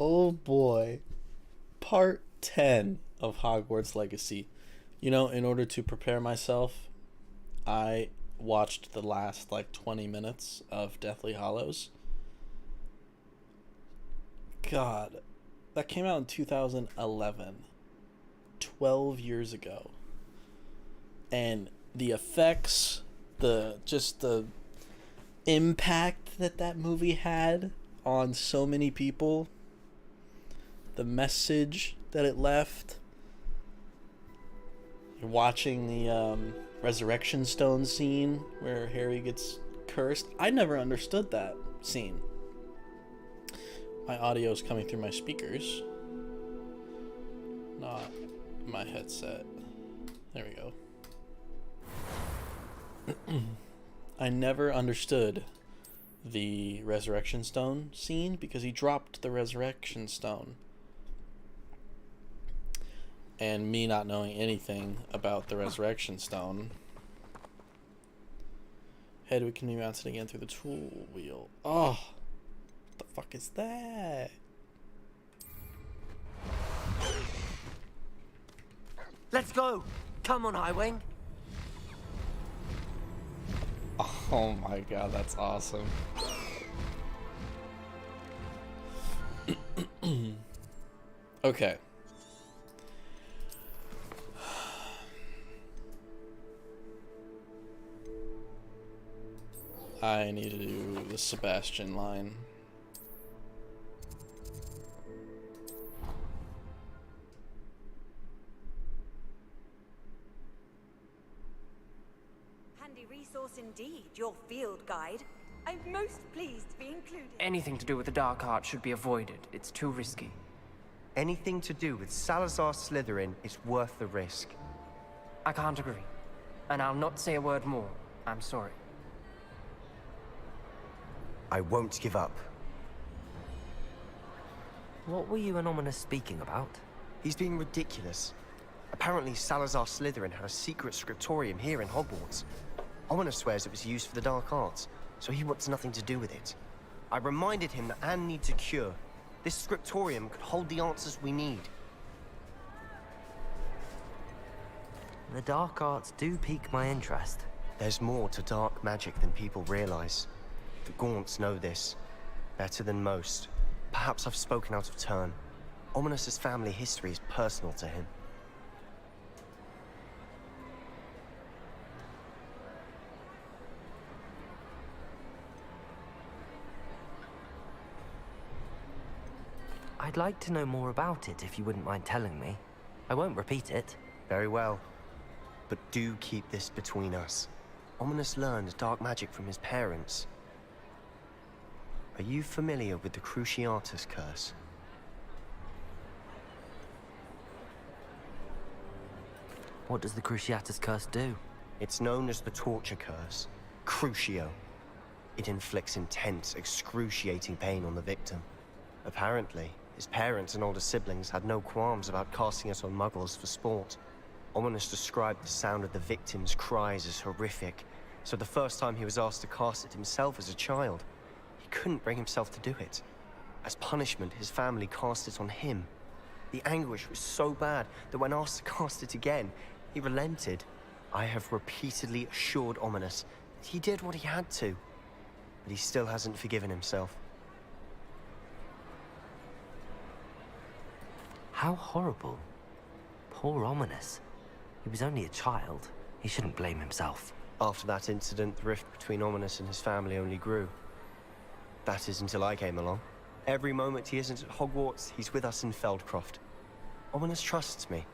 Oh boy. Part 10 of Hogwarts Legacy. You know, in order to prepare myself, I watched the last 20 minutes of Deathly Hollows. God, that came out in 2011, 12 years ago. And the effects, the impact that movie had on so many people, the message that it left. You're watching the resurrection stone scene where Harry gets cursed. I never understood that scene. My audio is coming through my speakers, not my headset. There we go. I never understood the resurrection stone scene because he dropped the resurrection stone. And me not knowing anything about the resurrection stone. Hedwig can be mounted again through the tool wheel. Oh, what the fuck is that? Let's go! Come on, Highwing! Oh my god, that's awesome. Okay. I need to do the Sebastian line. Handy resource indeed, your field guide. I'm most pleased to be included. Anything to do with the dark art should be avoided. It's too risky. Anything to do with Salazar Slytherin is worth the risk. I can't agree. And I'll not say a word more. I'm sorry. I won't give up. What were you and Ominous speaking about? He's being ridiculous. Apparently Salazar Slytherin had a secret scriptorium here in Hogwarts. Ominous swears it was used for the dark arts, so he wants nothing to do with it. I reminded him that Anne needs a cure. This scriptorium could hold the answers we need. The dark arts do pique my interest. There's more to dark magic than people realize. The Gaunts know this better than most. Perhaps I've spoken out of turn. Ominous's family history is personal to him. I'd like to know more about it if you wouldn't mind telling me. I won't repeat it. Very well. But do keep this between us. Ominous learned dark magic from his parents. Are you familiar with the Cruciatus curse? What does the Cruciatus curse do? It's known as the torture curse, Crucio. It inflicts intense, excruciating pain on the victim. Apparently, his parents and older siblings had no qualms about casting it on muggles for sport. Ominous described the sound of the victim's cries as horrific, so the first time he was asked to cast it himself as a child, he couldn't bring himself to do it. As punishment, his family cast it on him. The anguish was so bad that when asked to cast it again, he relented. I have repeatedly assured Ominous that he did what he had to, but he still hasn't forgiven himself. How horrible. Poor Ominous. He was only a child. He shouldn't blame himself. After that incident, the rift between Ominous and his family only grew. That is until I came along. Every moment he isn't at Hogwarts, he's with us in Feldcroft. Ominous trusts me.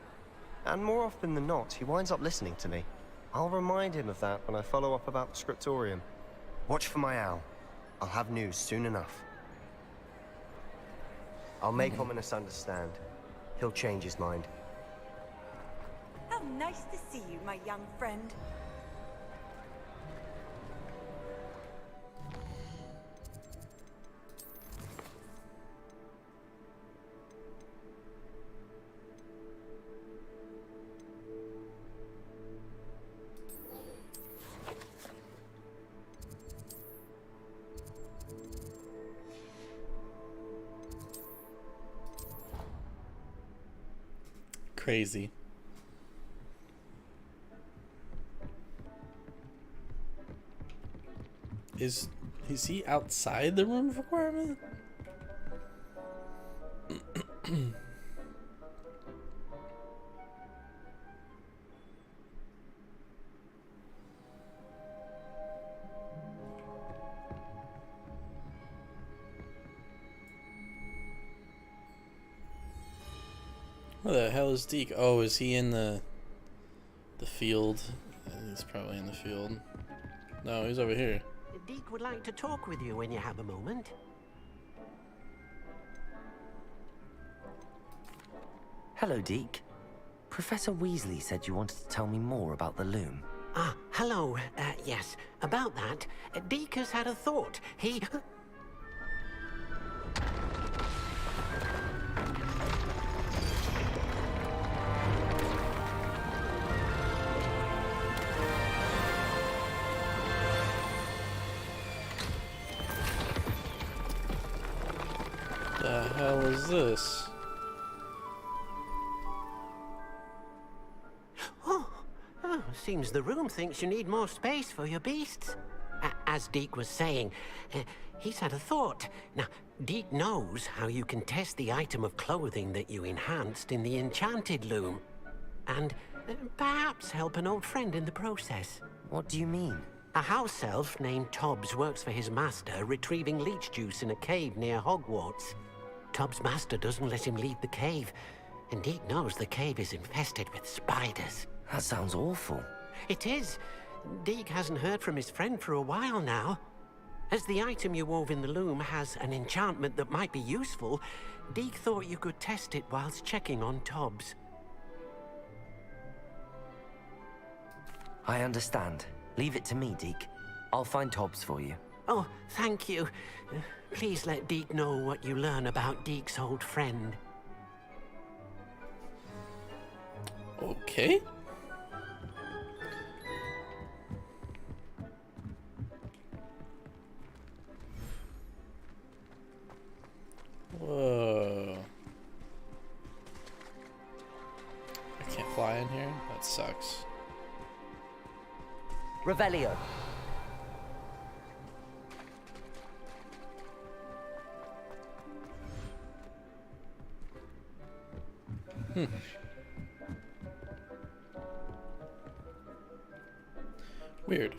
And more often than not, he winds up listening to me. I'll remind him of that when I follow up about the scriptorium. Watch for my owl. I'll have news soon enough. I'll make Ominous understand. He'll change his mind. How nice to see you, my young friend. crazy. Is he outside the room of requirement? Where the hell is Deke? Oh, is he in the field? He's probably in the field. No, he's over here. Deke would like to talk with you when you have a moment. Hello, Deke. Professor Weasley said you wanted to tell me more about the loom. Ah, hello. Yes, about that. Deke has had a thought. He... The hell is this? Oh, seems the room thinks you need more space for your beasts. As Deke was saying, he's had a thought. Now, Deke knows how you can test the item of clothing that you enhanced in the enchanted loom. And perhaps help an old friend in the process. What do you mean? A house elf named Tobbs works for his master, retrieving leech juice in a cave near Hogwarts. Tobbs' master doesn't let him leave the cave, and Deke knows the cave is infested with spiders. That sounds awful. It is. Deke hasn't heard from his friend for a while now. As the item you wove in the loom has an enchantment that might be useful, Deke thought you could test it whilst checking on Tobbs. I understand. Leave it to me, Deke. I'll find Tobbs for you. Oh, thank you. Please let Deke know what you learn about Deke's old friend. Okay. Whoa. I can't fly in here? That sucks. Revelio. Weird.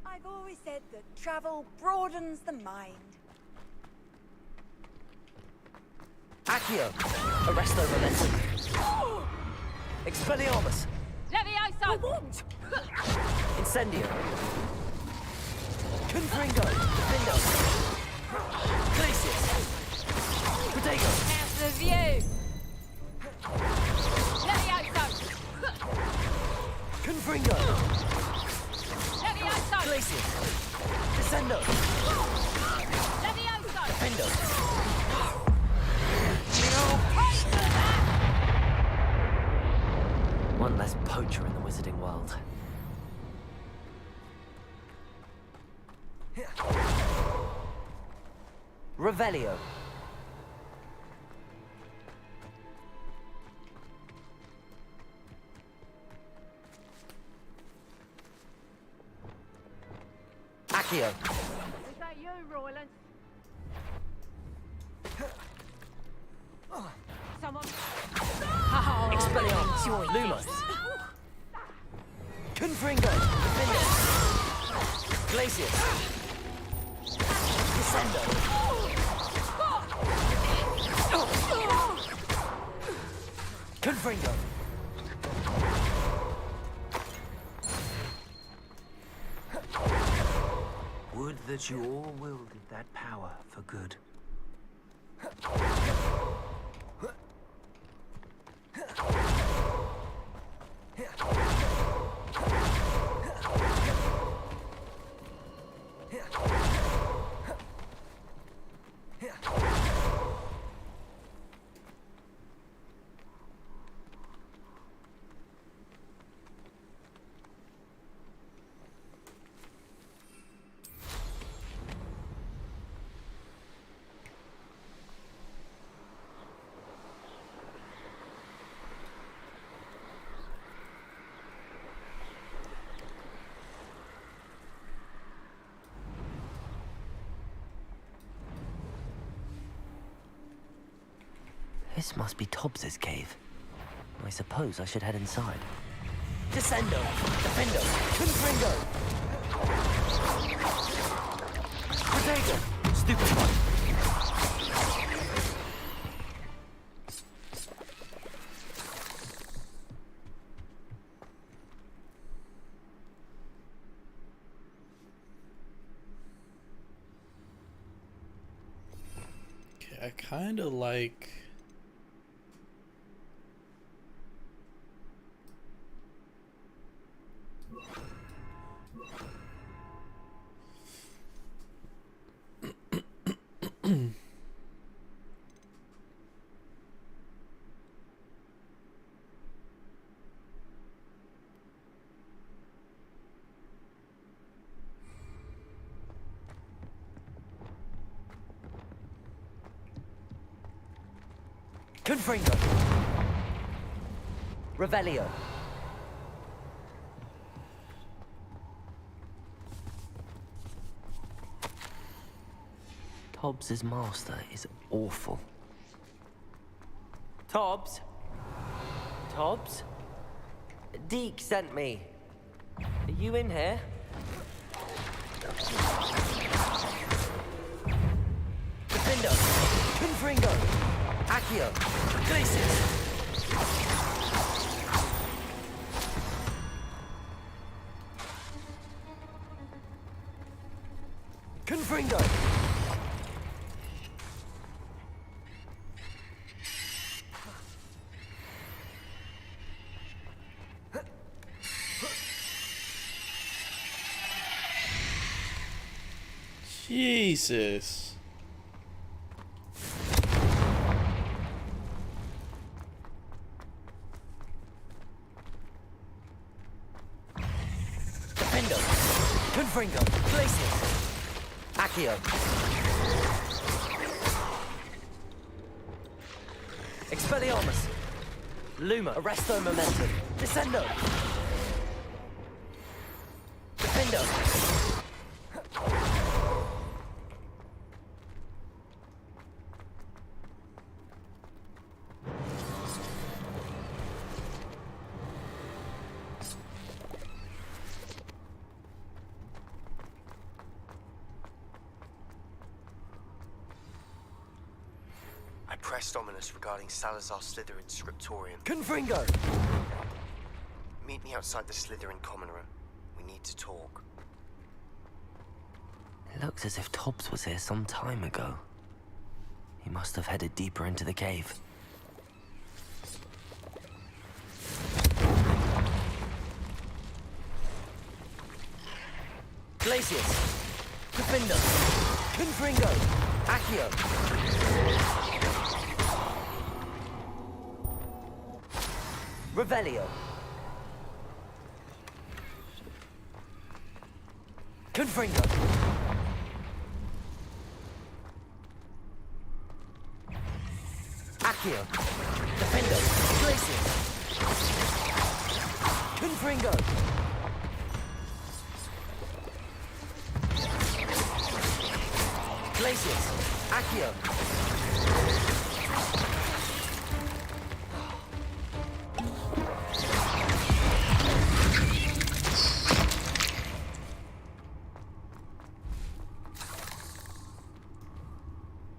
I've always said that travel broadens the mind. Accio. Arresto Momentum. Expelliarmus. Levioso! What? Incendio. Confringo. Defendo. Glacius. Protego. Out of view! Levioso! Confringo. Levioso! Glacius. Descendo. Levioso! Defendo. One less poacher in the wizarding world. Revelio. Accio. Is that you, Royland? Someone... Expelliarmus. Lumos. Confringo. Defender. Glacius. Descendo. Confringo. Would that you all wielded that power for good. This must be Tobbs's cave. I suppose I should head inside. Descendo! Defendo! Confringo! Protego! Stupefy! Okay, I kind of like... Confringo! Revelio! Tobbs's master is awful. Tobbs? Tobbs? Deke sent me. Are you in here? Defendo! Confringo! Accio! Glacius! Confringo! Jesus. Defendo! Confringo! Glacius! Accio! Expelliarmus! Luma! Arresto Momentum! Descendo! Defendo! I pressed Ominous regarding Salazar Slytherin's scriptorium. Confringo! Meet me outside the Slytherin common room. We need to talk. It looks as if Tobbs was here some time ago. He must have headed deeper into the cave. Glacius! Defendo! Confringo! Accio! Revelio! Confringo! Accio! Defendo! Glacius! Confringo! Glacius! Accio!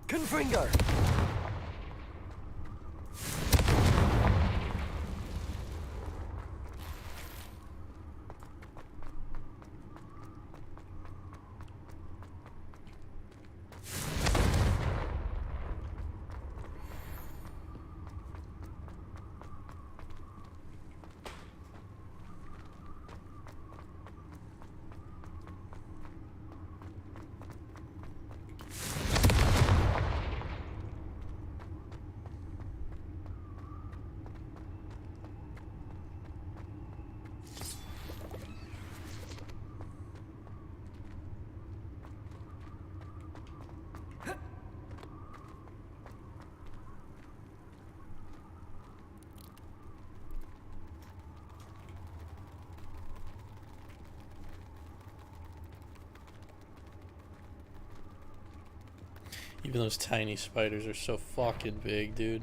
Confringo! Even those tiny spiders are so fucking big, dude.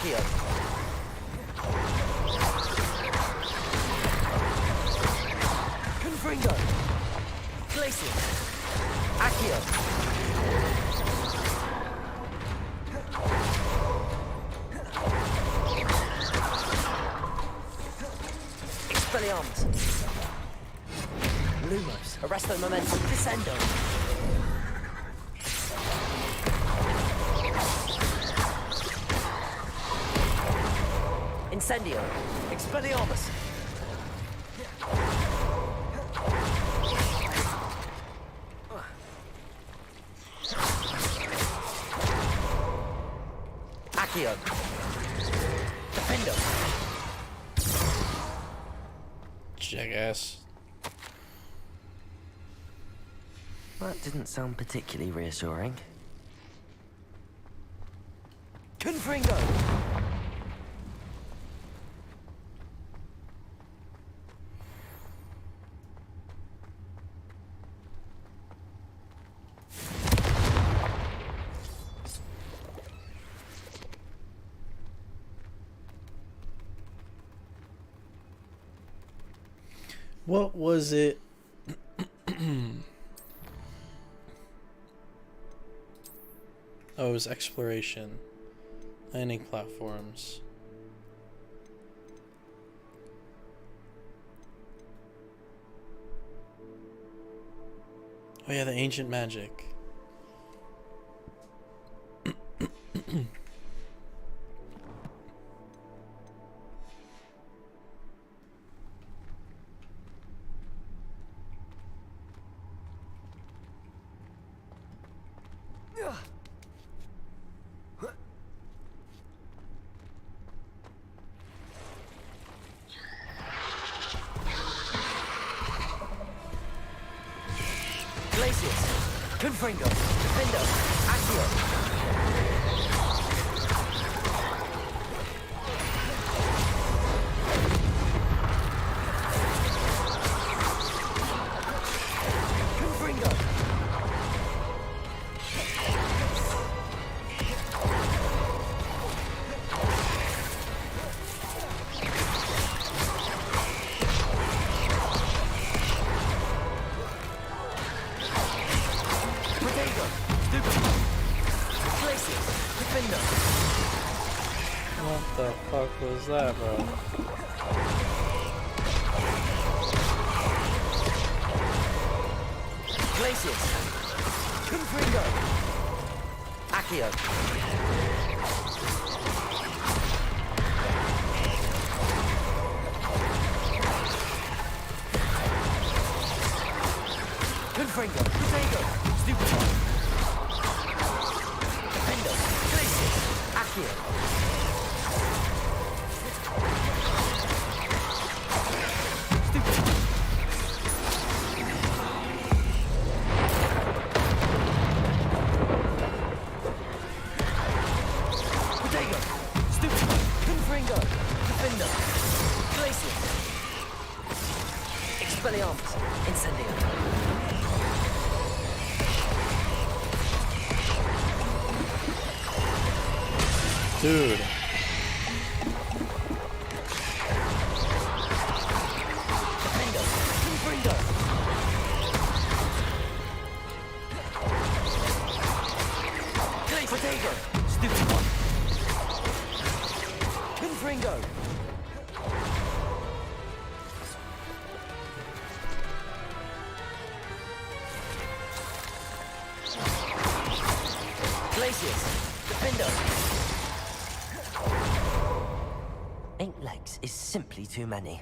Accio. Confringo. Glacier. Accio. Expelliarmus. Lumos. Arresto momentum. Descendo. Incendio. Expelliarmus. Accio. Defendo. Jackass. That didn't sound particularly reassuring. Confringo. What was it? Oh, it was exploration. Landing platforms. Oh yeah, the ancient magic. Glacius. Confringo. Defendo. Accio. Confringo. Protego. Stupid. Glacius. Defendo. What the fuck was that, bro? Glacius. Confringo. Accio. Confringo. Protego. Stupid. Defendo. Glacius. Accio. Stupid. Protego. Stupid. Confringo. Defendo. Glacius. Expelliarmus. Incendio. Dude. Defendo. Confringo. Glacius. Protego. Stupid one. Confringo. Glacius. Defendo. 8 legs is simply too many.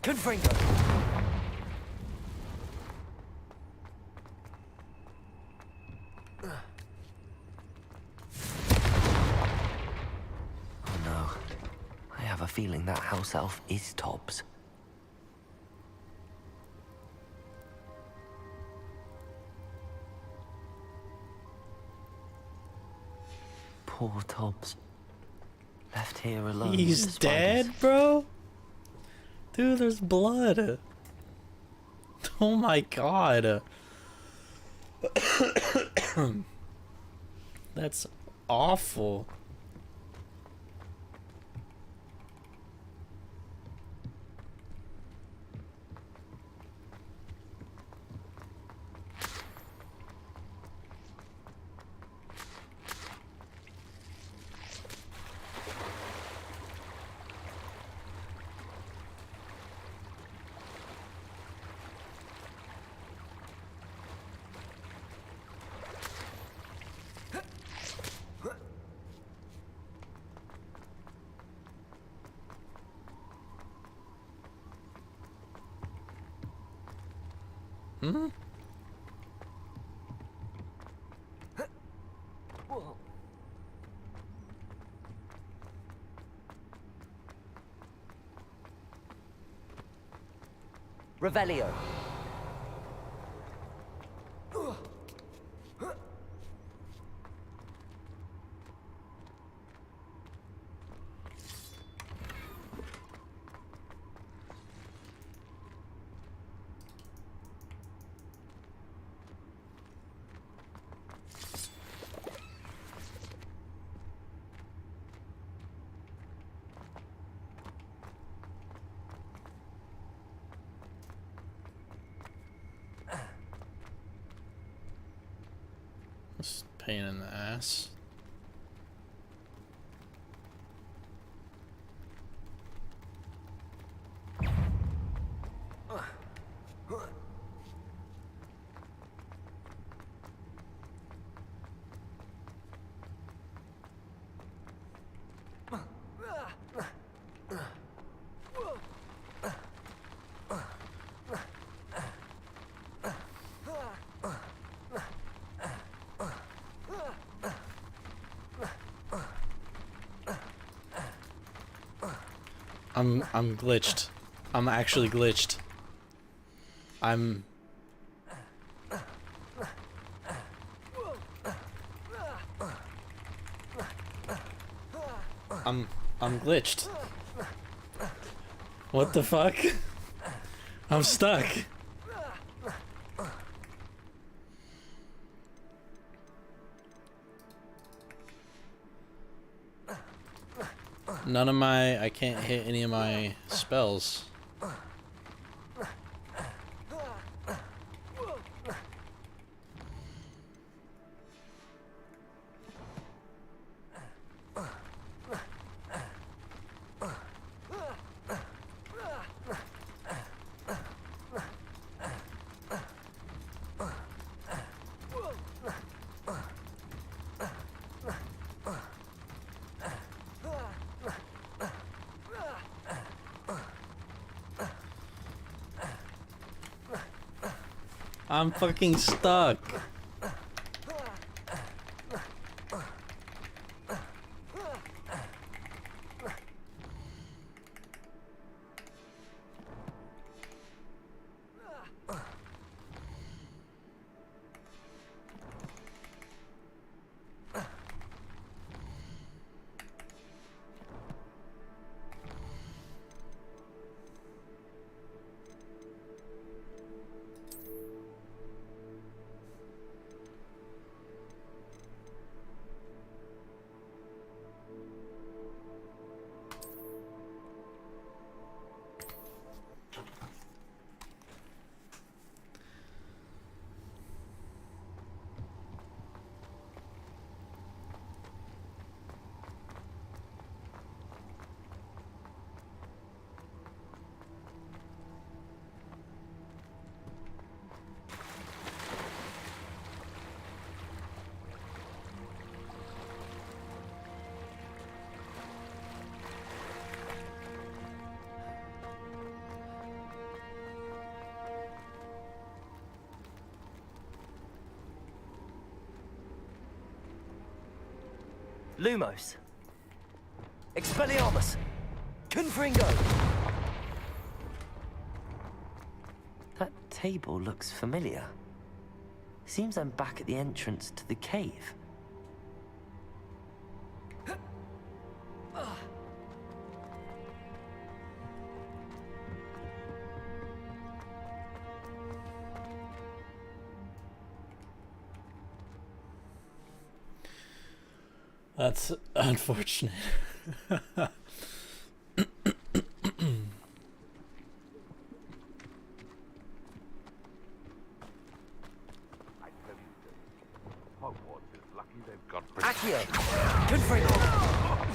Confringo. Oh no. I have a feeling that house elf is Tobbs. Poor Tobbs. Left here alone. with He's the spiders. dead, bro? Dude, there's blood. Oh my god. That's awful. Hmm? Revelio. This pain in the ass. I'm glitched. I'm actually glitched. I'm glitched. What the fuck? I'm stuck. I can't hit any of my spells. I'm fucking stuck. Lumos. Expelliarmus. Confringo. That table looks familiar. Seems I'm back at the entrance to the cave. That's unfortunate. Hogwarts is lucky they've got Accio! Confringo!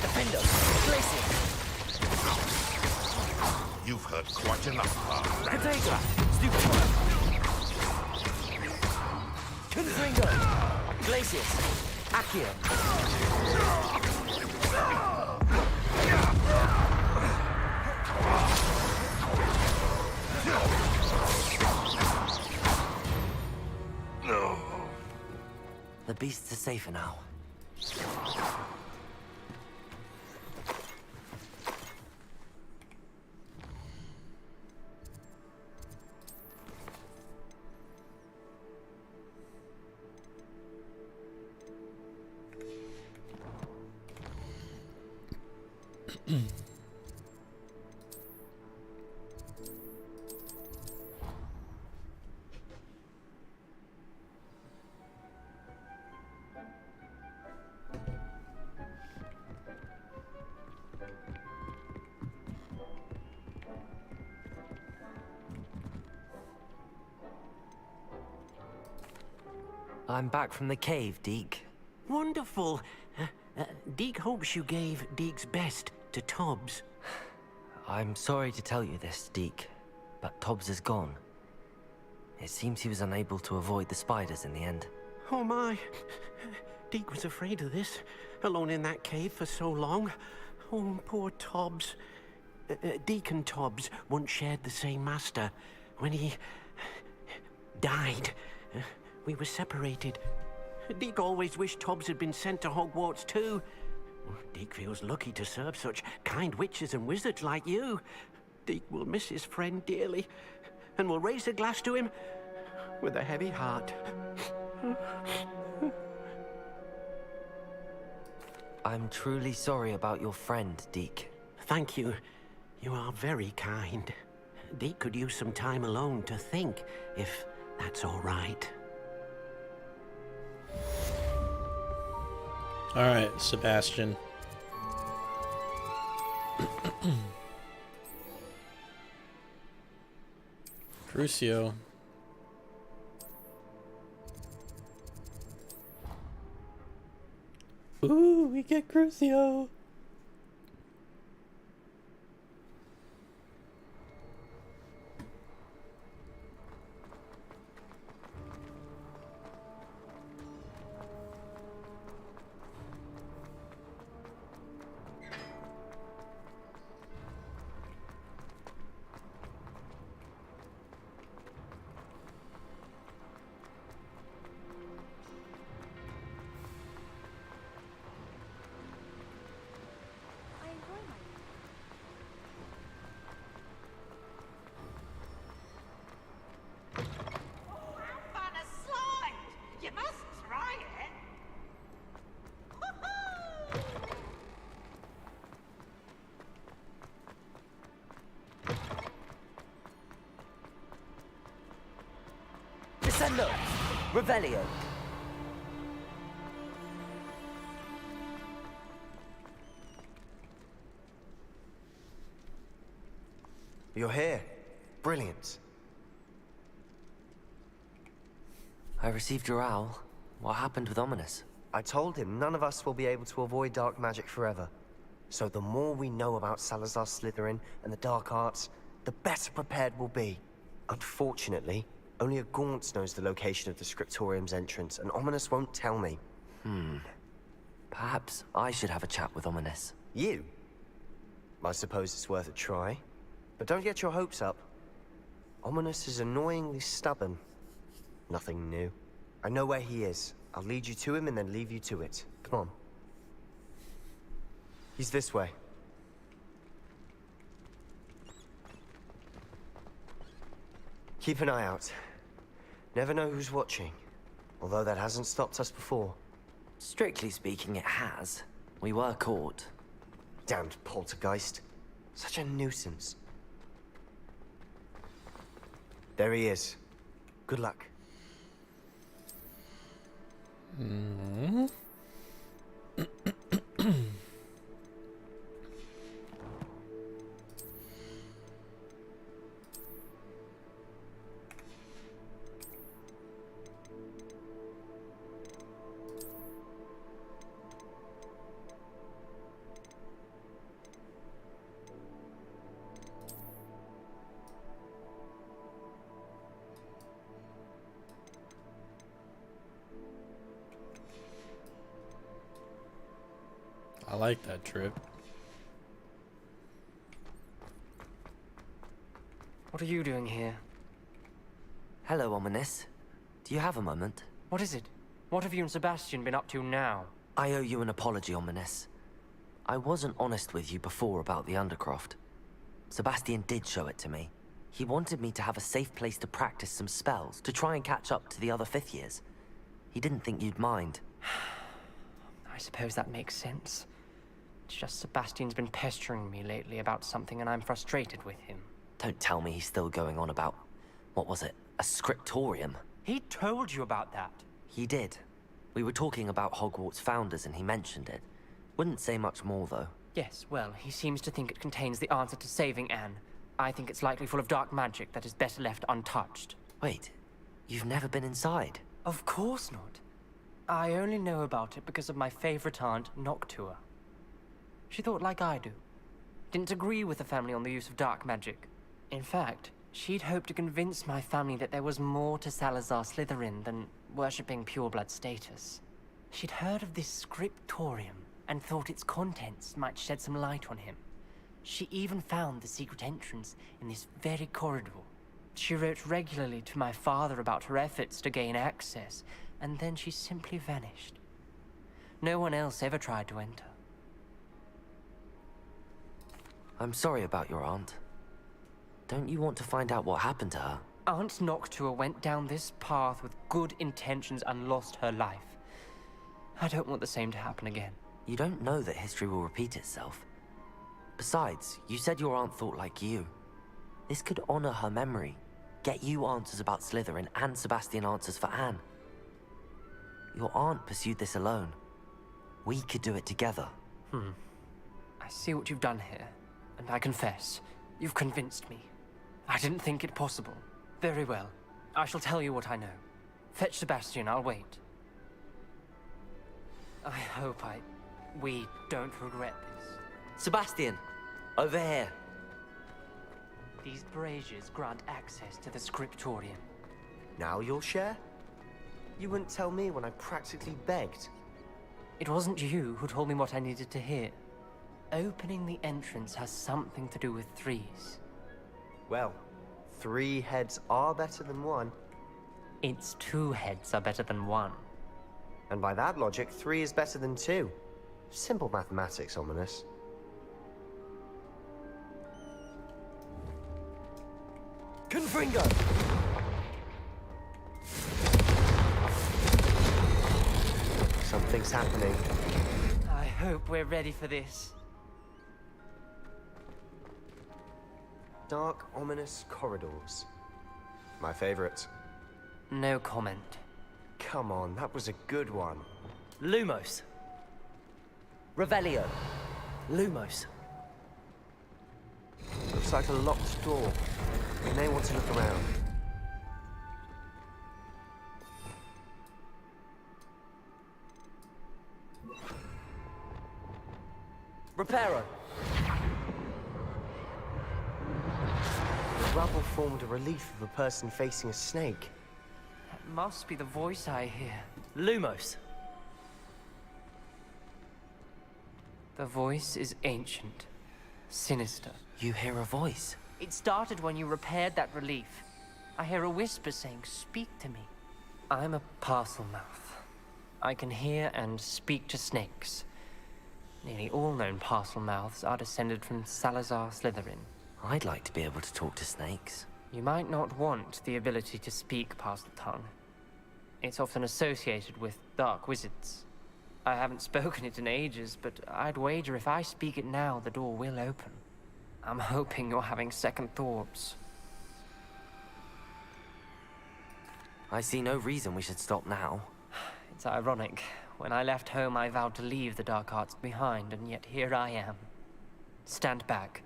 Defender! Glacier! You've heard quite enough, Father. Categra! Stupefy! Confringo! Glacius! Accio! The beasts are safer now. I'm back from the cave, Deke. Wonderful. Deke hopes you gave Deke's best to Tobbs. I'm sorry to tell you this, Deke, but Tobbs is gone. It seems he was unable to avoid the spiders in the end. Oh my. Deke was afraid of this, alone in that cave for so long. Oh, poor Tobbs. Deke and Tobbs once shared the same master. When he died, we were separated. Deke always wished Tobbs had been sent to Hogwarts too. Deke feels lucky to serve such kind witches and wizards like you. Deke will miss his friend dearly, and will raise a glass to him with a heavy heart. I'm truly sorry about your friend, Deke. Thank you. You are very kind. Deke could use some time alone to think, if that's all right. All right, Sebastian. Crucio. Ooh, we get Crucio. I enjoy my Fun a slide! You must try it! Descendo! Revelio! You're here. Brilliant. I received your owl. What happened with Ominous? I told him none of us will be able to avoid dark magic forever. So the more we know about Salazar Slytherin and the dark arts, the better prepared we'll be. Unfortunately, only a Gaunt knows the location of the Scriptorium's entrance, and Ominous won't tell me. Perhaps I should have a chat with Ominous. You? I suppose it's worth a try. But don't get your hopes up. Ominous is annoyingly stubborn. Nothing new. I know where he is. I'll lead you to him and then leave you to it. Come on. He's this way. Keep an eye out. Never know who's watching. Although that hasn't stopped us before. Strictly speaking, it has. We were caught. Damned poltergeist. Such a nuisance. There he is. Good luck. I like that trip. What are you doing here? Hello, Ominous. Do you have a moment? What is it? What have you and Sebastian been up to now? I owe you an apology, Ominous. I wasn't honest with you before about the Undercroft. Sebastian did show it to me. He wanted me to have a safe place to practice some spells, to try and catch up to the other 5th years. He didn't think you'd mind. I suppose that makes sense. It's just Sebastian's been pestering me lately about something and I'm frustrated with him. Don't tell me he's still going on about, what was it, a scriptorium? He told you about that. He did. We were talking about Hogwarts founders and he mentioned it. Wouldn't say much more, though. Yes, well, he seems to think it contains the answer to saving Anne. I think it's likely full of dark magic that is better left untouched. Wait, you've never been inside? Of course not. I only know about it because of my favorite aunt, Noctua. She thought like I do. Didn't agree with the family on the use of dark magic. In fact, she'd hoped to convince my family that there was more to Salazar Slytherin than worshipping pureblood status. She'd heard of this scriptorium and thought its contents might shed some light on him. She even found the secret entrance in this very corridor. She wrote regularly to my father about her efforts to gain access, and then she simply vanished. No one else ever tried to enter. I'm sorry about your aunt. Don't you want to find out what happened to her? Aunt Noctua went down this path with good intentions and lost her life. I don't want the same to happen again. You don't know that history will repeat itself. Besides, you said your aunt thought like you. This could honor her memory, get you answers about Slytherin and Sebastian answers for Anne. Your aunt pursued this alone. We could do it together. I see what you've done here, and I confess, you've convinced me. I didn't think it possible. Very well. I shall tell you what I know. Fetch Sebastian, I'll wait. I hope we don't regret this. Sebastian, over here. These braziers grant access to the scriptorium. Now you'll share? You wouldn't tell me when I practically begged. It wasn't you who told me what I needed to hear. Opening the entrance has something to do with threes. Well, 3 heads are better than 1. Its 2 heads are better than 1. And by that logic, 3 is better than 2. Simple mathematics, Ominous. Confringo! Something's happening. I hope we're ready for this. Dark, ominous corridors. My favorite. No comment. Come on, that was a good one. Lumos. Revelio. Lumos. Looks like a locked door. We may want to look around. Reparo. The rubble formed a relief of a person facing a snake. That must be the voice I hear. Lumos. The voice is ancient, sinister. You hear a voice. It started when you repaired that relief. I hear a whisper saying, "Speak to me." I'm a parcel mouth. I can hear and speak to snakes. Nearly all known parcel mouths are descended from Salazar Slytherin. I'd like to be able to talk to snakes. You might not want the ability to speak parcel tongue. It's often associated with dark wizards. I haven't spoken it in ages, but I'd wager if I speak it now, the door will open. I'm hoping you're having second thoughts. I see no reason we should stop now. It's ironic. When I left home, I vowed to leave the dark arts behind, and yet here I am. Stand back.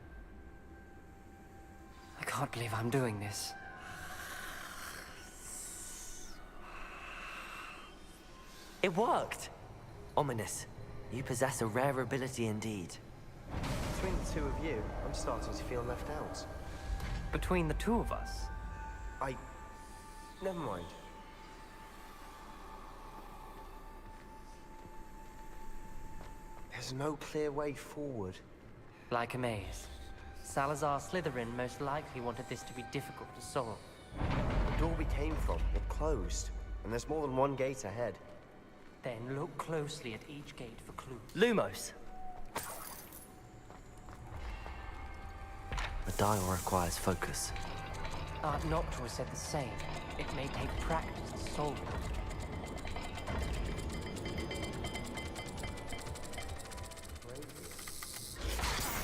I can't believe I'm doing this. It worked! Ominous, you possess a rare ability indeed. Between the 2 of you, I'm starting to feel left out. Between the 2 of us, Never mind. There's There's no clear way forward. Like a maze. Salazar Slytherin most likely wanted this to be difficult to solve. The door we came from, it closed. And there's more than one gate ahead. Then look closely at each gate for clues. Lumos! The dial requires focus. Aunt Noctua said the same. It may take practice to solve it.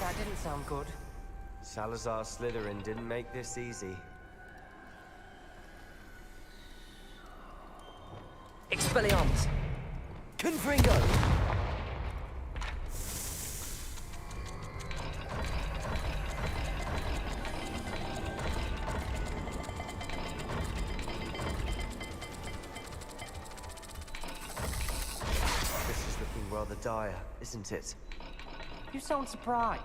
That didn't sound good. Salazar Slytherin didn't make this easy. Expelliarmus! Confringo! This is looking rather dire, isn't it? You sound surprised.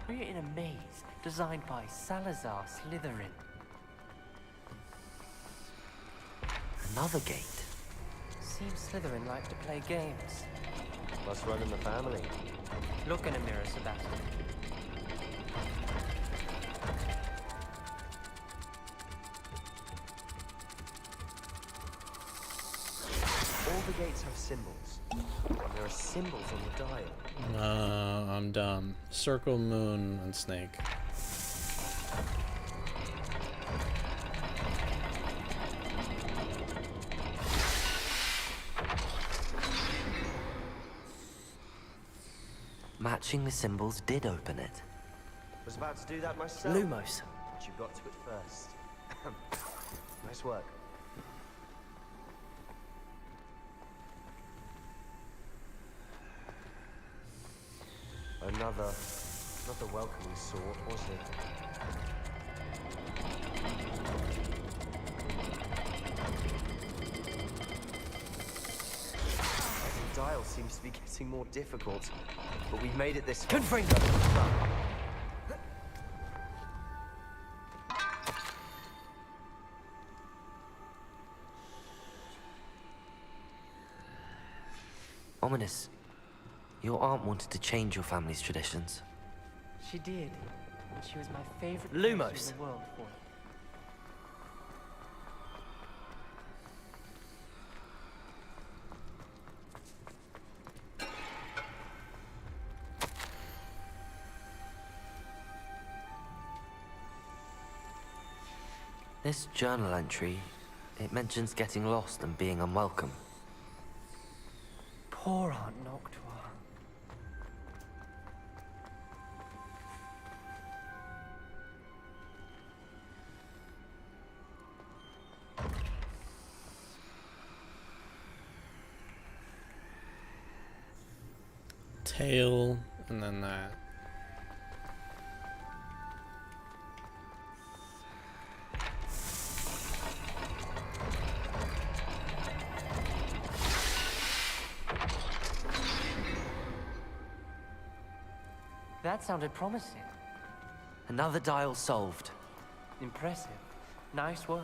We're in a maze designed by Salazar Slytherin. Another gate. Seems Slytherin like to play games. Must run in the family. Look in a mirror, Sebastian. All the gates have symbols. And there are symbols on the dial. I'm dumb. Circle, moon, and snake. Matching the symbols did open it. Was about to do that myself. Lumos. But you got to it first. Nice work. Another welcoming sort, was it? The dial seems to be getting more difficult, but we've made it this far. Confringo! Ominous. Your aunt wanted to change your family's traditions. She did. And she was my favorite Lumos. person in the world for it. This journal entry, it mentions getting lost and being unwelcome. Poor Aunt Noctua. Tail, and then that. That sounded promising. Another dial solved. Impressive. Nice work.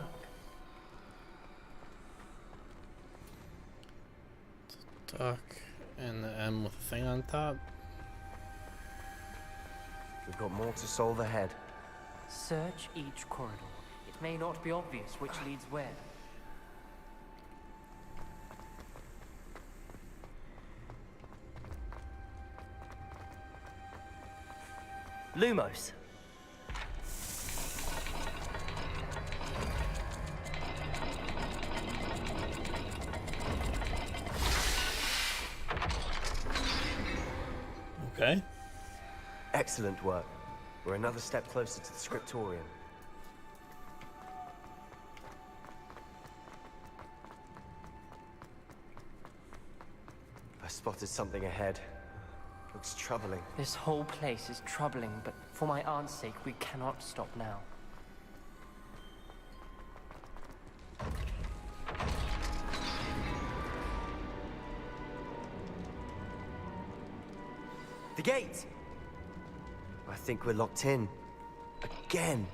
Duck, and the M with a thing on top. We've got more to solve ahead. Search each corridor. It may not be obvious which leads where. Lumos. Okay. Excellent work. We're another step closer to the scriptorium. I spotted something ahead. Looks troubling. This whole place is troubling, but for my aunt's sake, we cannot stop now. The gate! I think we're locked in. Again.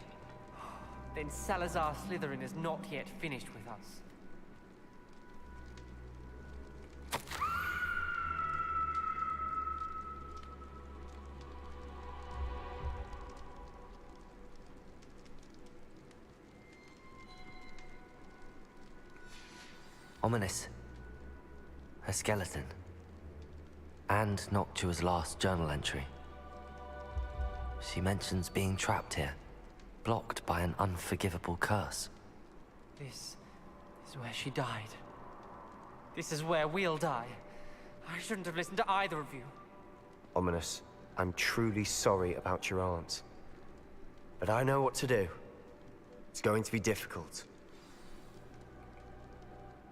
Then Salazar Slytherin is not yet finished with us. Ominous. Her skeleton. And Noctua's last journal entry. She mentions being trapped here, blocked by an unforgivable curse. This is where she died. This is where we'll die. I shouldn't have listened to either of you. Ominous, I'm truly sorry about your aunt. But I know what to do. It's going to be difficult.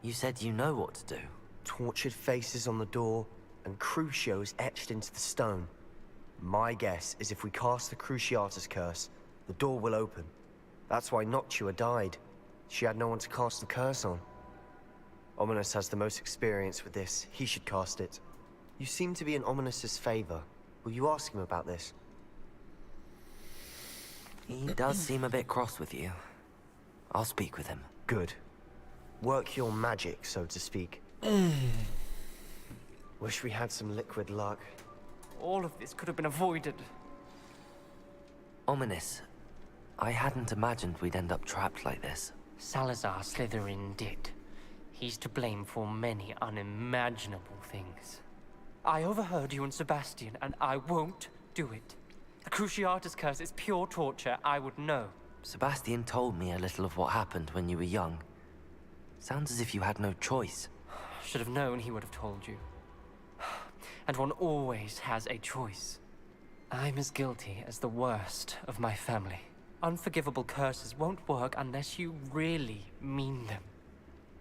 You said you know what to do. Tortured faces on the door, and Crucios etched into the stone. My guess is if we cast the Cruciatus curse, the door will open. That's why Noctua died. She had no one to cast the curse on. Ominous has the most experience with this. He should cast it. You seem to be in Ominous's favor. Will you ask him about this? He does seem a bit cross with you. I'll speak with him. Good. Work your magic, so to speak. Wish we had some liquid luck. All of this could have been avoided. Ominous. I hadn't imagined we'd end up trapped like this. Salazar Slytherin did. He's to blame for many unimaginable things. I overheard you and Sebastian, and I won't do it. The Cruciatus curse is pure torture, I would know. Sebastian told me a little of what happened when you were young. Sounds as if you had no choice. Should have known he would have told you. And one always has a choice. I'm as guilty as the worst of my family. Unforgivable curses won't work unless you really mean them.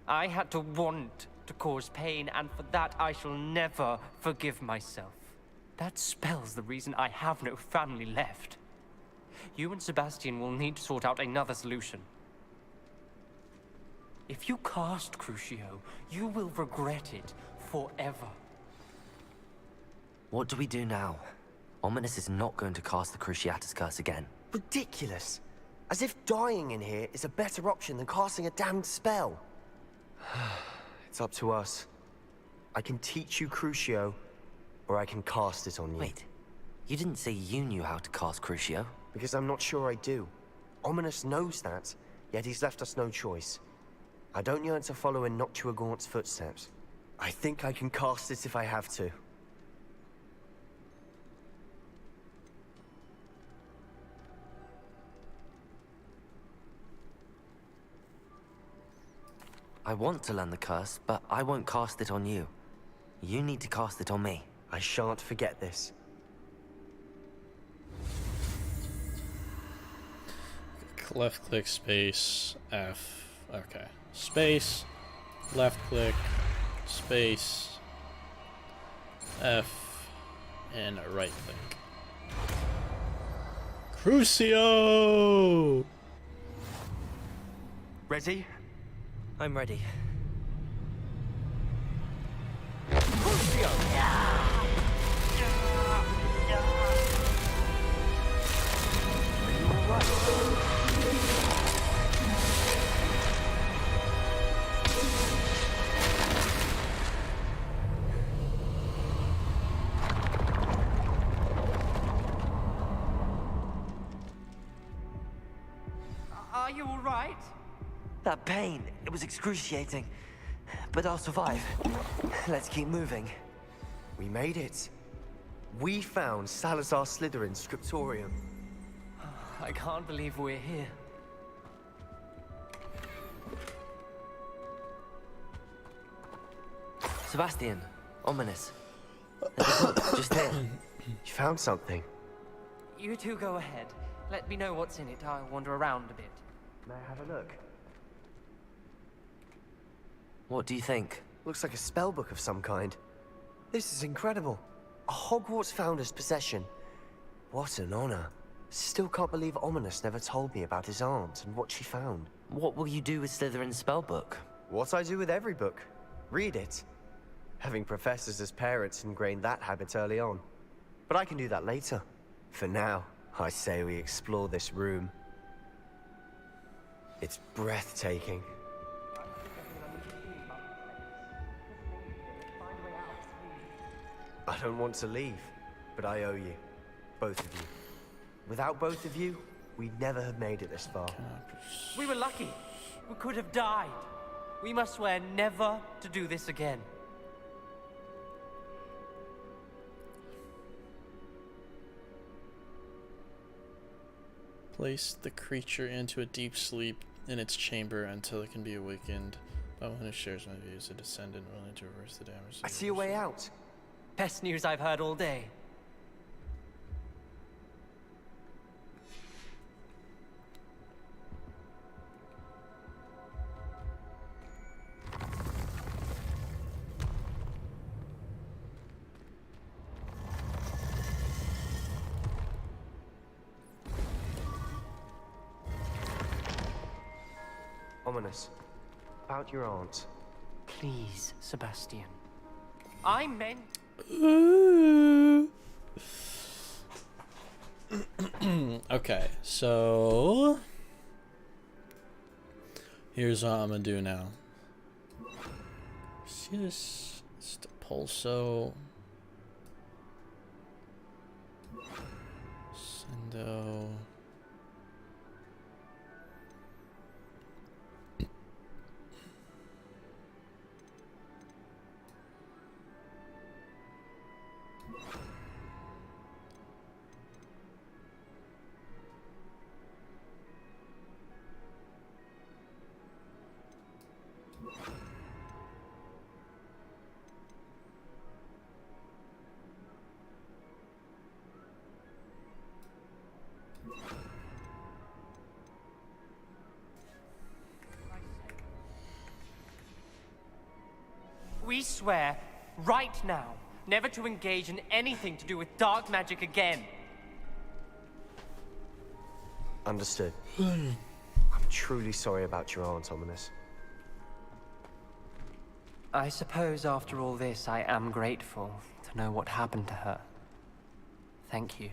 I had to want to cause pain, and for that I shall never forgive myself. That spells the reason I have no family left. You and Sebastian will need to sort out another solution. If you cast Crucio, you will regret it forever. What do we do now? Ominous is not going to cast the Cruciatus curse again. Ridiculous. As if dying in here is a better option than casting a damned spell. It's up to us. I can teach you Crucio, or I can cast it on you. Wait, you didn't say you knew how to cast Crucio? Because I'm not sure I do. Ominous knows that, yet he's left us no choice. I don't yearn to follow in Noctua Gaunt's footsteps. I think I can cast it if I have to. I want to learn the curse, but I won't cast it on you. You need to cast it on me. I shan't forget this. Left click, space, F. Okay. Space, left click, space, F, and a right click. Crucio! Ready? I'm ready. Are you all right? That pain, it was excruciating. But I'll survive. Let's keep moving. We made it. We found Salazar Slytherin's scriptorium. I can't believe we're here. Sebastian, Ominous. There's a book just here. You found something. You two go ahead. Let me know what's in it. I'll wander around a bit. May I have a look? What do you think? Looks like a spell book of some kind. This is incredible. A Hogwarts founder's possession. What an honor. Still can't believe Ominous never told me about his aunt and what she found. What will you do with Slytherin's spellbook? What I do with every book. Read it. Having professors as parents ingrained that habit early on. But I can do that later. For now, I say we explore this room. It's breathtaking. I don't want to leave, but I owe you. Both of you. Without both of you, we'd never have made it this far. We were lucky. We could have died. We must swear never to do this again. Place the creature into a deep sleep in its chamber until it can be awakened by one who shares my views, a descendant willing to reverse the damage. I see a way out. Best news I've heard all day. Ominous. About your aunt. Please, Sebastian. I meant... Okay, so here's what I'm gonna do now. See this? It's the Pulso. Sendo. We swear, right now, never to engage in anything to do with dark magic again. Understood. I'm truly sorry about your aunt, Ominous. I suppose after all this, I am grateful to know what happened to her. Thank you.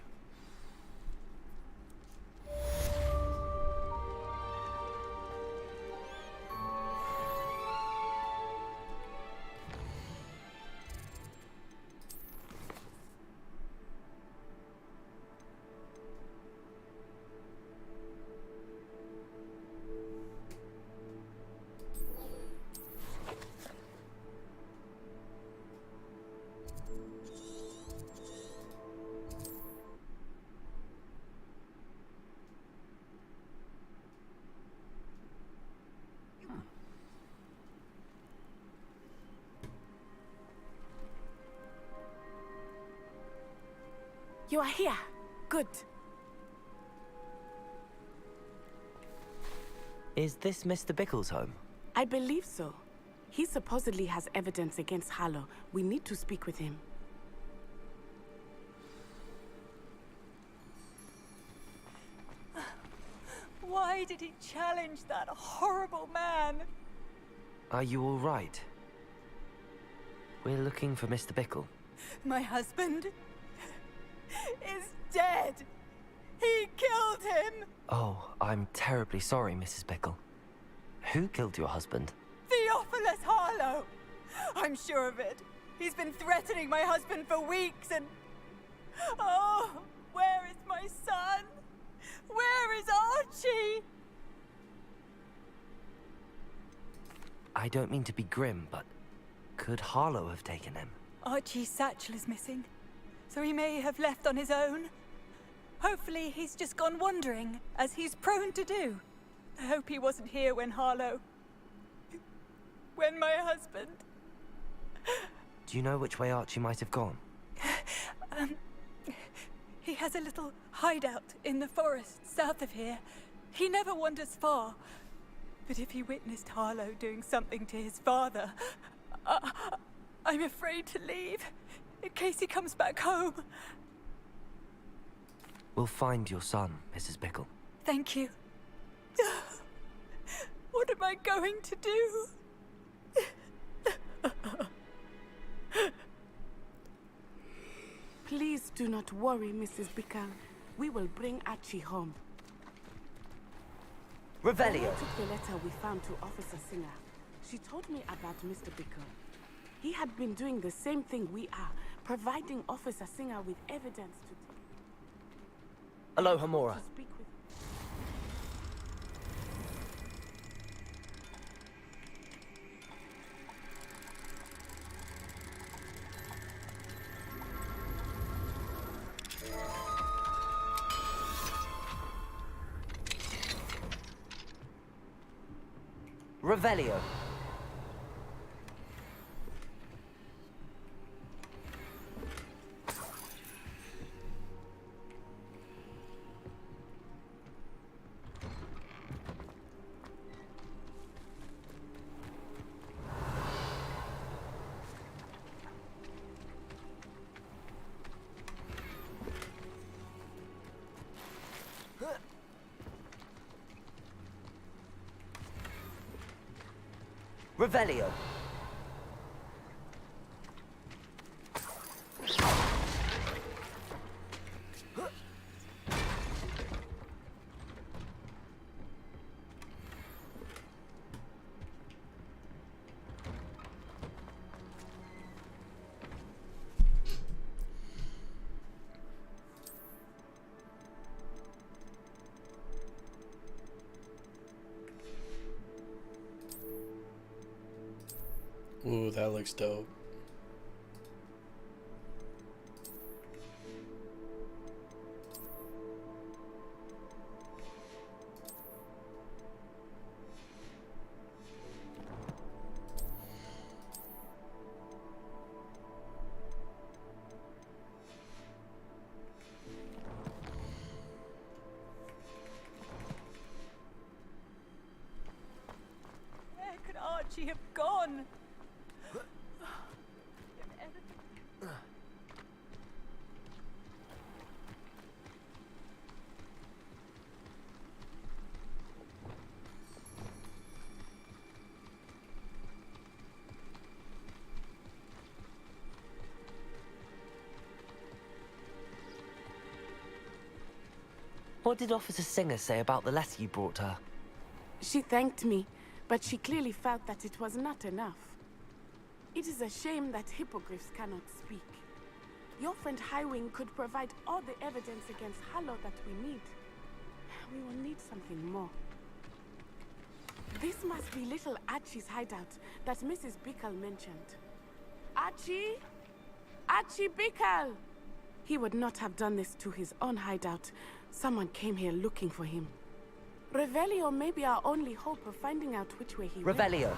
You are here. Good. Is this Mr. Bickle's home? I believe so. He supposedly has evidence against Harlow. We need to speak with him. Why did he challenge that horrible man? Are you all right? We're looking for Mr. Bickle. My husband is dead. He killed him. Oh, I'm terribly sorry, Mrs. Bickle. Who killed your husband? Theophilus Harlow. I'm sure of it. He's been threatening my husband for weeks and... Oh, where is my son? Where is Archie? I don't mean to be grim, but could Harlow have taken him? Archie's satchel is missing, so he may have left on his own. Hopefully he's just gone wandering, as he's prone to do. I hope he wasn't here when Harlow... when my husband... Do you know which way Archie might have gone? He has a little hideout in the forest south of here. He never wanders far. But if he witnessed Harlow doing something to his father, I'm afraid to leave, in case he comes back home. We'll find your son, Mrs. Bickle. Thank you. What am I going to do? Please do not worry, Mrs. Bickle. We will bring Archie home. Revelio. I took the letter we found to Officer Singer. She told me about Mr. Bickle. He had been doing the same thing we are, providing Officer Singer with evidence to... Aloha Mora. to speak with... Revelio. Revelio. Ooh, that looks dope. Where could Archie have gone? What did Officer Singer say about the letter you brought her? She thanked me, but she clearly felt that it was not enough. It is a shame that hippogriffs cannot speak. Your friend Highwing could provide all the evidence against Harlow that we need. We will need something more. This must be little Archie's hideout that Mrs. Bickle mentioned. Archie? Archie Bickle! He would not have done this to his own hideout. Someone came here looking for him. Revelio may be our only hope of finding out which way he went. Revelio.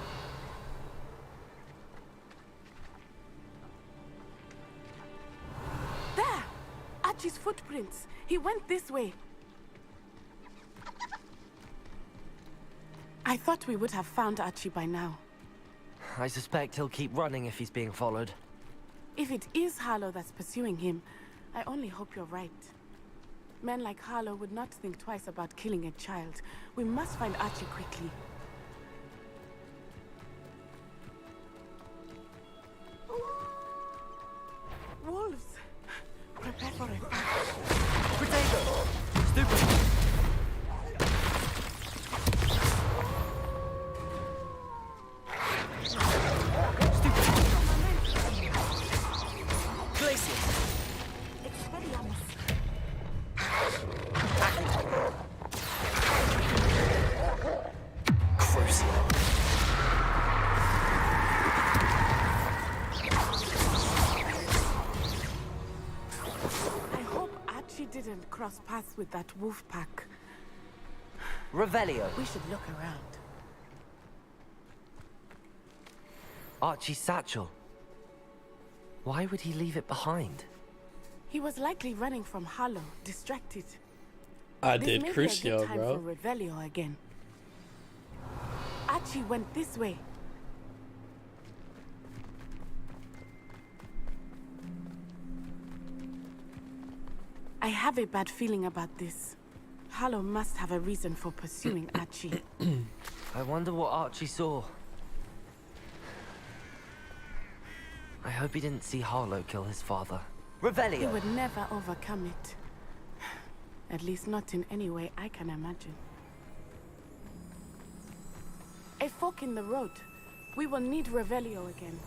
There! Archie's footprints. He went this way. I thought we would have found Archie by now. I suspect he'll keep running if he's being followed. If it is Harlow that's pursuing him, I only hope you're right. Men like Harlow would not think twice about killing a child. We must find Archie quickly. Wolves! Prepare for it. Potato! Stupid! Didn't cross paths with that wolf pack. Revelio. We should look around. Archie's satchel. Why would he leave it behind? He was likely running from Harlow, distracted. I This did may be a good Crucio, time bro. for Revelio again. Archie went this way. I have a bad feeling about this. Harlow must have a reason for pursuing Archie. I wonder what Archie saw. I hope he didn't see Harlow kill his father. He Revelio! would never overcome it. At least not in any way I can imagine. A fork in the road. We will need Revelio again.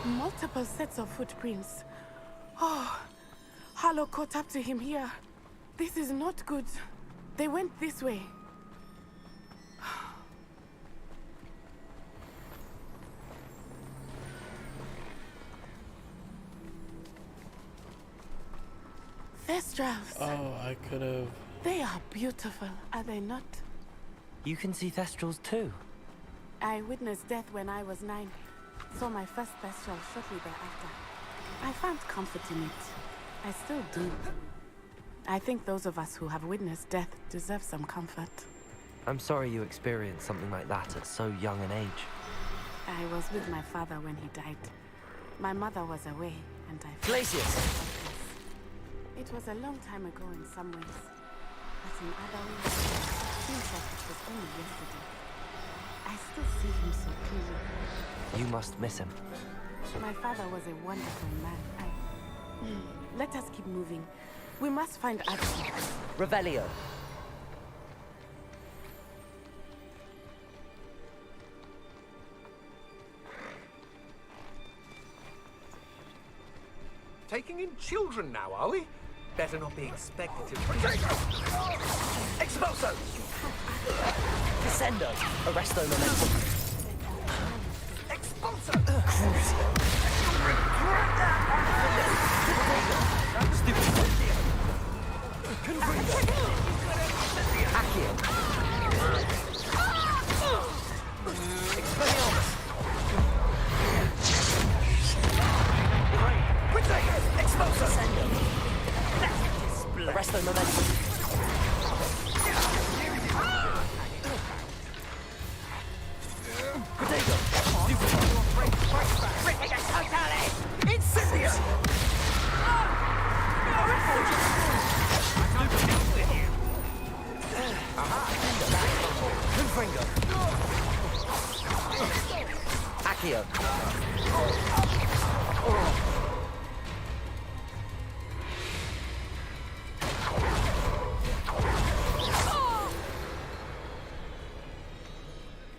Multiple sets of footprints. Oh, Harlow caught up to him here. This is not good. They went this way. There's Thestrals. Oh, I could have. They are beautiful, are they not? You can see Thestrals too. I witnessed death when I was 9. Saw my first Thestral shortly thereafter. I found comfort in it. I still do. I think those of us who have witnessed death deserve some comfort. I'm sorry you experienced something like that at so young an age. I was with my father when he died. My mother was away, and I... Glacius! It was a long time ago in some ways, but in other ways, it seems like it was only yesterday. I still see him so clearly. You must miss him. My father was a wonderful man. Let us keep moving. We must find Archie. Revelio. Taking in children now, are we? Better not be expected to... Expulso! Descendo! Arresto momentum. Expulso! Accio! Expelliarmus! Expulso! Arresto momentum. Protego! Incendio! Confringo! Accio!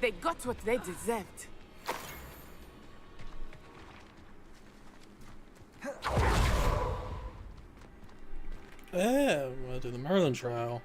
They got what they deserved. Yeah, we'll do the Merlin trial.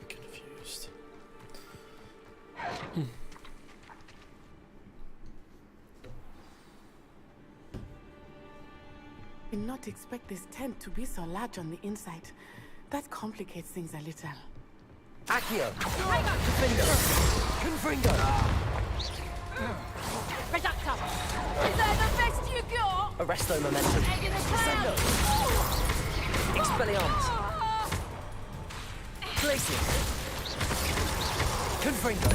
Confused. Did not expect this tent to be so large on the inside. That complicates things a little. Accio! Defendo! Confringo! Reductor! Is that the best you got? Arresto momentum. Descendo! Expelliarmus! Glacius! Confringo!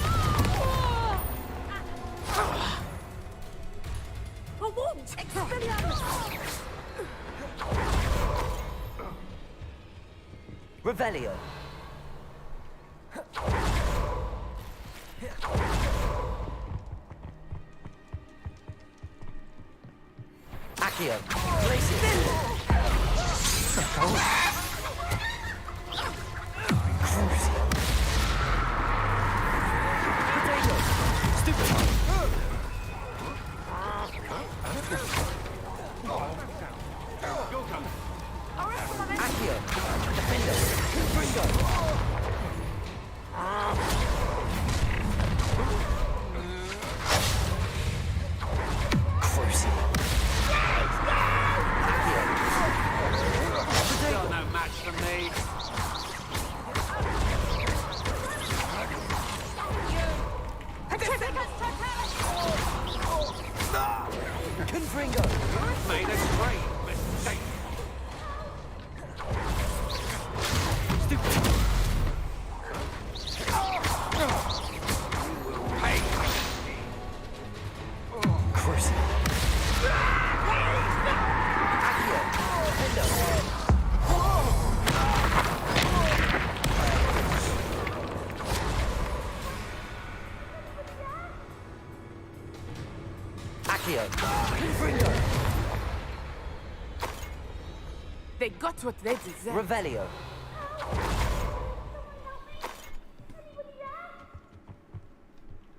I won't! Expelliarmus! Revelio! Accio! Glacius! Potato! Stupid! Accio! Defendo! Confringo! Crucible! Accio! Potato! They got what they deserve. Revelio.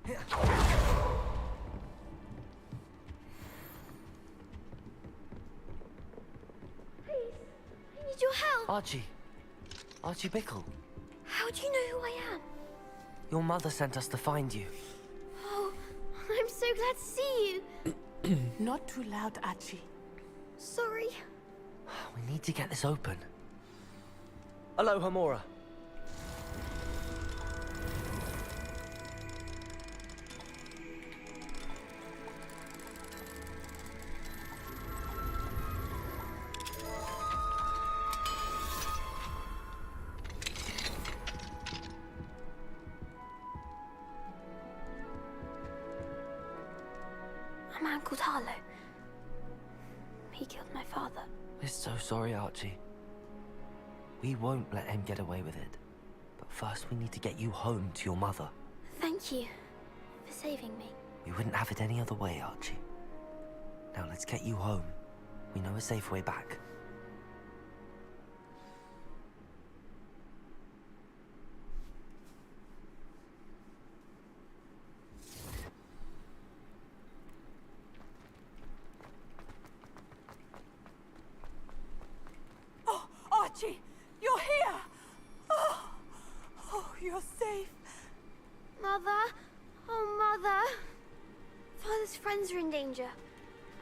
I need your help. Archie. Archie Bickle. How do you know who I am? Your mother sent us to find you. Oh, I'm so glad to see you. Not too loud, Archie. Sorry. We need to get this open. Aloha, Mora. A man called Harlow. He killed my father. We're so sorry, Archie. We won't let him get away with it. But first we need to get you home to your mother. Thank you for saving me. We wouldn't have it any other way, Archie. Now let's get you home. We know a safe way back. Oh, Archie, you're here! Oh, you're safe. Mother? Oh, Mother. Father's friends are in danger.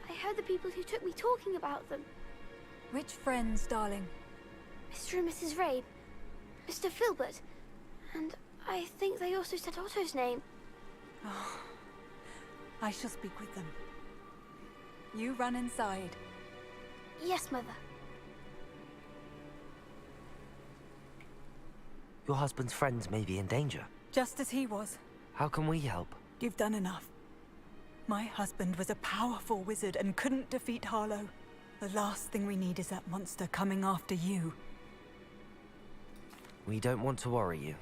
I heard the people who took me talking about them. Which friends, darling? Mr. and Mrs. Rabe, Mr. Filbert, and I think they also said Otto's name. Oh, I shall speak with them. You run inside. Yes, Mother. Your husband's friends may be in danger. Just as he was. How can we help? You've done enough. My husband was a powerful wizard and couldn't defeat Harlow. The last thing we need is that monster coming after you. We don't want to worry you.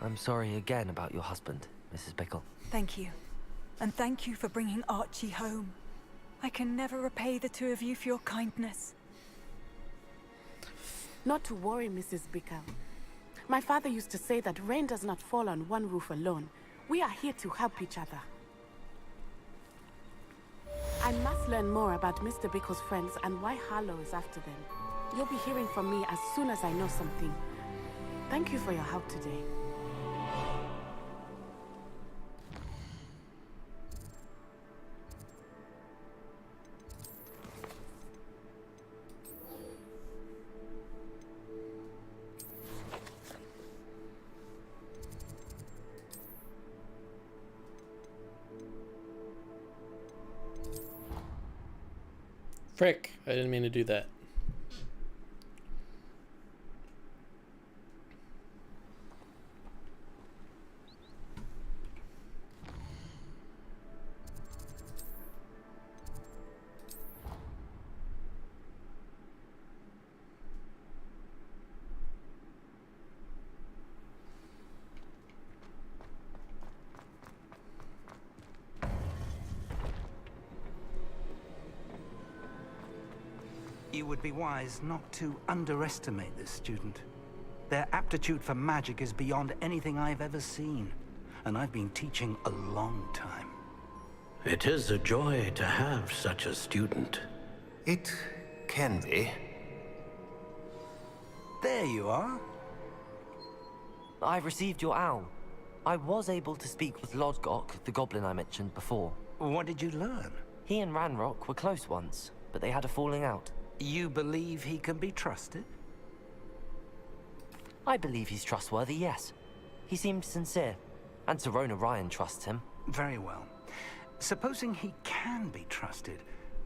I'm sorry again about your husband, Mrs. Bickle. Thank you. And thank you for bringing Archie home. I can never repay the two of you for your kindness. Not to worry, Mrs. Bickle. My father used to say that rain does not fall on one roof alone. We are here to help each other. I must learn more about Mr. Bickle's friends and why Harlow is after them. You'll be hearing from me as soon as I know something. Thank you for your help today. Frick, I didn't mean to do that. You would be wise not to underestimate this student. Their aptitude for magic is beyond anything I've ever seen, and I've been teaching a long time. It is a joy to have such a student. It can be. There you are. I've received your owl. I was able to speak with Lodgok, the goblin I mentioned before. What did you learn? He and Ranrock were close once, but they had a falling out. You believe he can be trusted? I believe he's trustworthy, yes. He seemed sincere, and Serona Ryan trusts him. Very well. Supposing he can be trusted,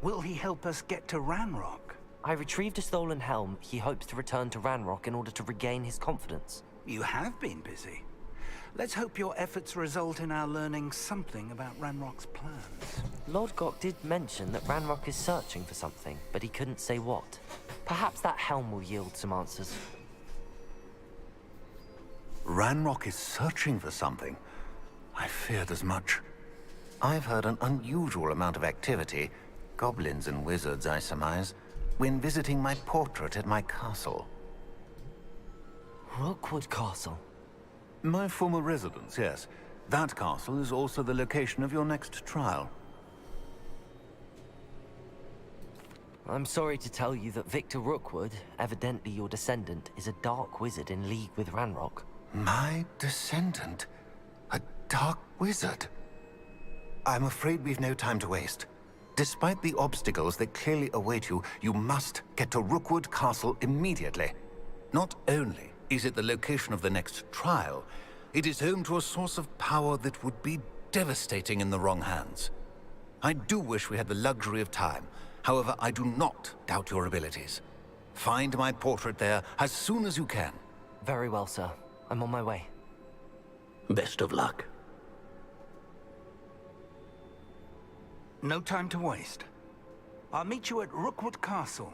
will he help us get to Ranrock? I retrieved a stolen helm. He hopes to return to Ranrock in order to regain his confidence. You have been busy. Let's hope your efforts result in our learning something about Ranrock's plans. Lodgok did mention that Ranrock is searching for something, but he couldn't say what. Perhaps that helm will yield some answers. Ranrock is searching for something. I feared as much. I've heard an unusual amount of activity. Goblins and wizards, I surmise. when visiting my portrait at my castle. Rookwood Castle? My former residence, yes. That castle is also the location of your next trial. I'm sorry to tell you that Victor Rookwood, evidently your descendant, is a dark wizard in league with Ranrock. My descendant? A dark wizard? I'm afraid we've no time to waste. Despite the obstacles that clearly await you, you must get to Rookwood Castle immediately. Not only is it the location of the next trial, it is home to a source of power that would be devastating in the wrong hands. I do wish we had the luxury of time. However, I do not doubt your abilities. Find my portrait there as soon as you can. Very well, sir. I'm on my way. Best of luck. No time to waste. I'll meet you at Rookwood Castle.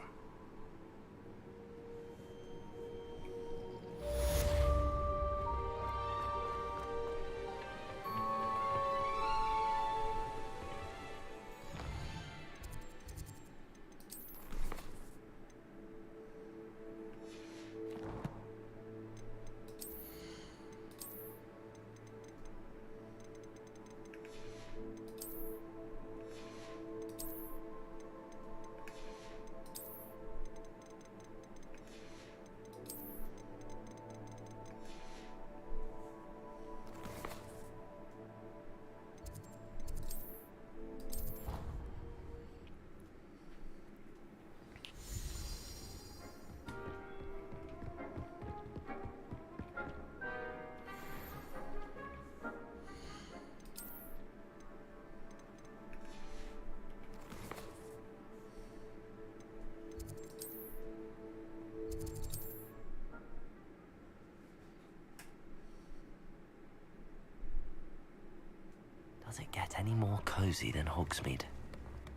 Does it get any more cozy than Hogsmeade?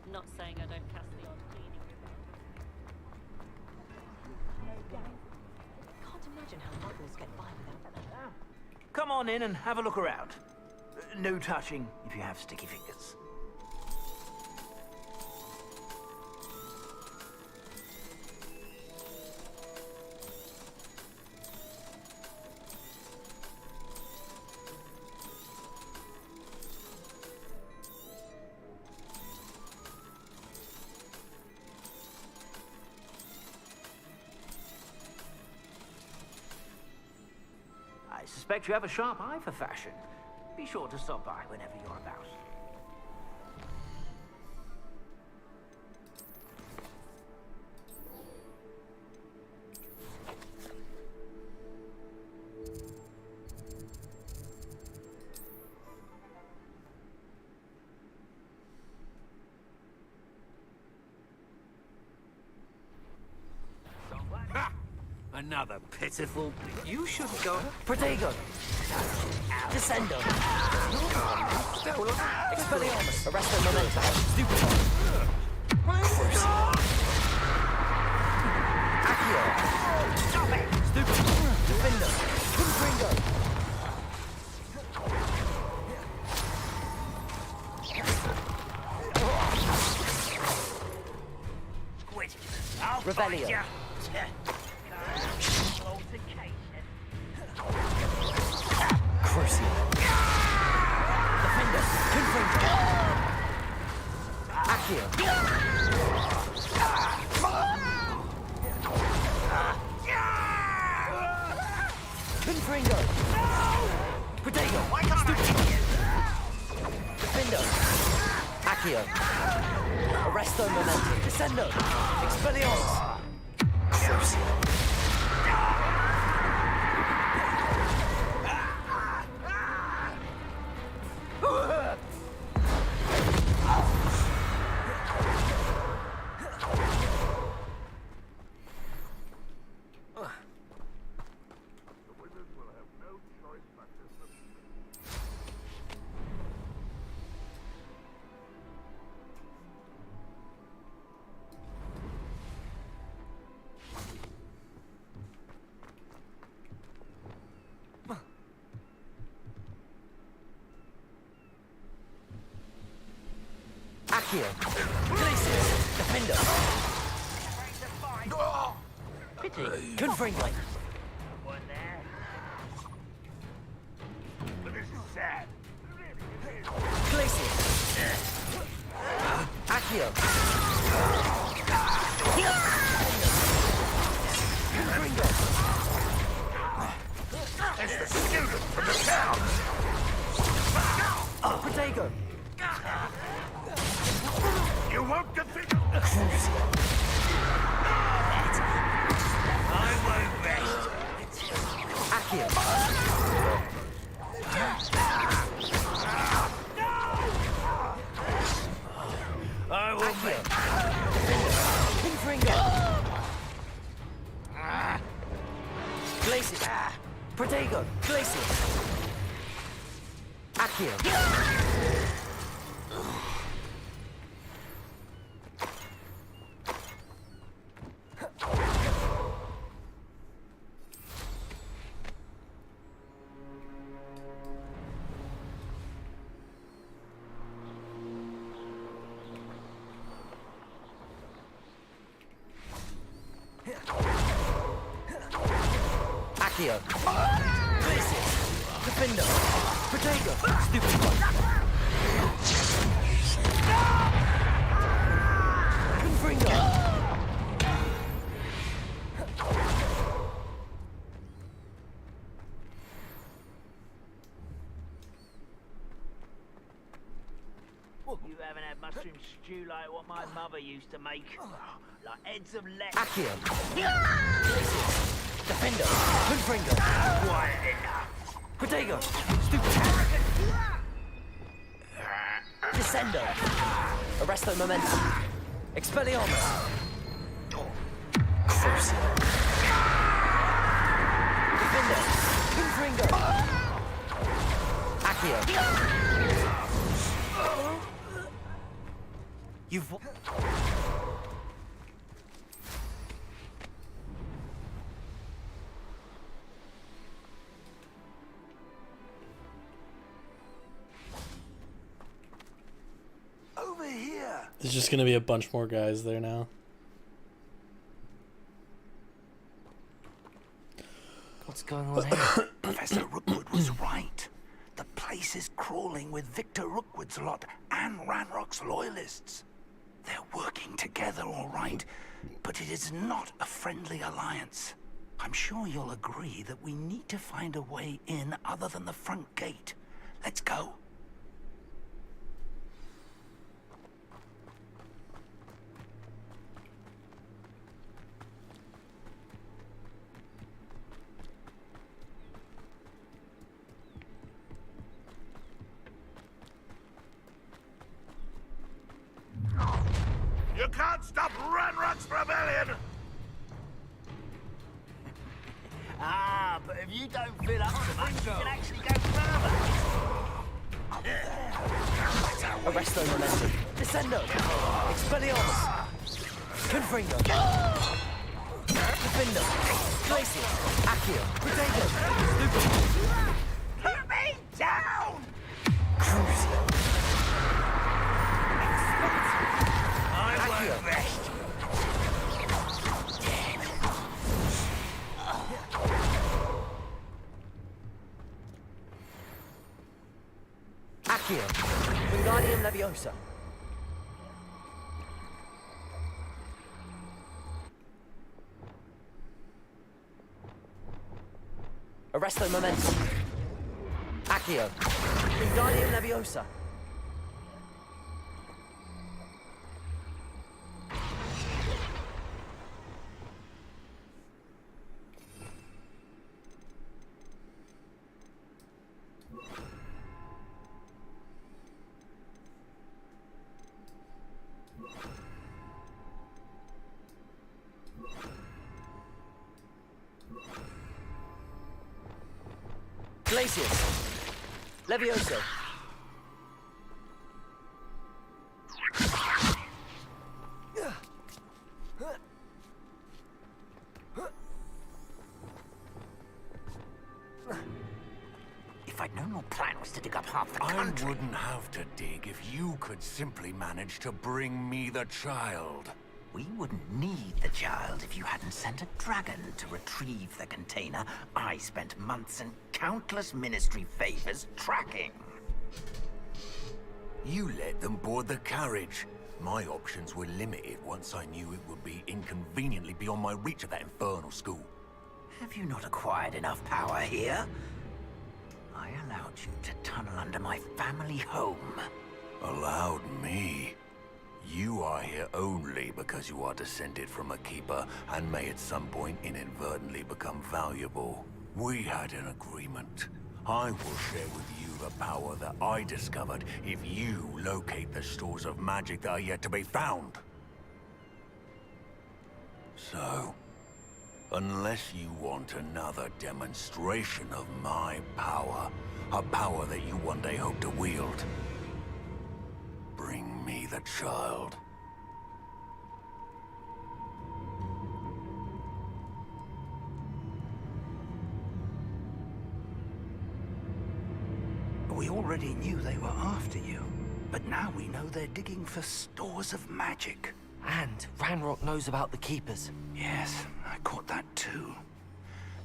Not saying I don't cast the odd cleaning spell. Can't imagine how muggles get by without that. Come on in and have a look around. No touching if you have sticky fingers. I suspect you have a sharp eye for fashion. Be sure to stop by whenever you're about. Another pitiful... You shouldn't go... Protego! Descendo! Expelliarmus! Arresto Momentum! Stupefy! Accio! Stop it! Stupefy! Defender! Confringo! Quit! I'll Revelio! find ya. Crucio! Defender! Confringo! Accio! Confringo! Protego! Stupefy! Defender! Accio! Arresto Momentum! Descendo! Expelliarmus! Crucio! Accio! Glacius! Defender! pity. Confringo. One there. But this is sad. Glacius. Accio. Confringo. It's the student from the town. Protego. You won't defeat. I won't rest. Accio. I will make. Confringo. Glacius. Protego. Glacius. Accio. Accio. Glacius. Defender. Protego. Stupid one. Confringo. You haven't had mushroom stew like what my mother used to make. Like heads of lettuce. Accio. Defender. Confringo. Quiet enough. Protego. Stupid. Descendo. Arresto Momentum. Expelliarmus. Crucio. Defender. Confringo. Accio. You've... Over here. There's just gonna be a bunch more guys there now. What's going on here? Professor Rookwood was right. The place is crawling with Victor Rookwood's lot and Ranrock's loyalists. They're working together, all right, but it is not a friendly alliance. I'm sure you'll agree that we need to find a way in other than the front gate. Let's go. You can't stop Ranrock's rebellion! Ah, but if you don't fill up so much, you can actually go further. Arresto Momentum. Descendo. Expelliarmus. Confringo. Defender. Glacius. Accio. Protego. Stupid. Put me down! Crucio. I won't rest. Accio. Wingardium Leviosa. Arresto Momentum. Accio. Wingardium Leviosa. Glacius. Levioso. If I'd known your plan was to dig up half the I country... wouldn't have to dig if you could simply manage to bring me the child. We wouldn't need the child if you hadn't sent a dragon to retrieve the container I spent months and countless ministry favors tracking. You let them board the carriage. My options were limited once I knew it would be inconveniently beyond my reach at that infernal school. Have you not acquired enough power here? I allowed you to tunnel under my family home. Allowed me? You are here only because you are descended from a keeper and may at some point inadvertently become valuable. We had an agreement. I will share with you the power that I discovered if you locate the stores of magic that are yet to be found. So, unless you want another demonstration of my power, a power that you one day hope to wield, bring me the child. We already knew they were after you, but now we know they're digging for stores of magic. And Ranrock knows about the Keepers. Yes, I caught that too.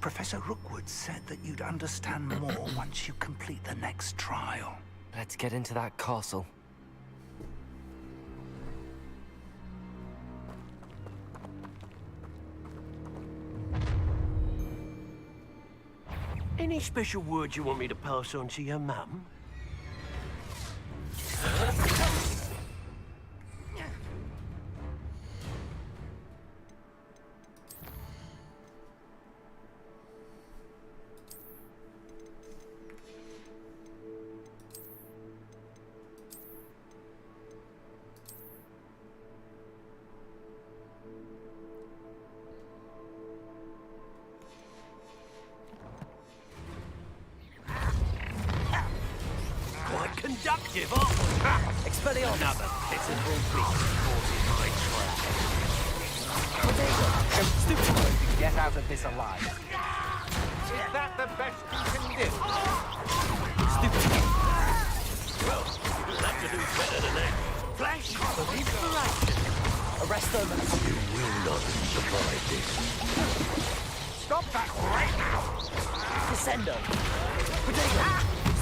Professor Rookwood said that you'd understand more once you complete the next trial. Let's get into that castle. Any special words you want me to pass on to your mum? Quite conductive, aren't we? Expelliarmus! Another pitiful beast caught in my trap. Potato, stupid way to get out of this alive. Is that the best you can do? Stupid. Well, you'll have to do better than that. Flash of inspiration. Arrest them. You will not survive this. Stop that right now! Descendo.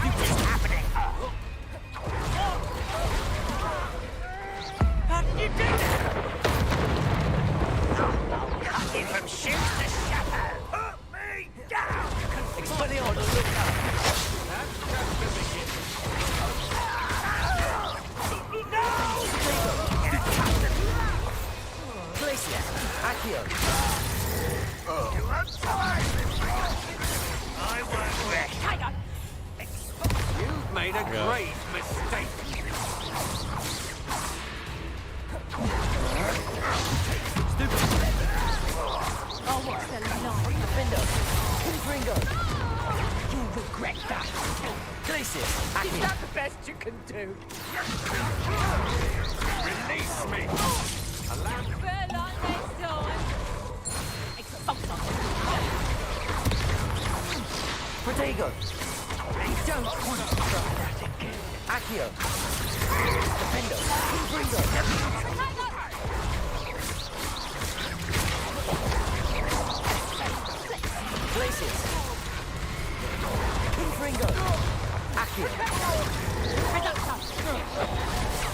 What's happening? How did you do that? Cut you from shoes to shadow. Put me down! Expelliarmus, look out. That's just the beginning. Glacier, Accio. You have time! I won't rest. Hang on. You've made a great mistake. Oh, what's the line? Defender. Confringo. You regret that. Glacier, Is Accio. that the best you can do? Release me! Fair line next time. Protego. I don't want to try that again. Accio. Defender. Confringo. Glacier. Confringo. Accio.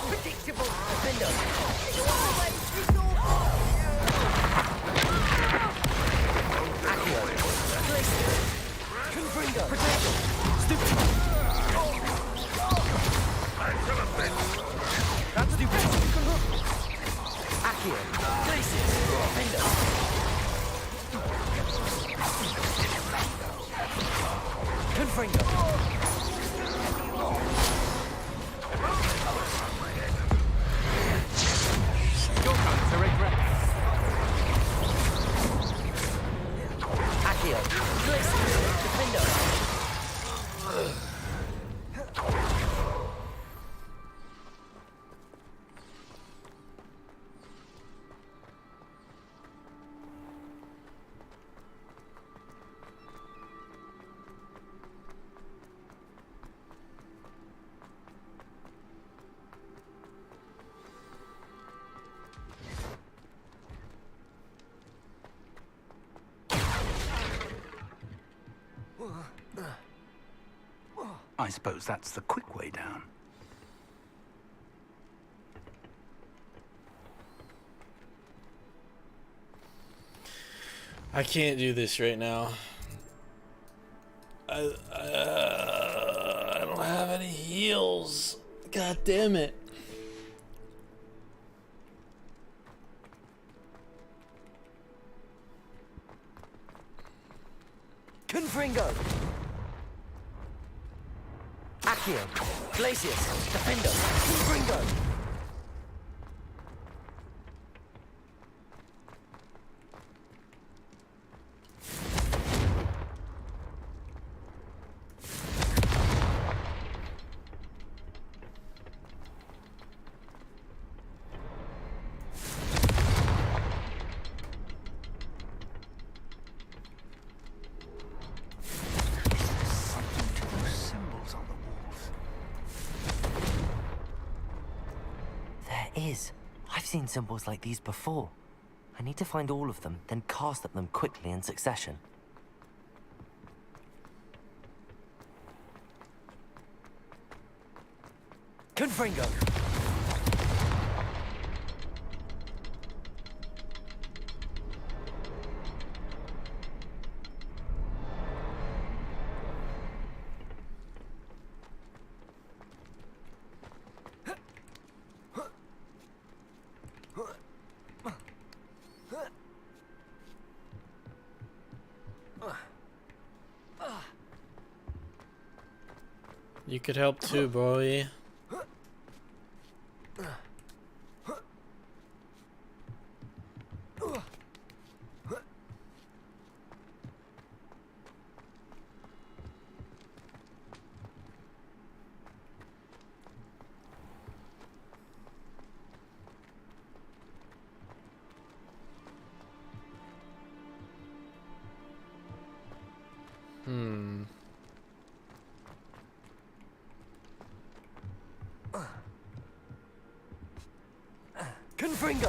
Predictable. Defender. Accio. Glacier. Confringo. Protego. Stupid. That's stupid. Accio. Glacier. Defender. Confringo. You're going to regret that. Accio. Glacier. Defender. I suppose that's the quick way down. I can't do this right now. I don't have any heals. God damn it. Confringo! Accio! Glacius! Defendo! Confringo! I've seen symbols like these before. I need to find all of them, then cast at them quickly in succession. Confringo! You could help too, boy. Confringo!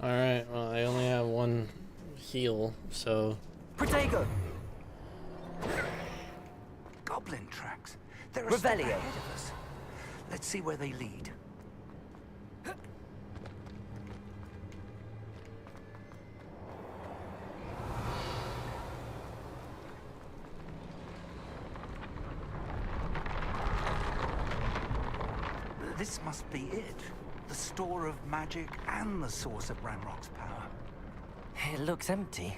Alright, well, I only have one heal, so... Protego! Goblin tracks. They're a step Revelio. ahead of us. Let's see where they lead. This must be it. The store of magic and the source of Ranrock's power. It looks empty.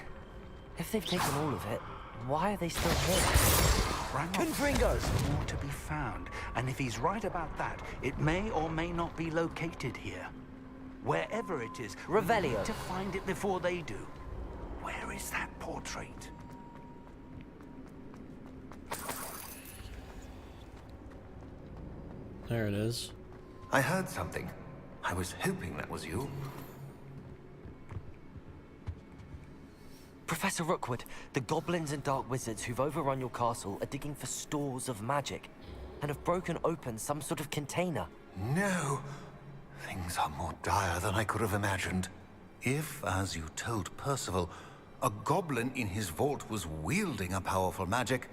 If they've taken all of it, why are they still here? Confringo's more to be found, and if he's right about that, it may or may not be located here. Wherever it is, we Revelio. need to find it before they do. Where is that portrait? There it is. I heard something. I was hoping that was you. Professor Rookwood, the goblins and dark wizards who've overrun your castle are digging for stores of magic and have broken open some sort of container. No. Things are more dire than I could have imagined. If, as you told Percival, a goblin in his vault was wielding a powerful magic,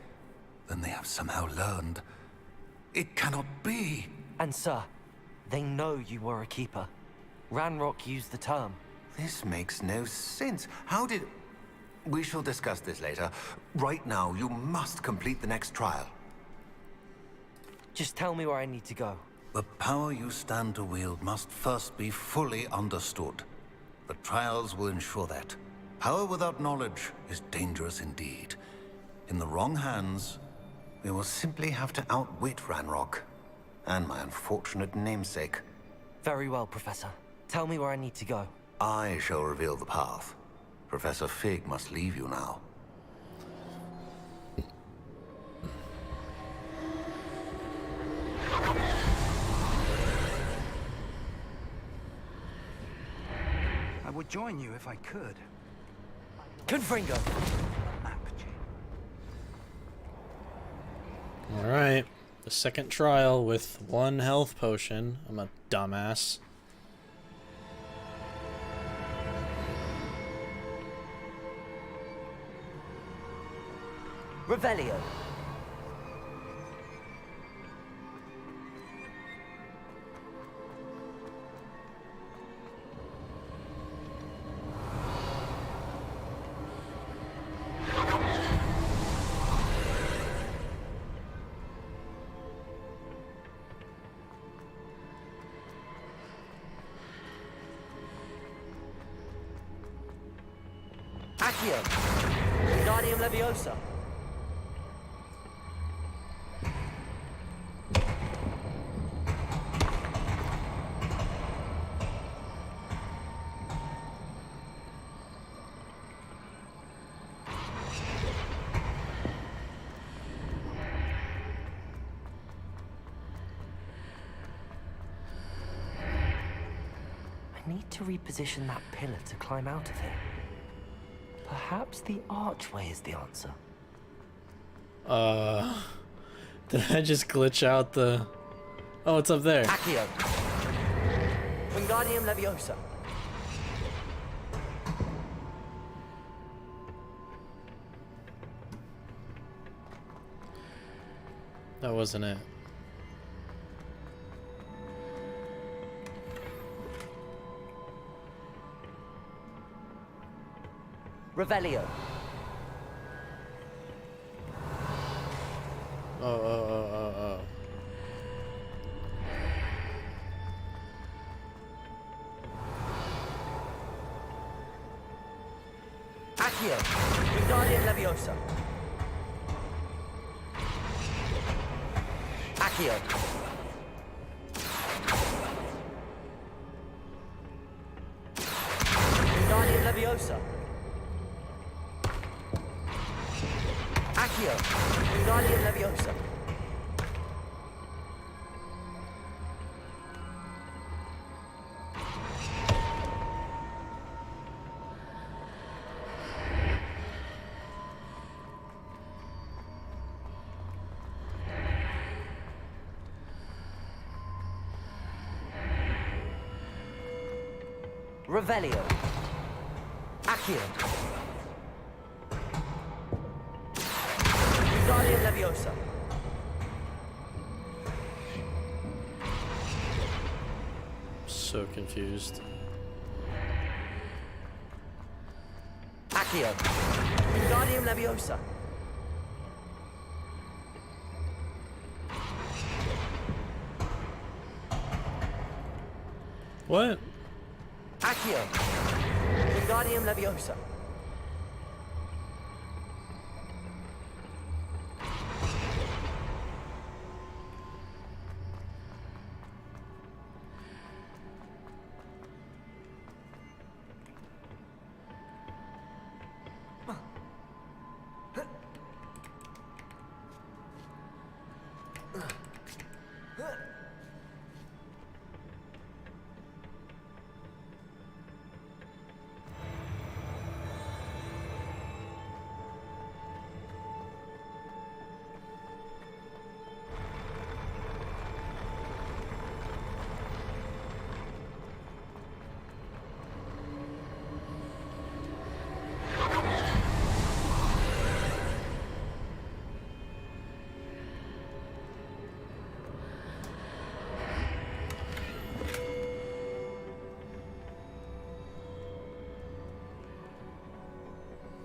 then they have somehow learned. It cannot be. And sir, they know you were a keeper. Ranrock used the term. This makes no sense. How did... We shall discuss this later. Right now, you must complete the next trial. Just tell me where I need to go. The power you stand to wield must first be fully understood. The trials will ensure that. Power without knowledge is dangerous indeed. In the wrong hands, we will simply have to outwit Ranrock and my unfortunate namesake. Very well, Professor. Tell me where I need to go. I shall reveal the path. Professor Fig must leave you now. I would join you if I could. Confringo! Alright. The second trial with 1 health potion. I'm a dumbass. Revelio. Accio. Wingardium Leviosa. I need to reposition that pillar to climb out of here. Perhaps the archway is the answer. Did I just glitch out the... Oh, it's up there. Accio. Wingardium Leviosa. That wasn't it. Revelio. Oh. Accio. Wingardium Leviosa. Accio. Wingardium Leviosa. Accio. Wingardium Leviosa. Revelio. Accio. Wingardium Leviosa. So confused. Accio. Wingardium Leviosa. What? Accio. Wingardium Leviosa.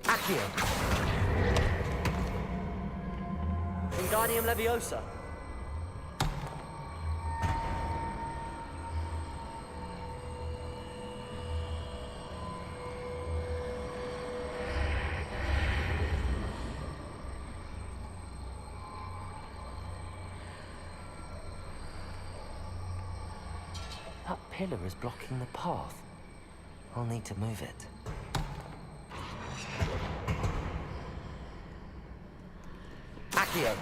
Accio. Wingardium Leviosa. That pillar is blocking the path. I'll need to move it. Accio.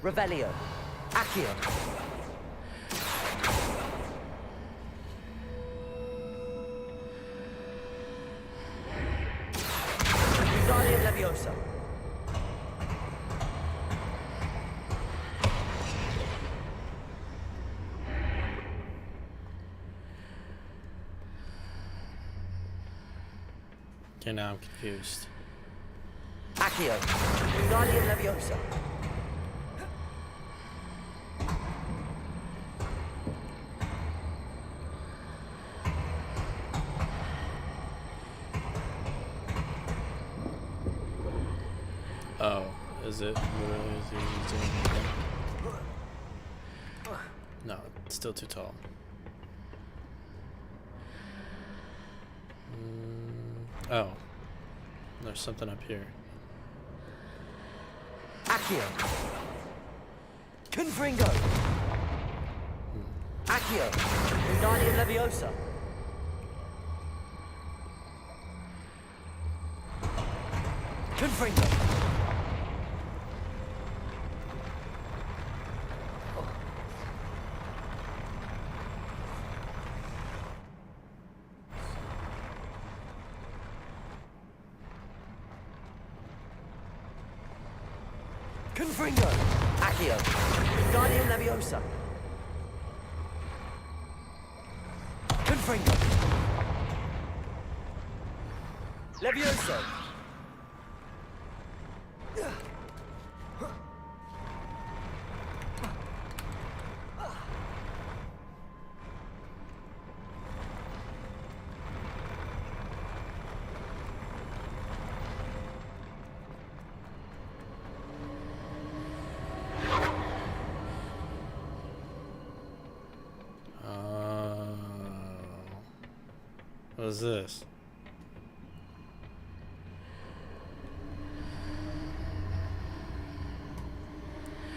Revelio. Accio. Okay, now I'm confused. Accio. Wingardium Leviosa. Oh, is it? No, it's still too tall. Oh, there's something up here. Accio. Confringo. Accio. Wingardium Leviosa. Confringo. Confringo. Accio. Wingardium Leviosa. Confringo. Levioso. What is this?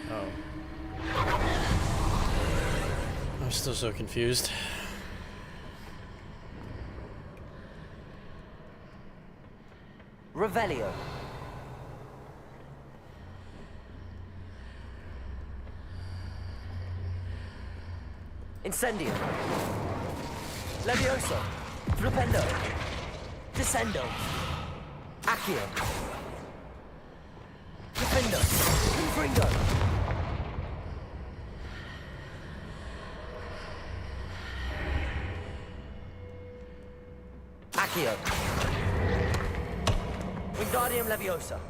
Oh. I'm still so confused. Revelio. Incendio. Levioso. Flipendo. Descendo. Accio. Defendo. Confringo. Accio. Wingardium Leviosa.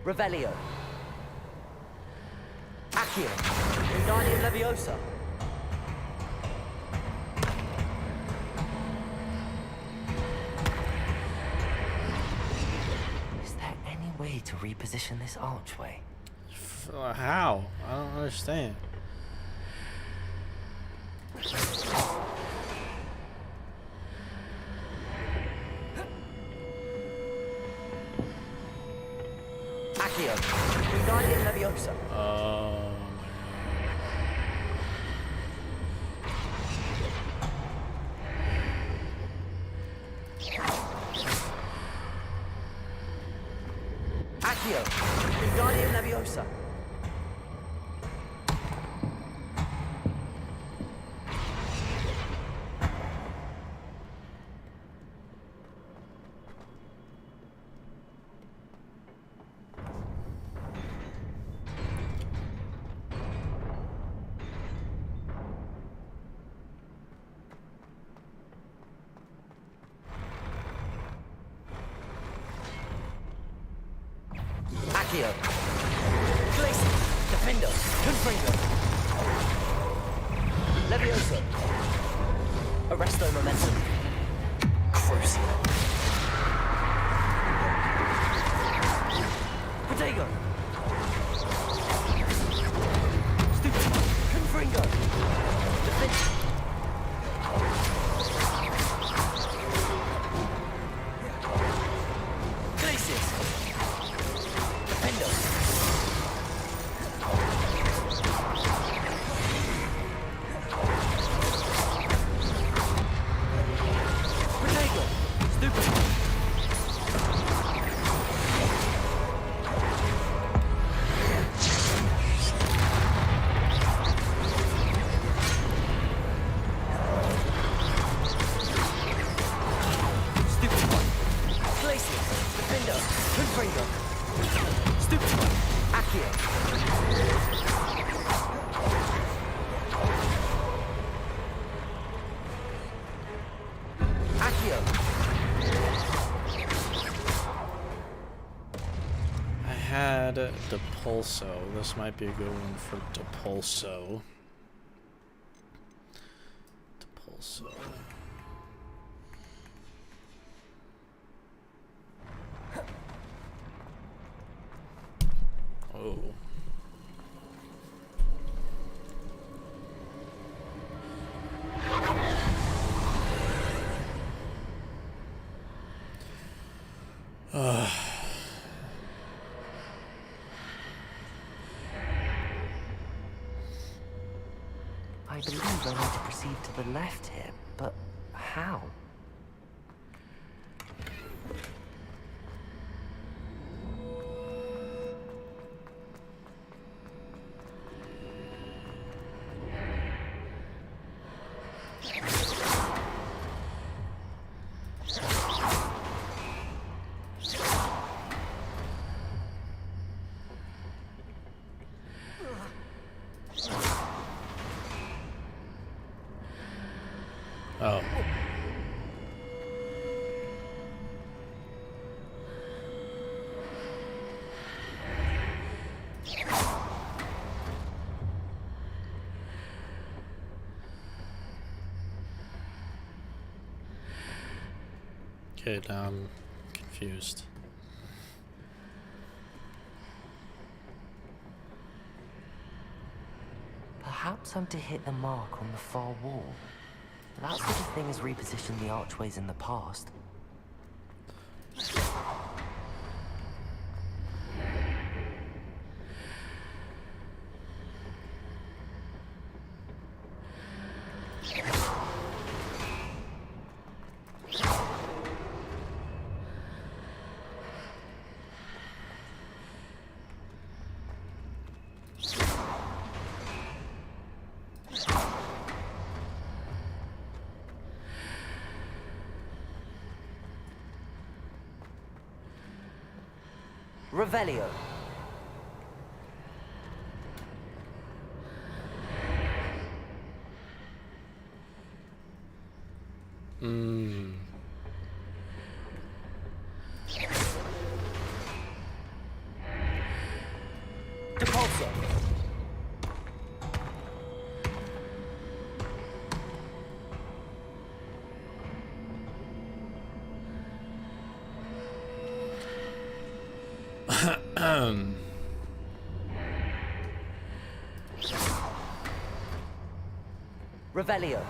Revelio. Accio. Wingardium Leviosa. Is there any way to reposition this archway? How? I don't understand. Accio. Wingardium Leviosa. Accio. Wingardium Leviosa. Accio. Glacier. Defendo. Confringo. Levioso. Arresto momentum. Crucio. Protego. Stupid. Confringo. Defense. Glacius. Defendo. Protego. Stupid. I had Depulso. This might be a good one for Depulso. Depulso. Oh. I believe I need to proceed to the left here, but how? Oh. Okay, now I'm confused. Perhaps I'm to hit the mark on the far wall. That sort of thing has repositioned the archways in the past. Revelio. Depulso. Revelio.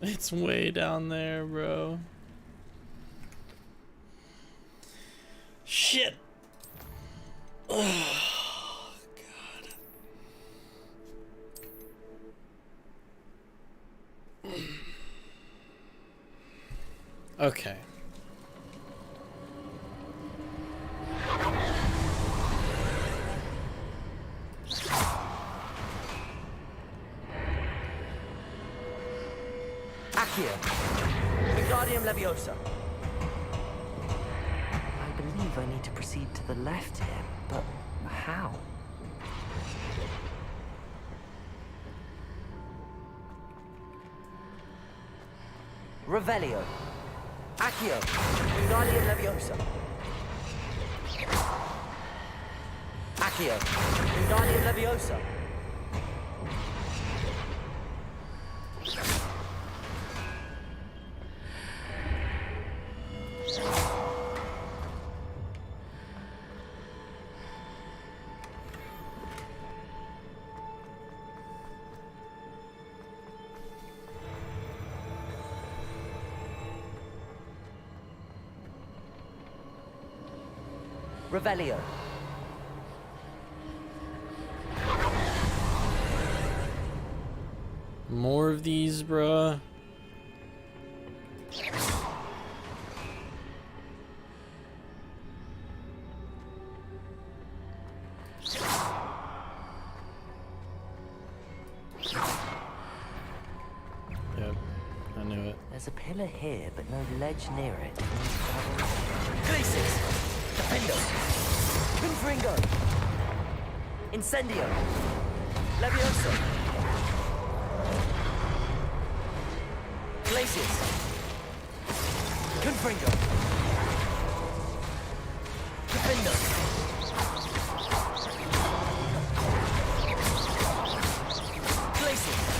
It's way down there, bro. Shit. Oh, God. Okay. Accio. Wingardium Leviosa. I believe I need to proceed to the left here, but how? Revelio. Accio. Wingardium Leviosa. Accio. Wingardium Leviosa. Revelio. More of these, bruh. Yep, I knew it. There's a pillar here, but no ledge near it. Glacis! Defendo! Confringo! Incendio! Levioso! Glacis! Confringo! Defendo! Glacis!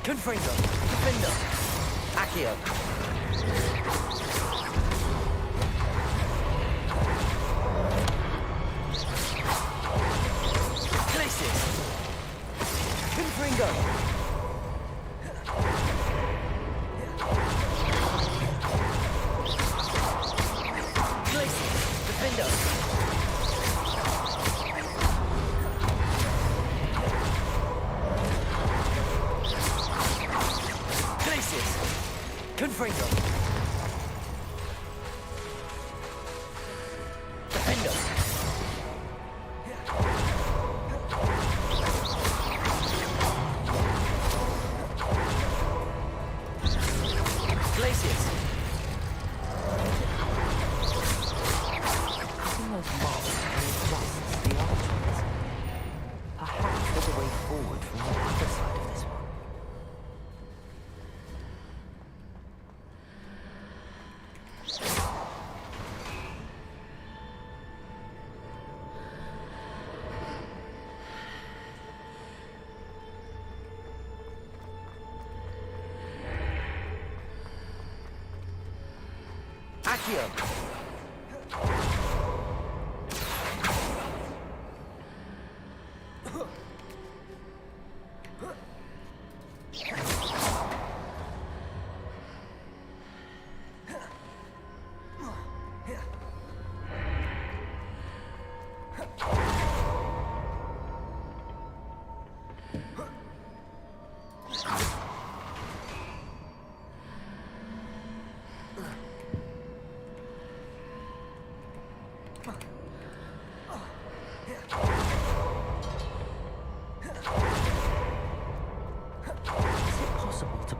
Confringo, Defendo, Accio. Glacis, Confringo. Glacis, Defendo. Confringo. Defendo. Glacis. Using those marks to adjust the archways. Perhaps there's a way forward from the other side of this one. Accio.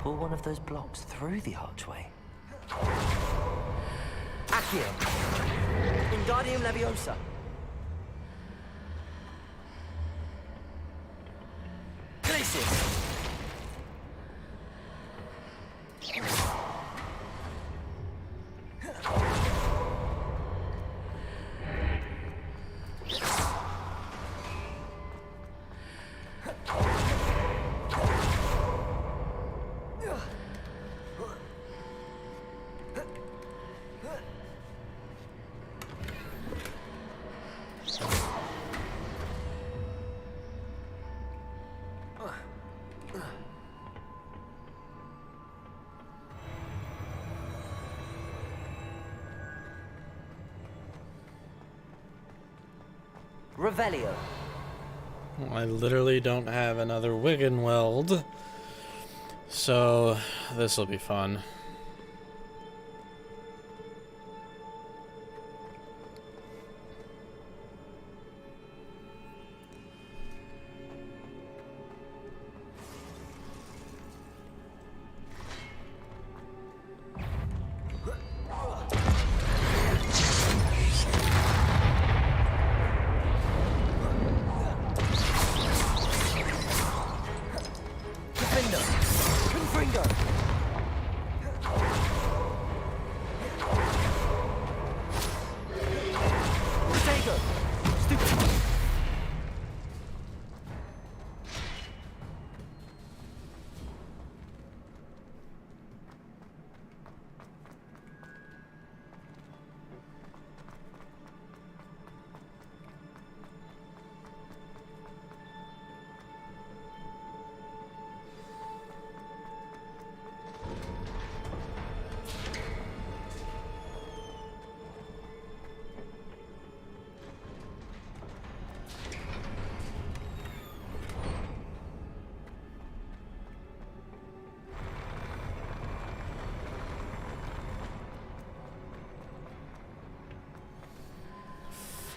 Pull one of those blocks through the archway. Accio. Wingardium Leviosa. Glacis. Revelio. I literally don't have another Wiggenweld, so this will be fun.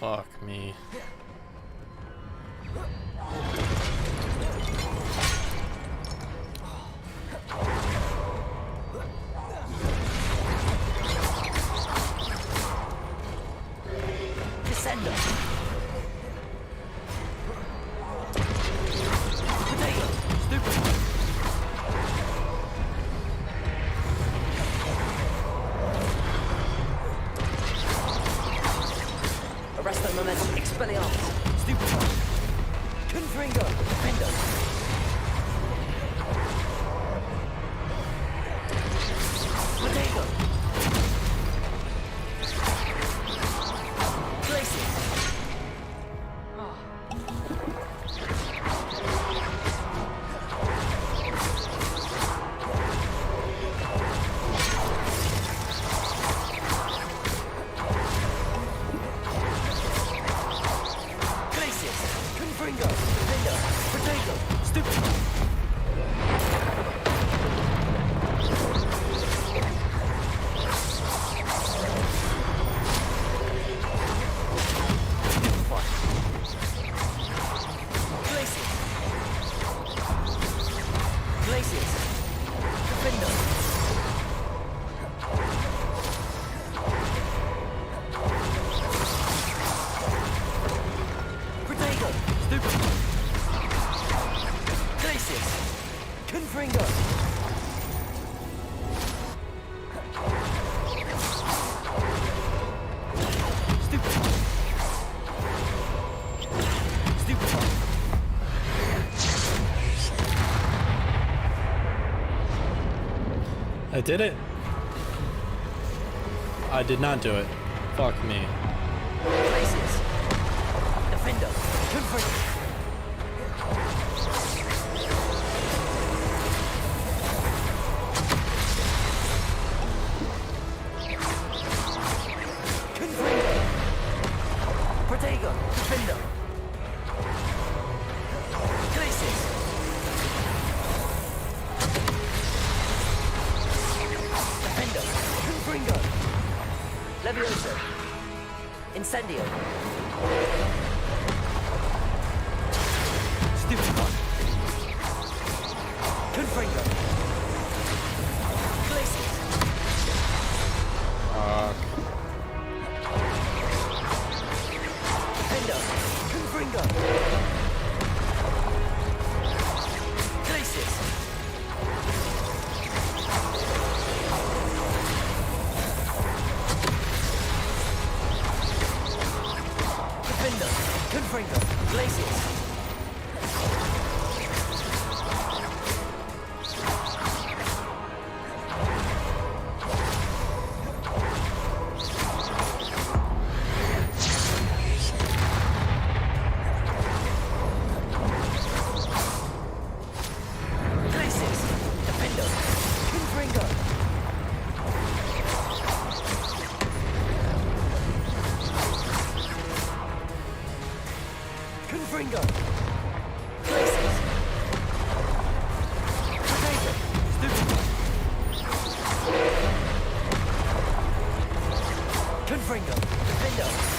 Fuck me. Descendo. Potato. Stupid. Arrest that momentum. Expelliarmus. Stupid. Confringo. Defender. Potato. Glacier. Confringo, Defender, Potato, Stupid. Glaciers, Defender. Potato, Stupid. Glaciers, Confringo. Stupid. Stupid. I did it. I did not do it. Fuck me. Glaciers, Defender, Confringo. Protego, Defender. Glaciers. Defender, Confringo. Levioso. Incendio. Stupid one. Confringo. Glaciers. Defender, Confringo. Glaciers. Defender. Confringo. Defendo.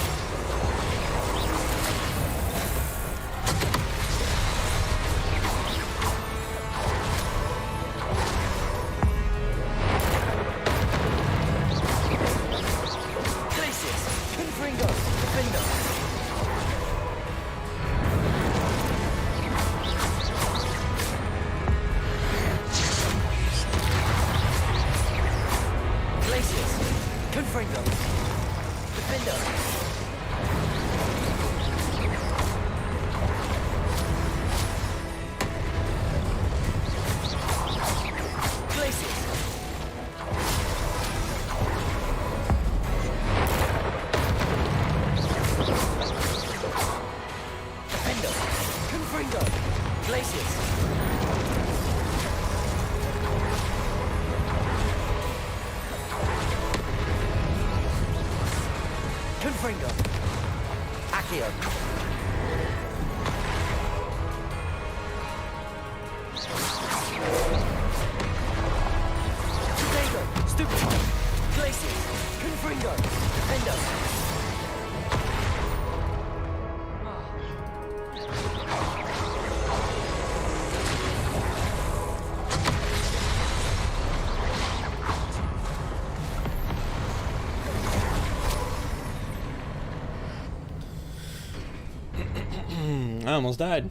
I almost died.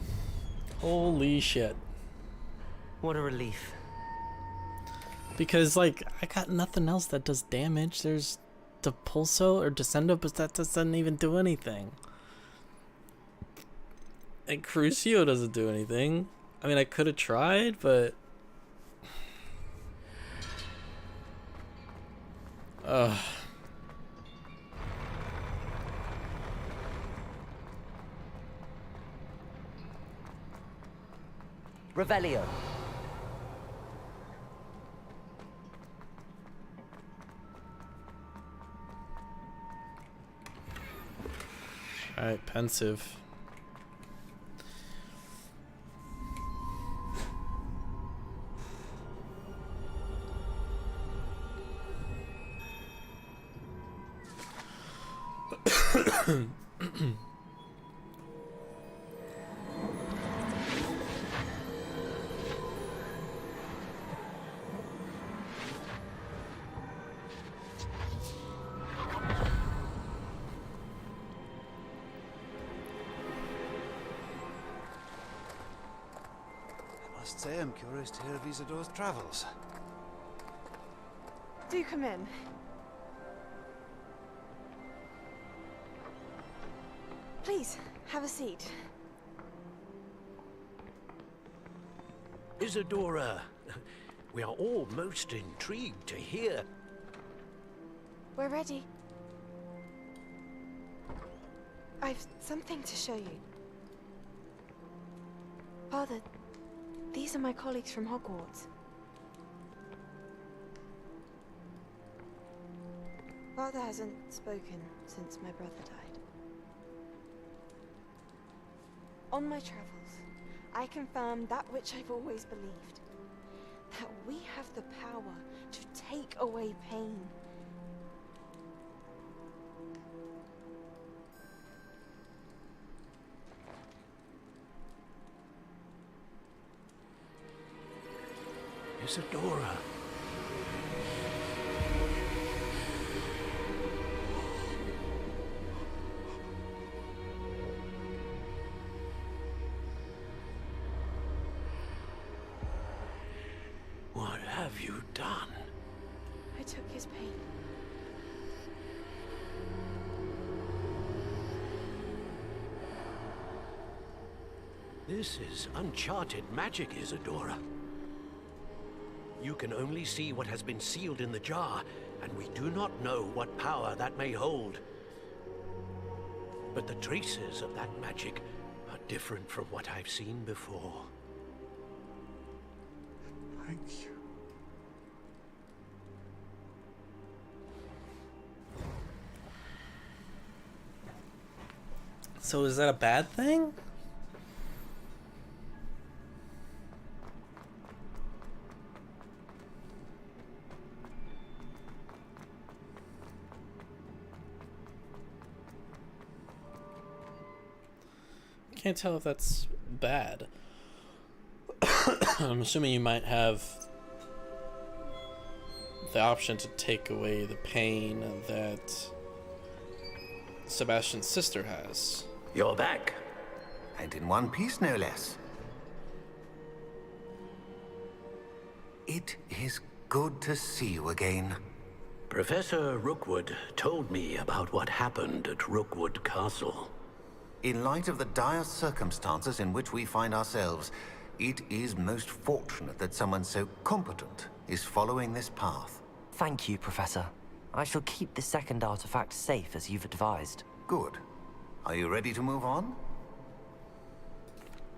Holy shit. What a relief. Because, like, I got nothing else that does damage. There's the Pulso or Descendo, but that doesn't even do anything. And Crucio doesn't do anything. I mean, I could have tried, but... Ugh. Revelio. Alright, pensive. I must say I'm curious to hear of Isadore's travels. Do come in. Please, have a seat. Isadora, we are all most intrigued to hear. We're ready. I've something to show you. Father, these are my colleagues from Hogwarts. Father hasn't spoken since my brother died. On my travels, I confirmed that which I've always believed. That we have the power to take away pain. Isadora. What have you done? I took his pain. This is uncharted magic, Isadora. You can only see what has been sealed in the jar, and we do not know what power that may hold. But the traces of that magic are different from what I've seen before. Thank you. So is that a bad thing? can't tell if that's bad. I'm assuming you might have the option to take away the pain that Sebastian's sister has. You're back. And in one piece, no less. It is good to see you again. Professor Rookwood told me about what happened at Rookwood Castle. In light of the dire circumstances in which we find ourselves, it is most fortunate that someone so competent is following this path. Thank you, Professor. I shall keep the second artifact safe as you've advised. Good. Are you ready to move on?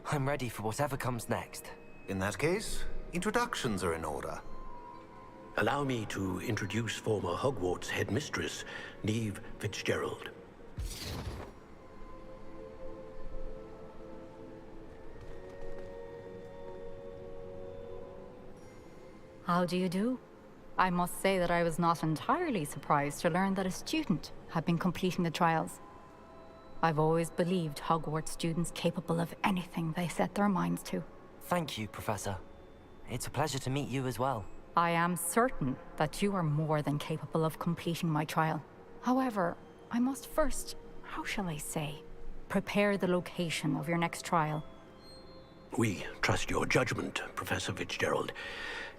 I'm ready for whatever comes next. In that case, introductions are in order. Allow me to introduce former Hogwarts headmistress, Neve Fitzgerald. How do you do? I must say that I was not entirely surprised to learn that a student had been completing the trials. I've always believed Hogwarts students capable of anything they set their minds to. Thank you, Professor. It's a pleasure to meet you as well. I am certain that you are more than capable of completing my trial. However, I must first, how shall I say, prepare the location of your next trial. We trust your judgment, Professor Fitzgerald.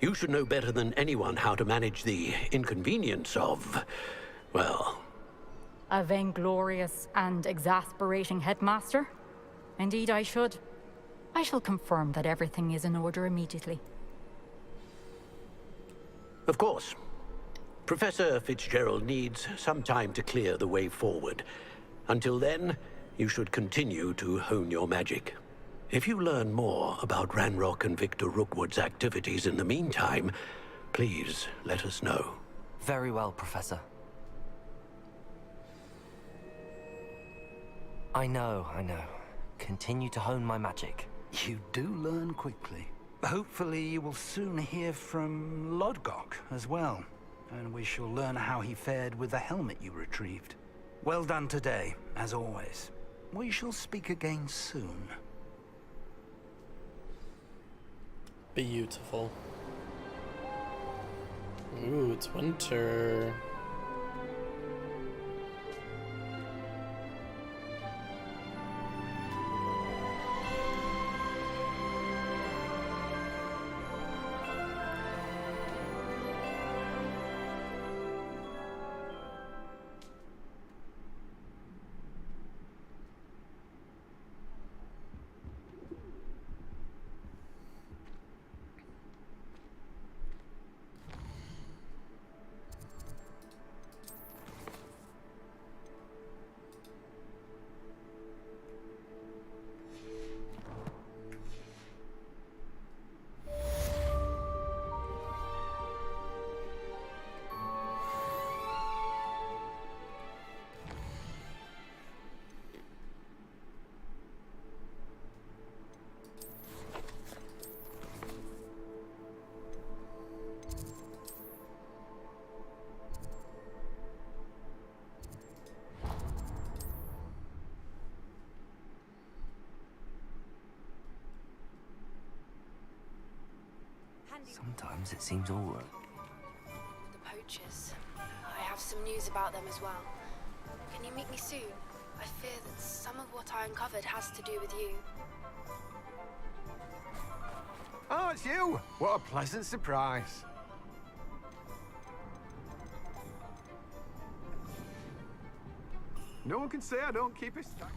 You should know better than anyone how to manage the inconvenience of, well... A vainglorious and exasperating headmaster? Indeed I should. I shall confirm that everything is in order immediately. Of course. Professor Fitzgerald needs some time to clear the way forward. Until then, you should continue to hone your magic. If you learn more about Ranrock and Victor Rookwood's activities in the meantime, please let us know. Very well, Professor. I know. Continue to hone my magic. You do learn quickly. Hopefully you will soon hear from Lodgok as well, and we shall learn how he fared with the helmet you retrieved. Well done today, as always. We shall speak again soon. Beautiful. Ooh, it's winter. Sometimes it seems all right. The poachers. I have some news about them as well. Can you meet me soon? I fear that some of what I uncovered has to do with you. Oh, it's you! What a pleasant surprise. No one can say I don't keep it stuck.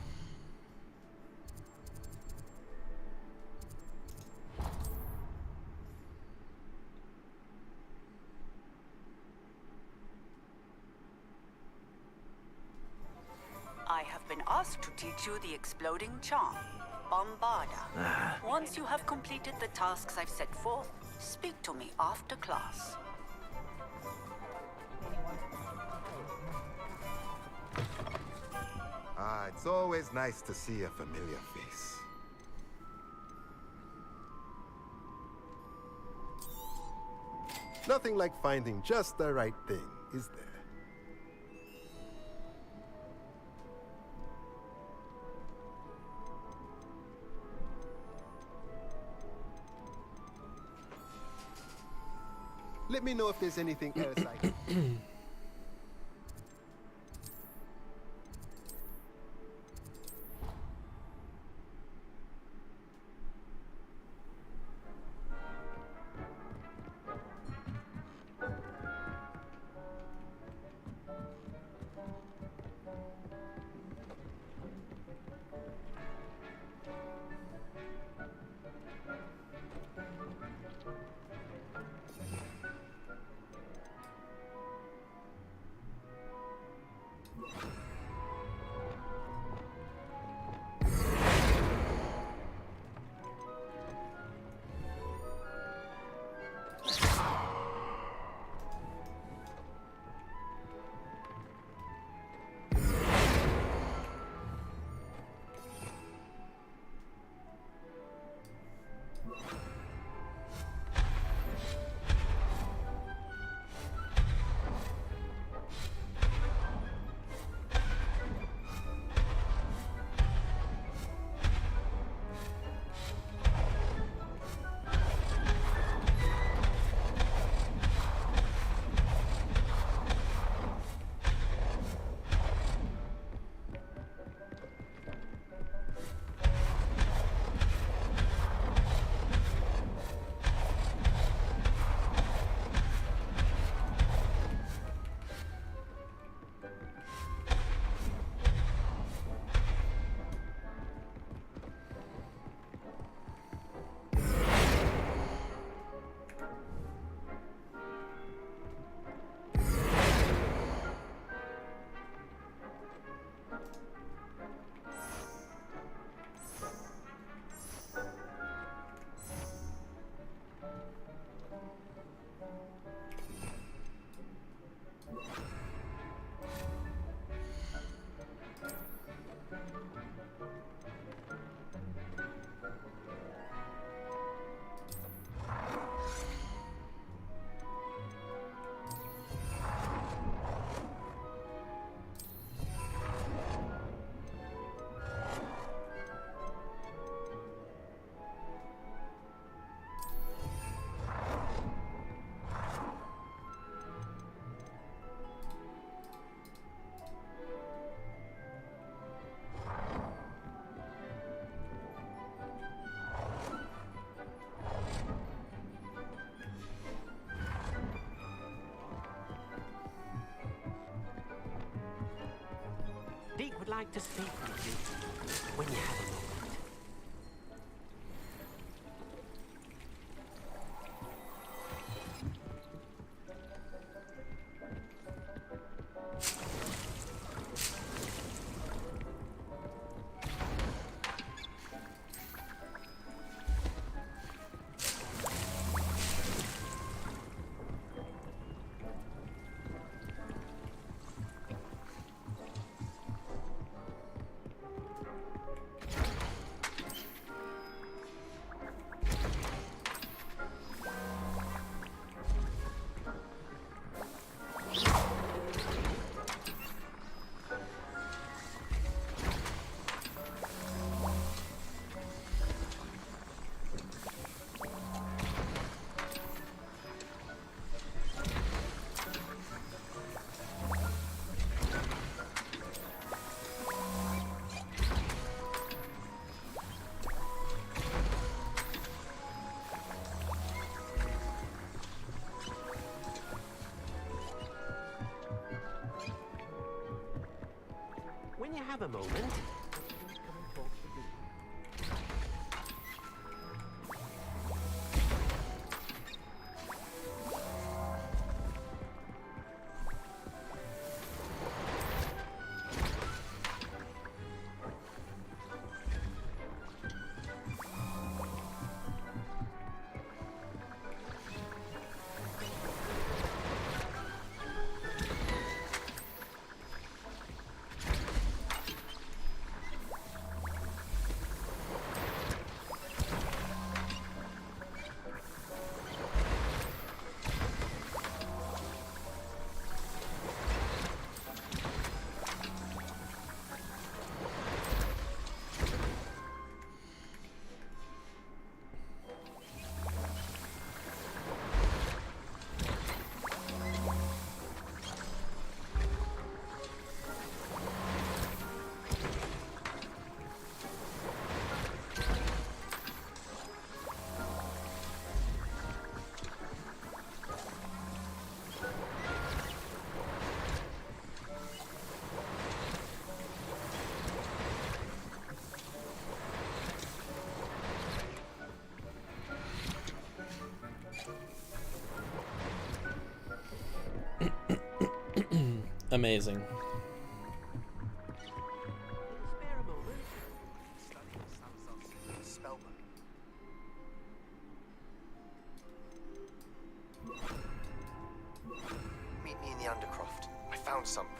I have been asked to teach you the exploding charm, Bombarda. Once you have completed the tasks I've set forth, speak to me after class. It's always nice to see a familiar face. Nothing like finding just the right thing, is there? Let me know if there's anything else I can. Deke would like to speak with you when you have a moment. When you have a moment, please come and talk to me. amazing. Meet me in the Undercroft. I found something.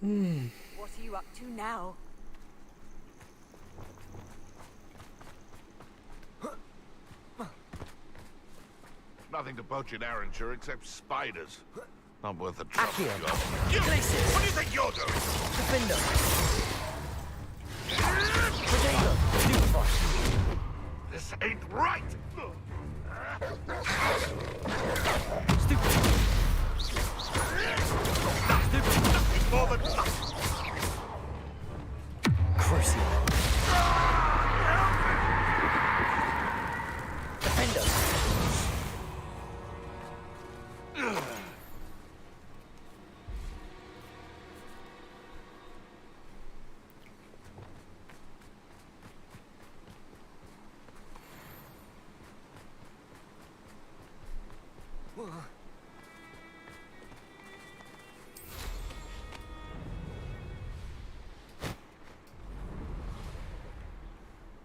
What are you up to now? Nothing to poach in Arranshire except spiders. Not worth the trouble. Accio. You! Glacius. What do you think you're doing? Defender. Potato. Stupefy. This ain't right! Stupid. Nothing more than nothing. Crucial. Defender.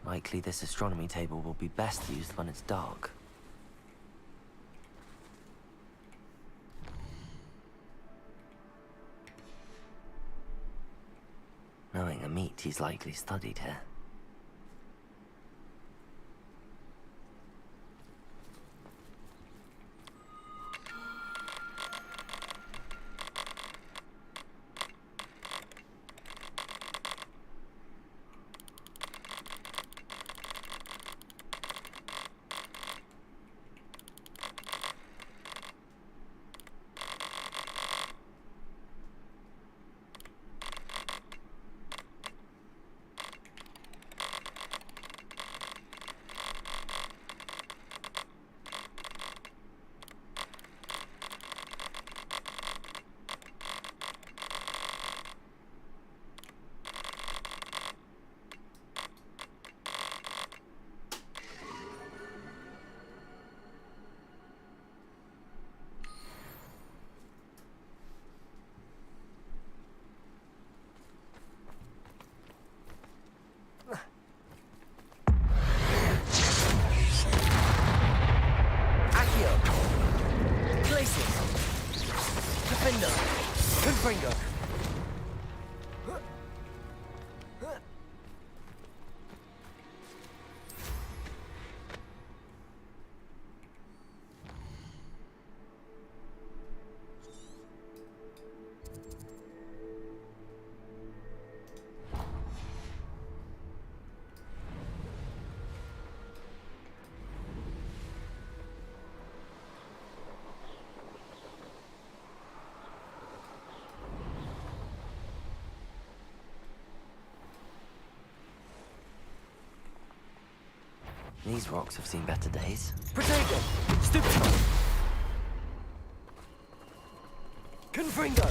Likely this astronomy table will be best used when it's dark. Knowing Amit, he's likely studied here. Confringo. These rocks have seen better days. Protego! Stupefy! Confringo!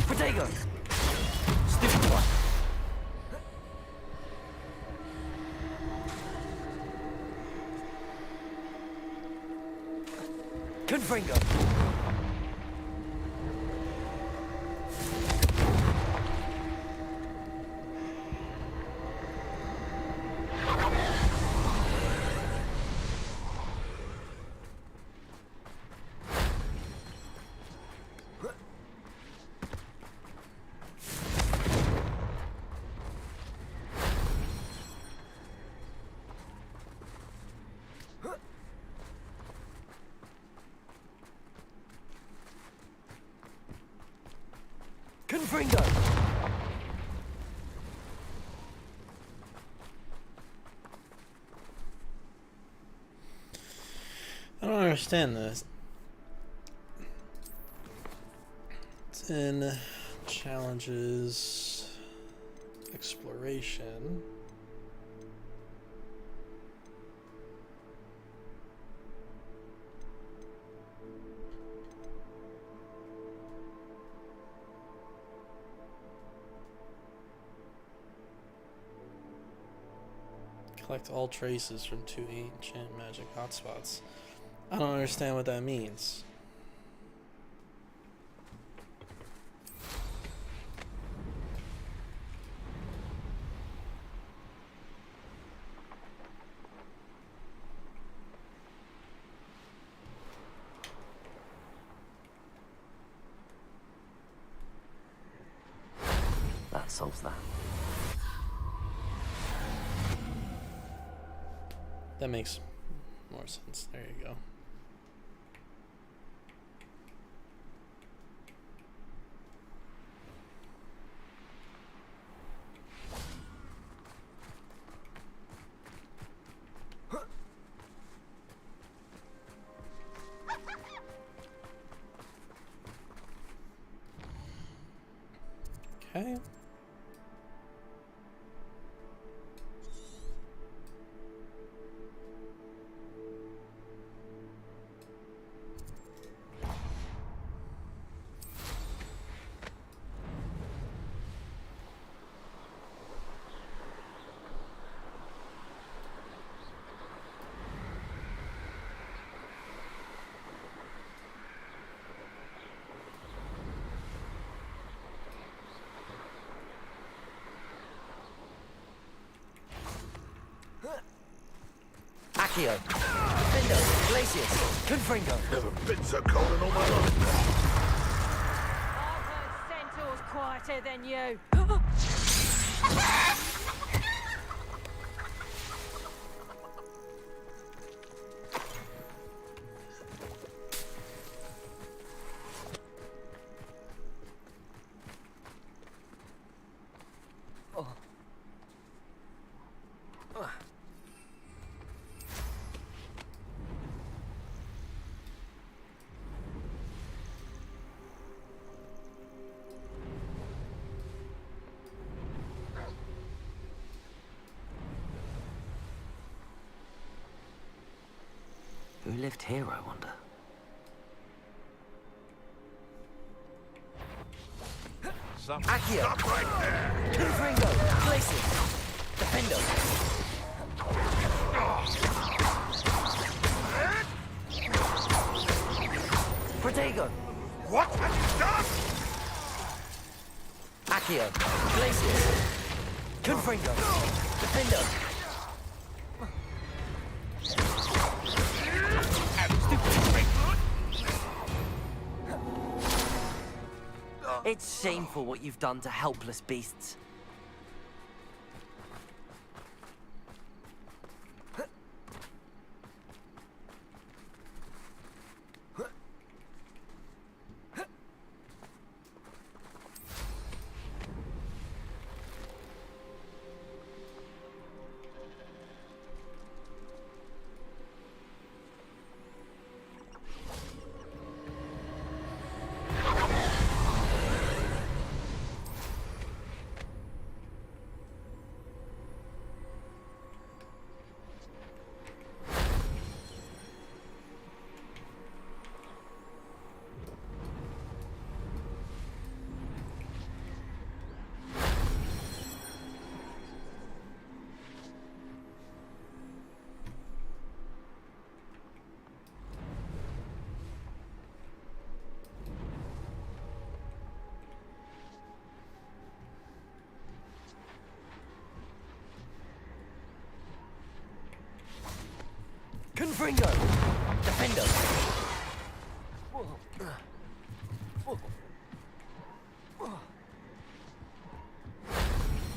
Protego! Stupefy! Confringo! Confringo! I don't understand this. 10 challenges, exploration. Collect all traces from 2 ancient magic hotspots. I don't understand what that means. that solves that. That makes more sense. There you go. Okay. Accio, Findo, Glacius, Confringo. Never been so cold in all my life. I've heard centaurs quieter than you. Who lived here, I wonder? Accio! Stop right there! Confringo! Glacius! Defendo! Protego! What have you done? Accio! Glacius! Confringo! Defendo! It's shameful what you've done to helpless beasts. Confringo! Defendo!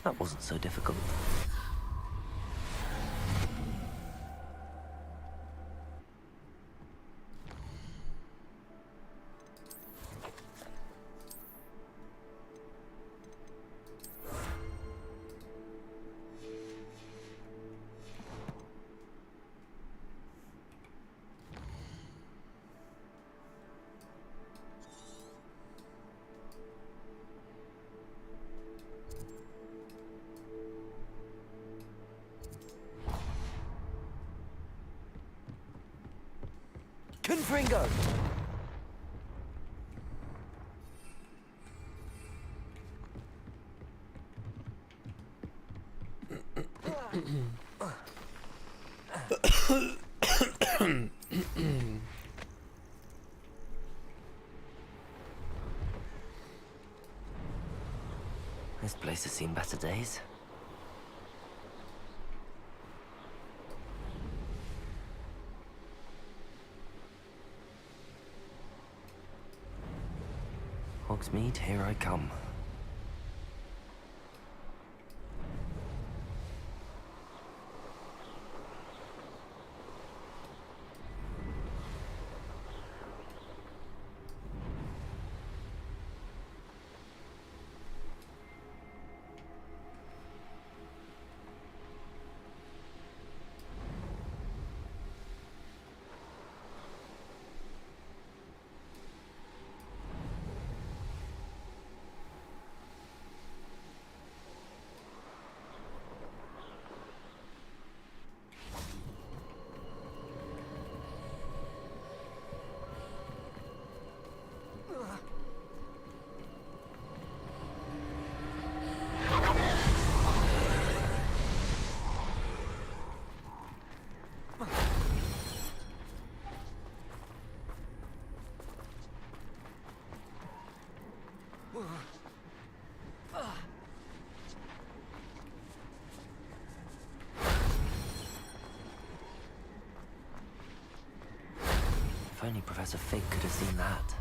That wasn't so difficult. Confringo! This place has seen better days. Hogsmeade, here I come. Professor Fig could have seen that.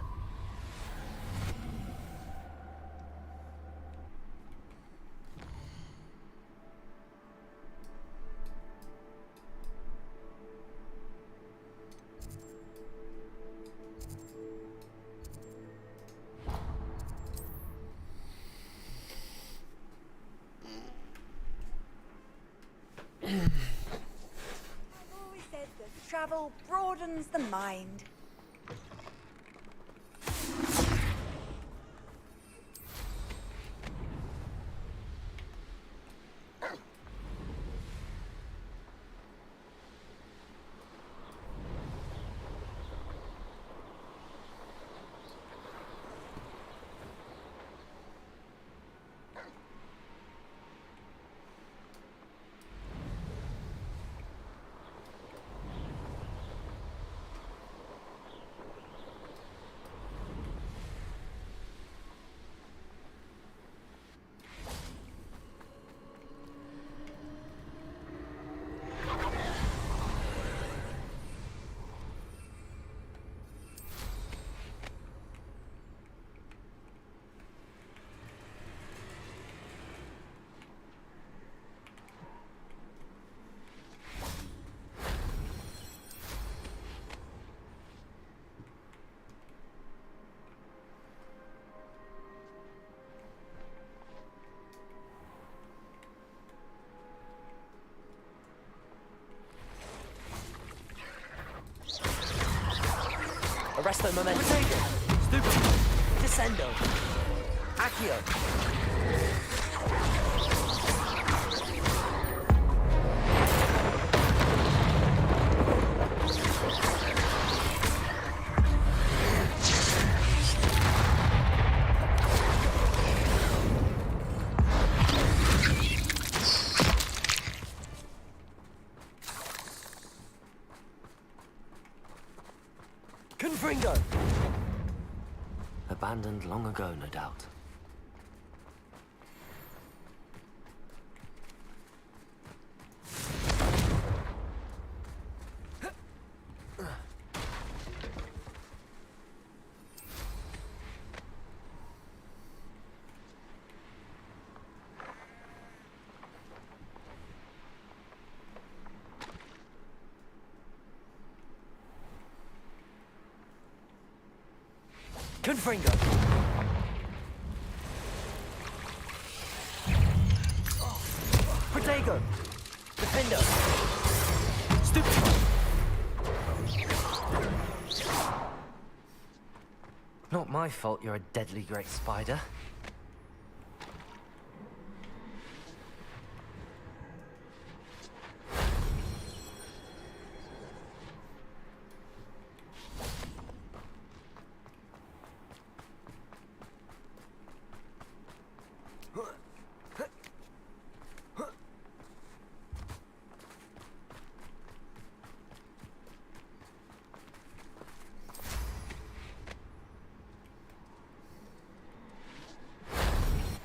I've always said that travel broadens the mind. Arresto Momento. Stupid. Descendo. Accio. Confringo! Abandoned long ago, no doubt. Confringo! Protego! Defender! Stupid! Not my fault you're a deadly great spider.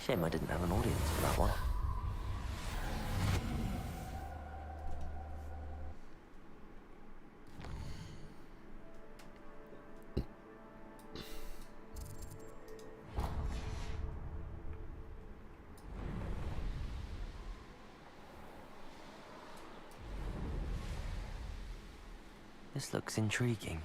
Shame I didn't have an audience for that one. This looks intriguing.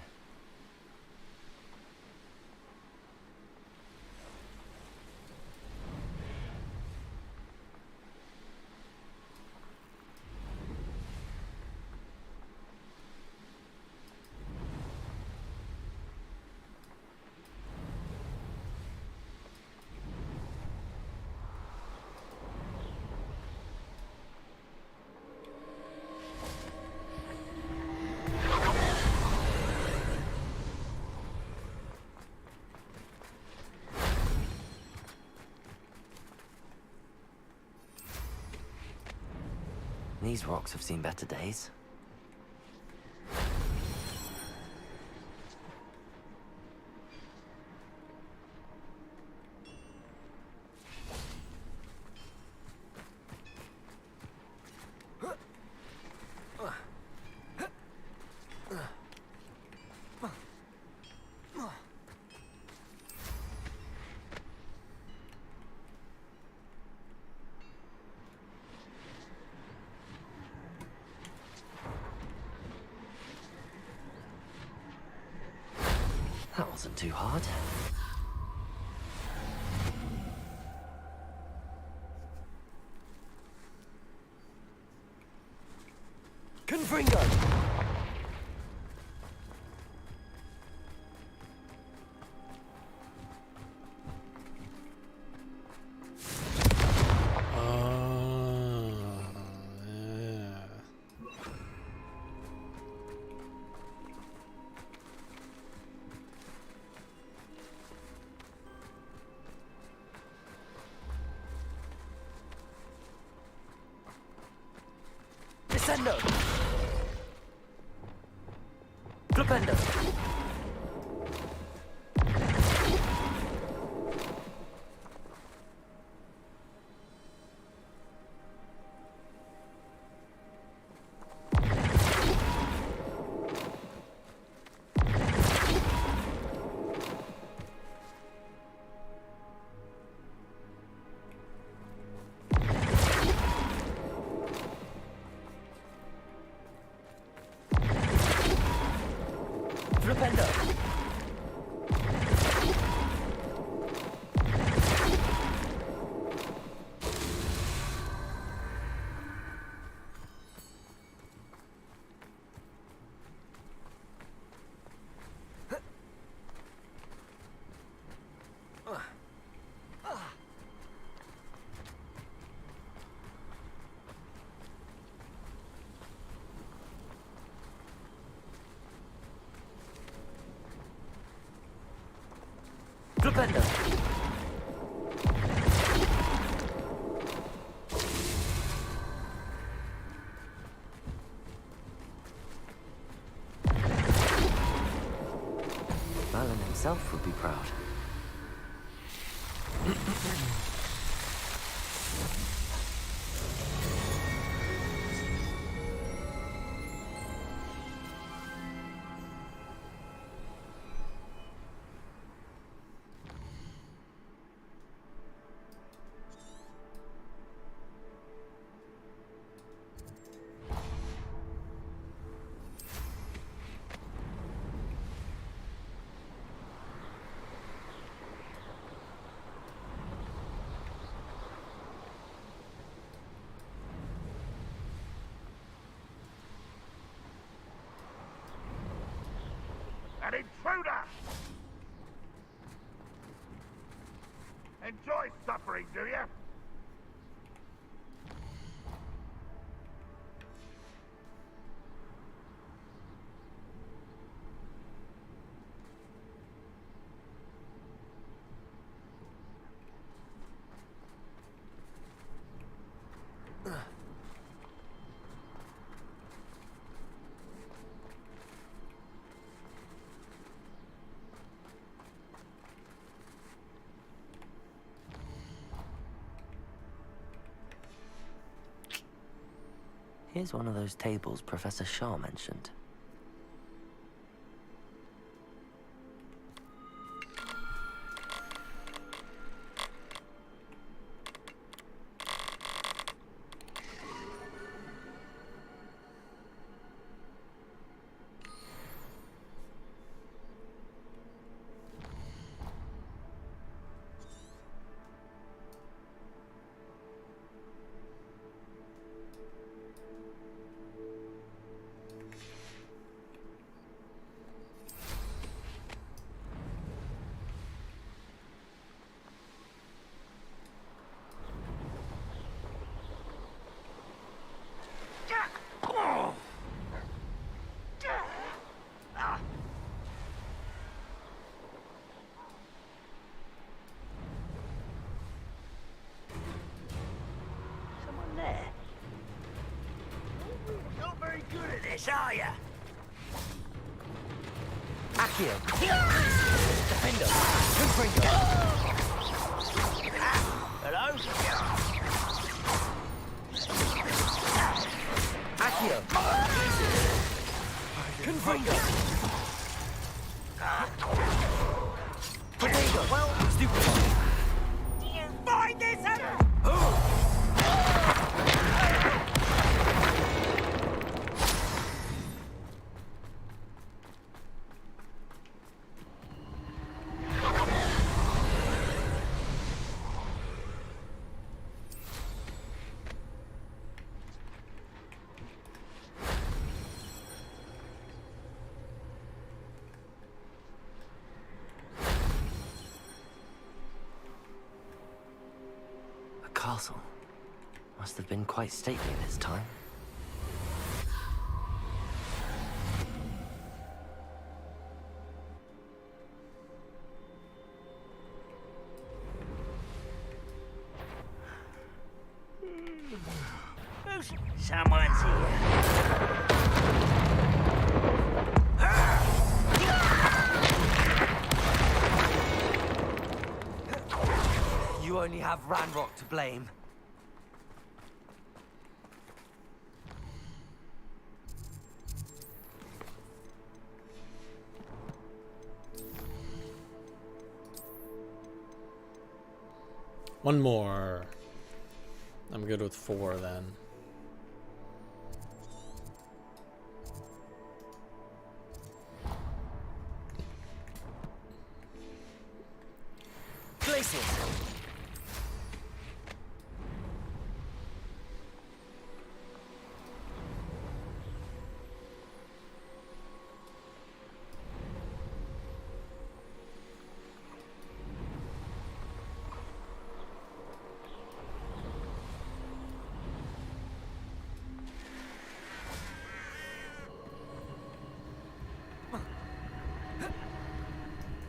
These rocks have seen better days. That wasn't too hard. Confringo! Yeah. Descendo! Flipendo! Flipendo! Flipendo! Merlin himself would be proud. An intruder! Enjoy suffering, do you? Here's one of those tables Professor Shaw mentioned. Someone there? Not very good at this, are ya? Accio! Defendo! Confringo! Hello? Accio! Confringo! Potato! Well, stupid one! Do you find this castle. Must have been quite stately this time. Someone's here. You only have Ranrock to blame. One more. I'm good with 4 then. Places.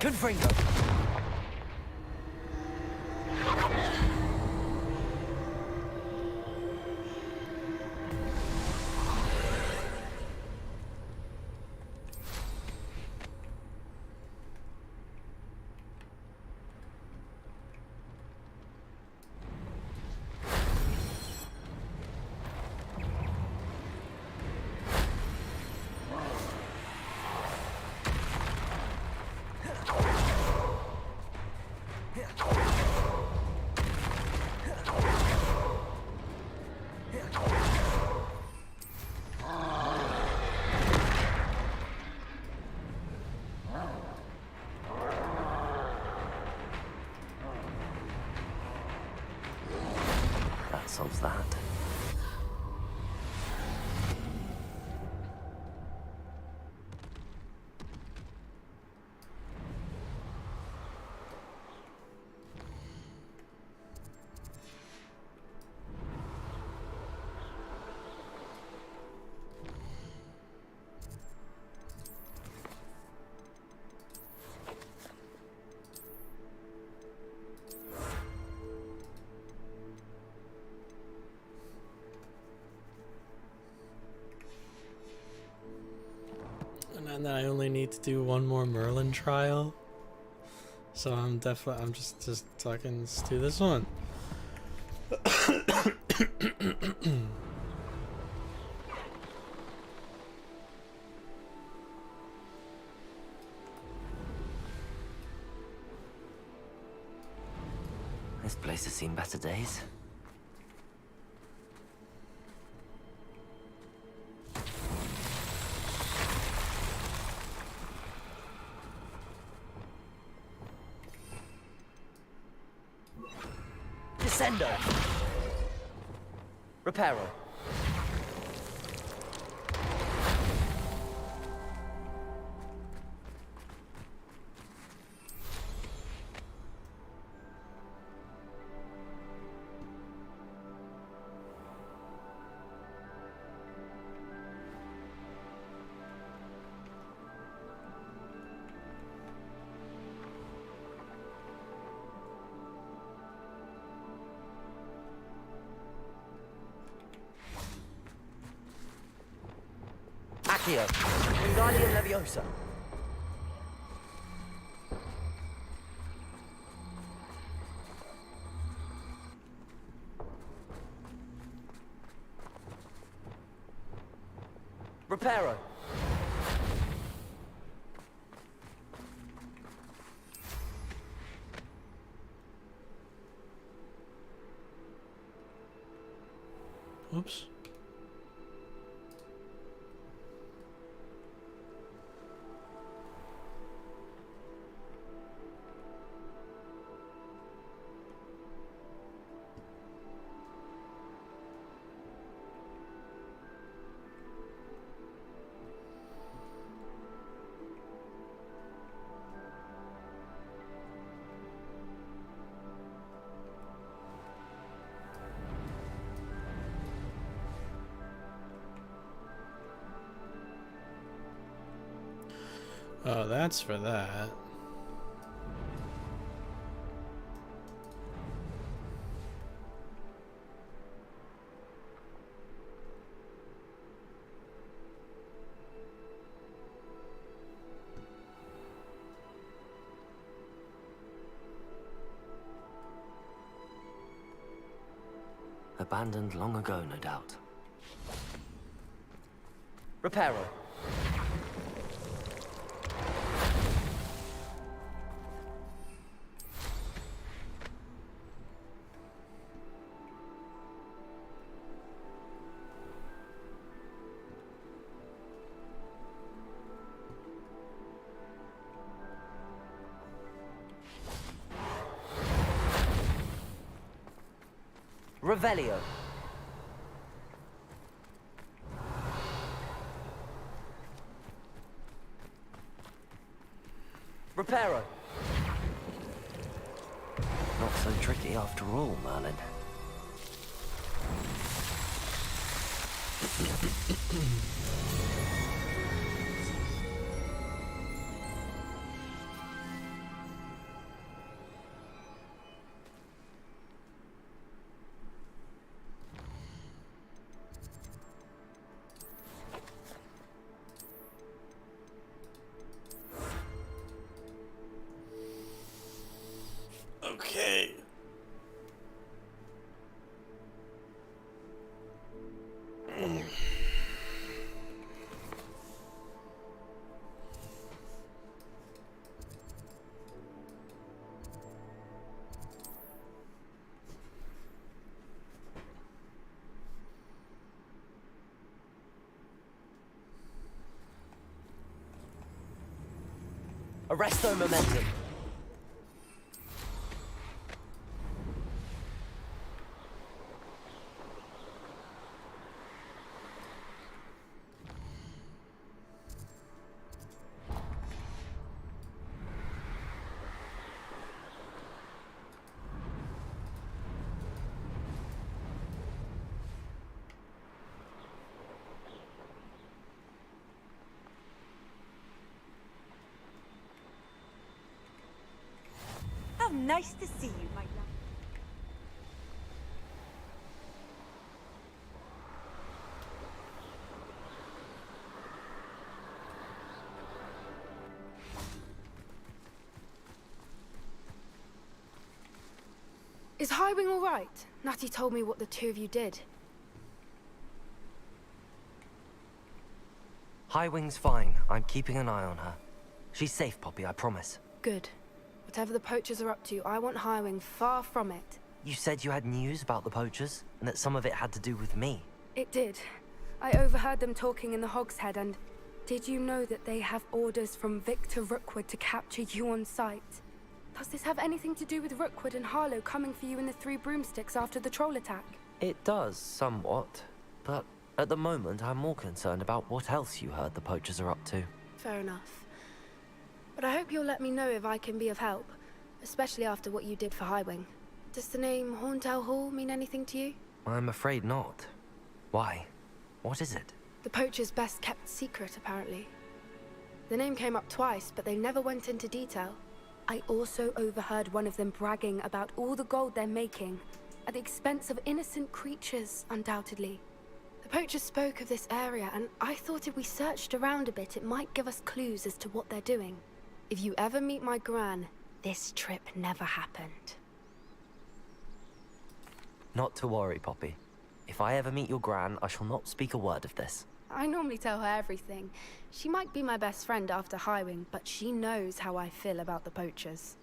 Confringo. That solves that. And then I only need to do one more Merlin trial. So I'm just talking, let's do this one. This place has seen better days. Descendo. Reparo. Accio. Wingardium Leviosa. Reparo. Oops. Oh, that's for that. Abandoned long ago, no doubt. Reparo. Revelio. Reparo. Not so tricky after all, Merlin. Okay. Arresto momentum. How nice to see you, my love. Is Highwing all right? Natty told me what the two of you did. Highwing's fine. I'm keeping an eye on her. She's safe, Poppy, I promise. Good. Whatever the poachers are up to, I want Highwing far from it. You said you had news about the poachers, and that some of it had to do with me. It did. I overheard them talking in the Hogshead, and did you know that they have orders from Victor Rookwood to capture you on sight? Does this have anything to do with Rookwood and Harlow coming for you in the Three Broomsticks after the troll attack? It does, somewhat. But at the moment, I'm more concerned about what else you heard the poachers are up to. Fair enough. But I hope you'll let me know if I can be of help, especially after what you did for Highwing. Does the name Horntail Hall mean anything to you? I'm afraid not. Why? What is it? The poacher's best kept secret, apparently. The name came up twice, but they never went into detail. I also overheard one of them bragging about all the gold they're making, at the expense of innocent creatures, undoubtedly. The poachers spoke of this area, and I thought if we searched around a bit, it might give us clues as to what they're doing. If you ever meet my Gran, this trip never happened. Not to worry, Poppy. If I ever meet your Gran, I shall not speak a word of this. I normally tell her everything. She might be my best friend after Highwing, but she knows how I feel about the poachers.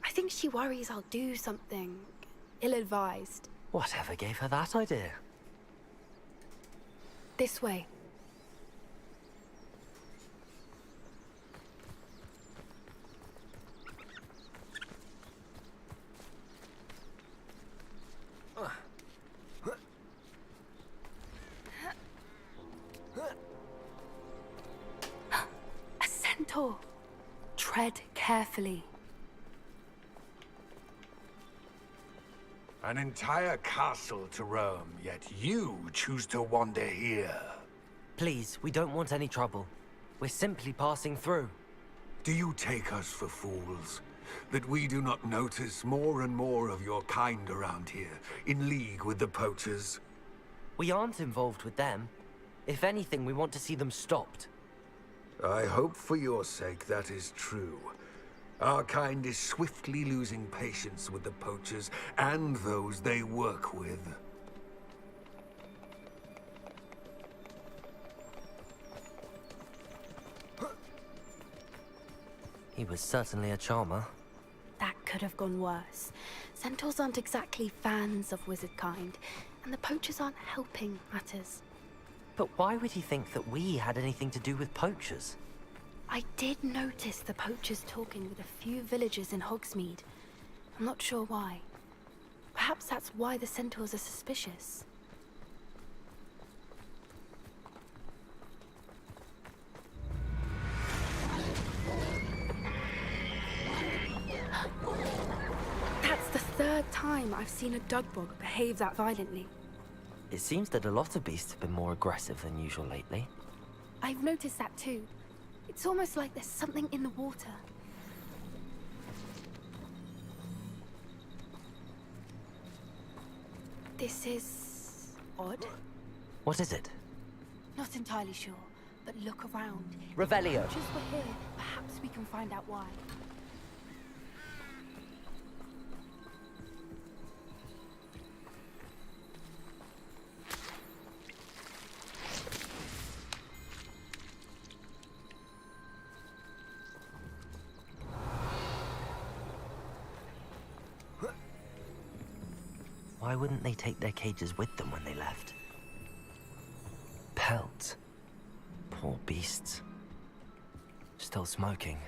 I think she worries I'll do something ill-advised. Whatever gave her that idea? This way. A centaur. Tread carefully. An entire castle to roam, yet you choose to wander here. Please, we don't want any trouble. We're simply passing through. Do you take us for fools? That we do not notice more and more of your kind around here, in league with the poachers? We aren't involved with them. If anything, we want to see them stopped. I hope for your sake that is true. Our kind is swiftly losing patience with the poachers and those they work with. He was certainly a charmer. That could have gone worse. Centaurs aren't exactly fans of wizard kind, and the poachers aren't helping matters. But why would he think that we had anything to do with poachers? I did notice the poachers talking with a few villagers in Hogsmeade. I'm not sure why. Perhaps that's why the centaurs are suspicious. That's the third time I've seen a dugbog behave that violently. It seems that a lot of beasts have been more aggressive than usual lately. I've noticed that too. It's almost like there's something in the water. This is odd. What is it? Not entirely sure, but look around. Revelio. If the poachers were here, perhaps we can find out why. Why wouldn't they take their cages with them when they left? Pelts. Poor beasts. Still smoking.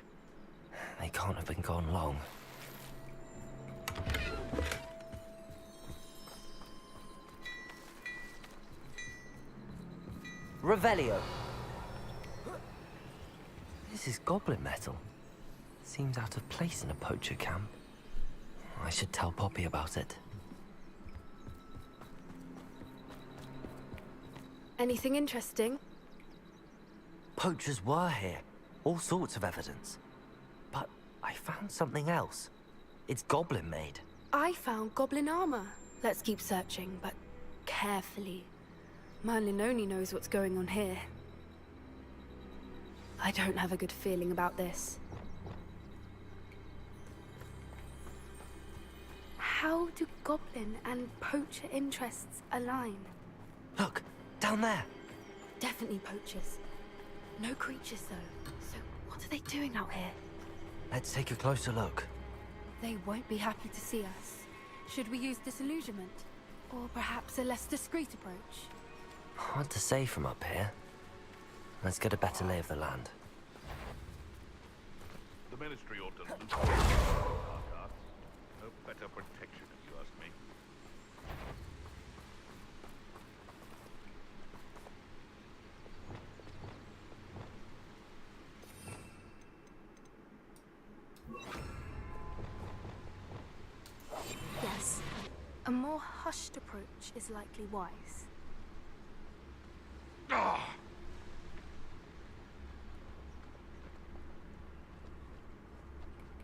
They can't have been gone long. Revelio. This is goblin metal. Seems out of place in a poacher camp. I should tell Poppy about it. Anything interesting? Poachers were here. All sorts of evidence. But I found something else. It's goblin made. I found goblin armor. Let's keep searching, but carefully. Merlin only knows what's going on here. I don't have a good feeling about this. How do goblin and poacher interests align? Look, down there. Definitely poachers. No creatures, though. So what are they doing out here? Let's take a closer look. They won't be happy to see us. Should we use disillusionment? Or perhaps a less discreet approach? Hard to say from up here. Let's get a better lay of the land. The Ministry ought to look at our arts. No better protection, if you ask me. Yes. A more hushed approach is likely wise.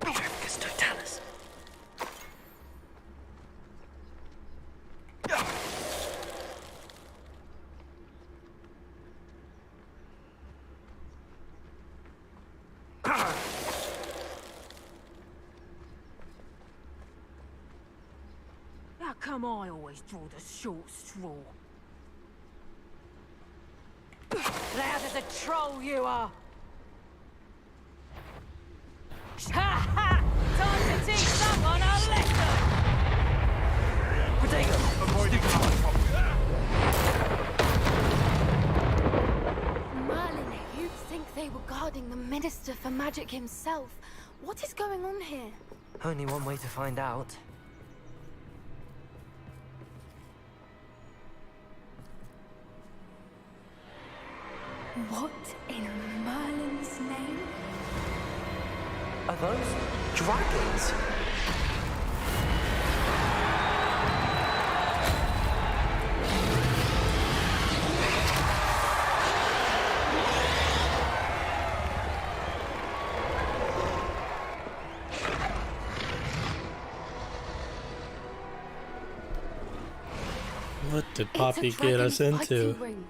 Pt.10. How come I always draw the short straw? Loud as a troll you are! Ha ha! Time to teach someone a lesson! Potato! Avoiding Merlin, you'd think they were guarding the Minister for Magic himself. What is going on here? Only one way to find out. What in Merlin's name? Are those dragons? What did It's Poppy a get dragon us into? fighting ring.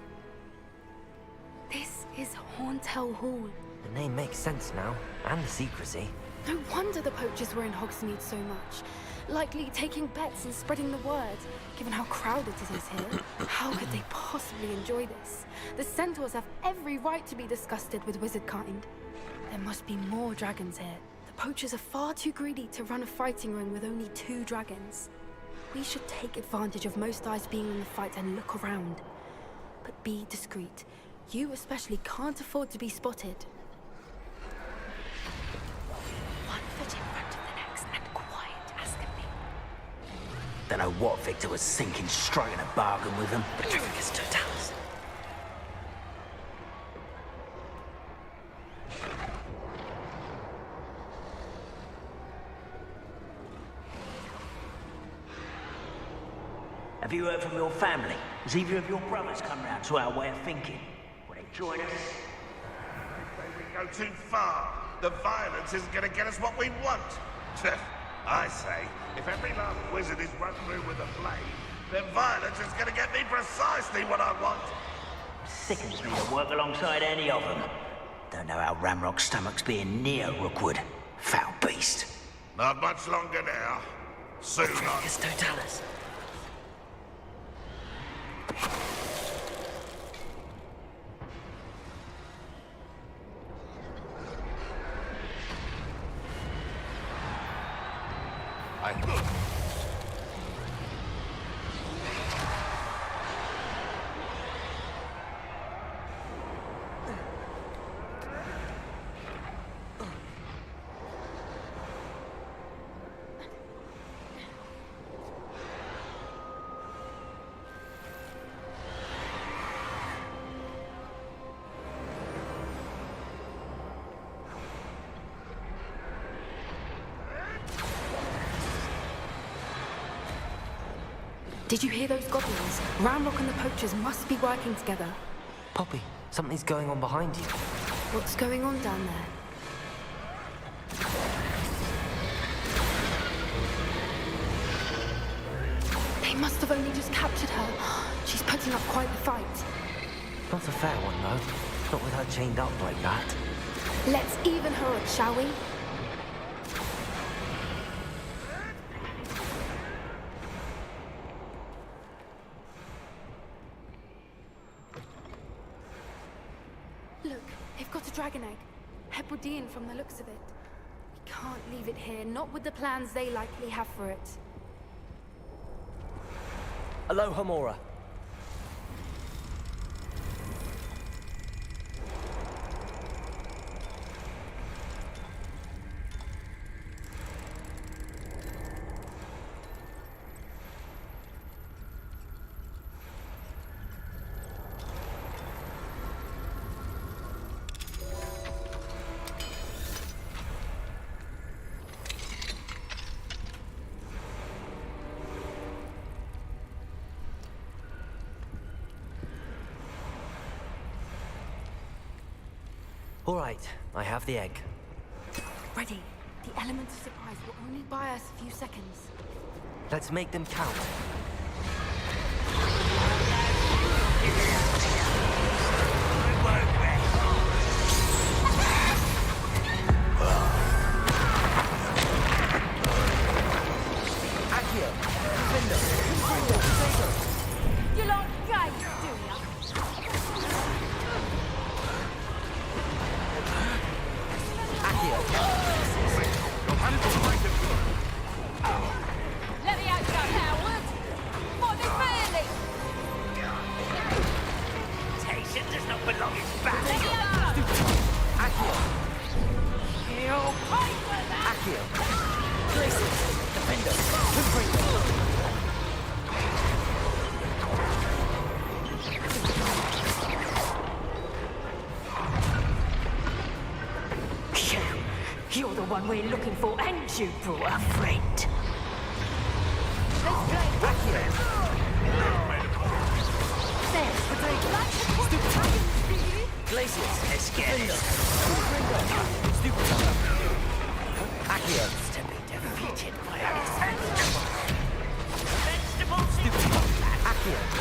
This is Hauntel Hall. The name makes sense now, and the secrecy. No wonder the poachers were in Hogsmeade so much. Likely taking bets and spreading the word. Given how crowded it is here, how could they possibly enjoy this? The centaurs have every right to be disgusted with wizard kind. There must be more dragons here. The poachers are far too greedy to run a fighting ring with only 2 dragons. We should take advantage of most eyes being in the fight and look around. But be discreet. You especially can't afford to be spotted. One foot in front of the next and quiet as can be. Don't know what Victor was thinking, striking a bargain with him. Pt.10. Have you heard from your family? Has either of your brothers come round to our way of thinking? Will they join us? If we go too far, the violence isn't going to get us what we want. I say, if every last wizard is run through with a blade, then violence is going to get me precisely what I want. Sickens me to work alongside any of them. Don't know how Ramrock's stomach's being near Rookwood. Foul beast. Not much longer now. Soon on. Pt.10. Did you hear those goblins? Ramrock and the poachers must be working together. Poppy, something's going on behind you. What's going on down there? They must have only just captured her. She's putting up quite the fight. Not a fair one, though. Not with her chained up like that. Let's even her up, shall we? Look, they've got a dragon egg. Hebridean from the looks of it. We can't leave it here, not with the plans they likely have for it. Aloha, Mora. All right, I have the egg. Ready. The element of surprise will only buy us a few seconds. Let's make them count. You like games, do ya? Let me out, Howard! Might be fairly! Temptation does not belong in back. Let me out! You'll pay for that! You're the one we're looking for, and you brought a friend. Let's play Rockland. There's the Dragon. Like the stupid dragons, do you? Glacius, let's get it. Accio. To be defeated by an vegetable. Stupid. Accio.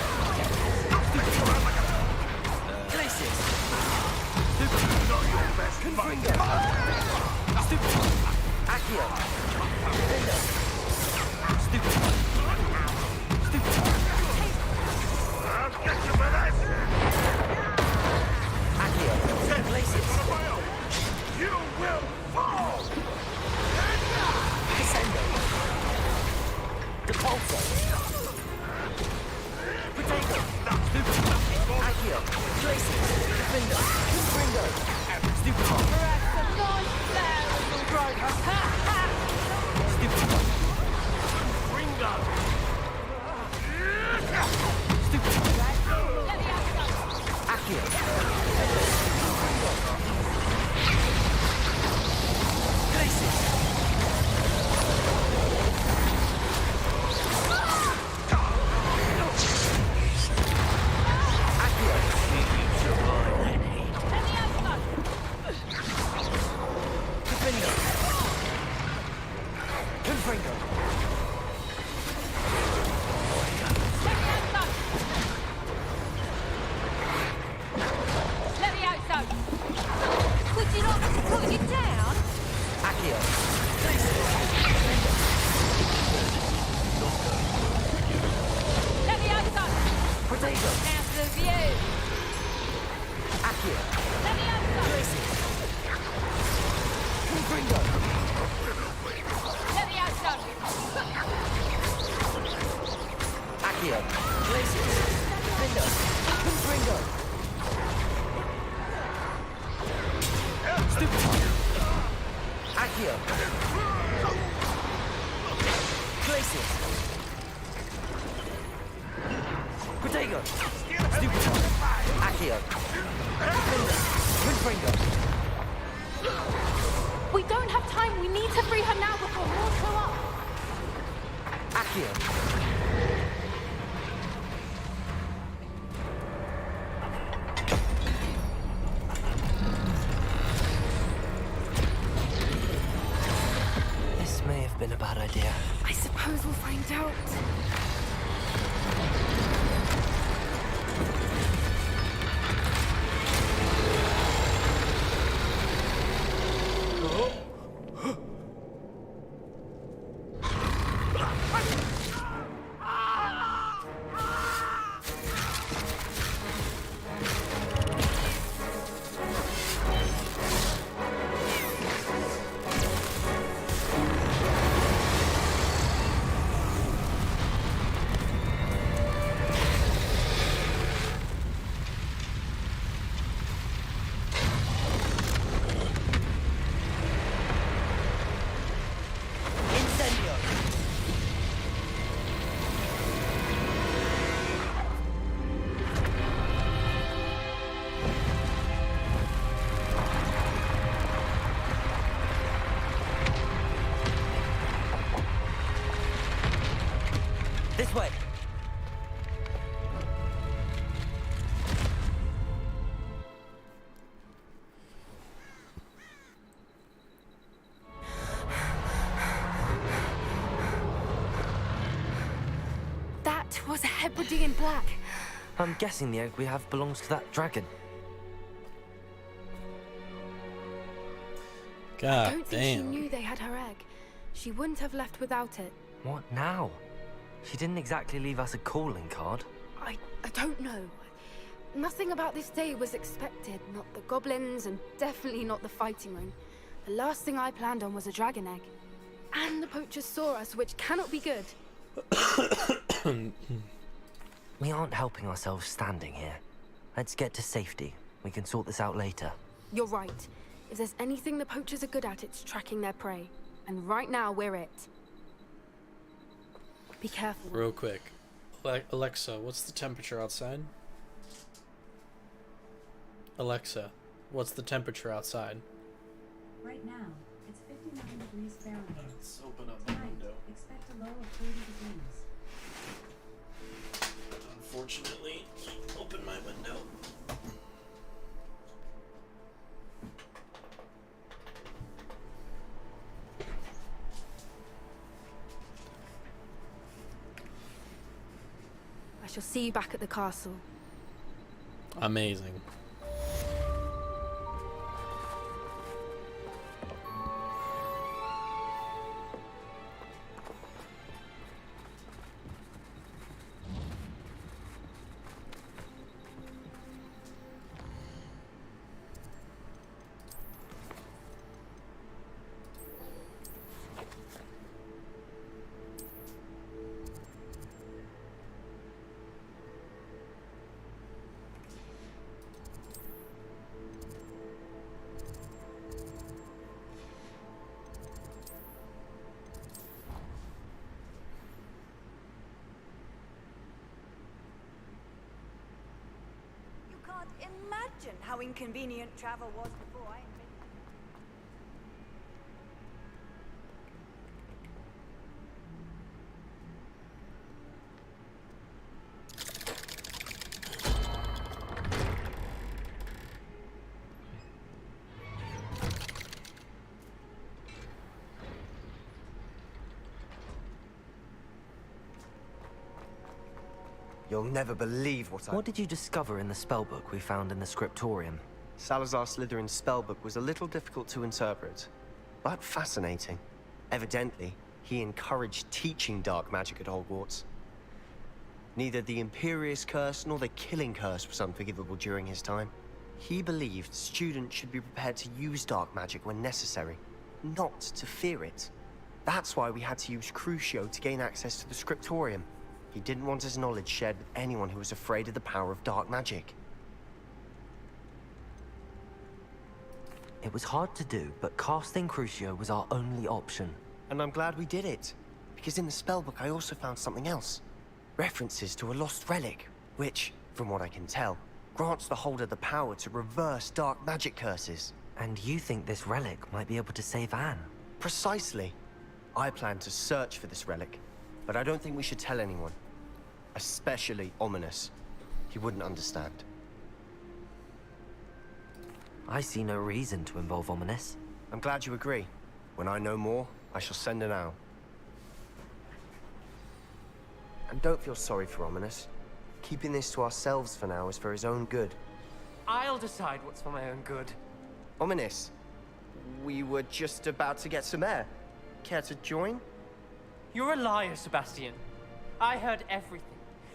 Potato. House of you. Accio. Leviosa. Places. Confringo. Leviosa. Accio. Places. Findo. Confringo. Stupid. Accio. Places. Protego. Stupid. Accio. Confringo. We don't have time. We need to free her now before more show up. Accio. This may have been a bad idea. I suppose we'll find out. This way. That was a Hebridean black. I'm guessing the egg we have belongs to that dragon. I God don't think she damn. knew they had her egg. She wouldn't have left without it. What now? She didn't exactly leave us a calling card. I don't know. Nothing about this day was expected. Not the goblins, and definitely not the fighting ring. The last thing I planned on was a dragon egg. And the poachers saw us, which cannot be good. We aren't helping ourselves standing here. Let's get to safety. We can sort this out later. You're right. If there's anything the poachers are good at, it's tracking their prey. And right now, we're it. Be careful. Real quick. Alexa, what's the temperature outside? Alexa, what's the temperature outside? Right now, it's 59 degrees Fahrenheit. Let's open up the Tonight, window. expect a low of 30 degrees. Unfortunately, can't open my window. I shall see you back at the castle. Amazing. Can't imagine how inconvenient travel was before I invented. You'll never believe what I... What did you discover in the spellbook we found in the scriptorium? Salazar Slytherin's spellbook was a little difficult to interpret, but fascinating. Evidently, he encouraged teaching dark magic at Hogwarts. Neither the Imperious Curse nor the Killing Curse was unforgivable during his time. He believed students should be prepared to use dark magic when necessary, not to fear it. That's why we had to use Crucio to gain access to the Scriptorium. He didn't want his knowledge shared with anyone who was afraid of the power of dark magic. It was hard to do, but casting Crucio was our only option. And I'm glad we did it, because in the spellbook I also found something else. References to a lost relic, which, from what I can tell, grants the holder the power to reverse dark magic curses. And you think this relic might be able to save Anne? Precisely. I plan to search for this relic, but I don't think we should tell anyone. Especially Ominous. He wouldn't understand. I see no reason to involve Ominous. I'm glad you agree. When I know more, I shall send an owl. And don't feel sorry for Ominous. Keeping this to ourselves for now is for his own good. I'll decide what's for my own good. Ominous, we were just about to get some air. Care to join? You're a liar, Sebastian. I heard everything.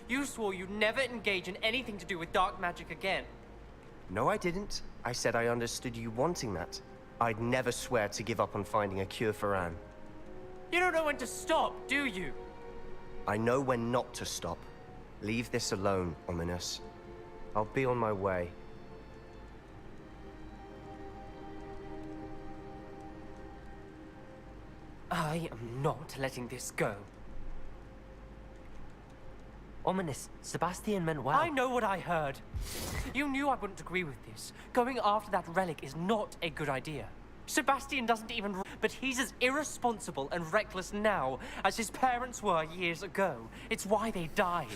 You swore you'd never engage in anything to do with dark magic again. No, I didn't. I said I understood you wanting that. I'd never swear to give up on finding a cure for Anne. You don't know when to stop, do you? I know when not to stop. Leave this alone, Ominous. I'll be on my way. I am not letting this go. Ominous, Sebastian meant well. I know what I heard. You knew I wouldn't agree with this. Going after that relic is not a good idea. Sebastian doesn't even... But he's as irresponsible and reckless now as his parents were years ago. It's why they died.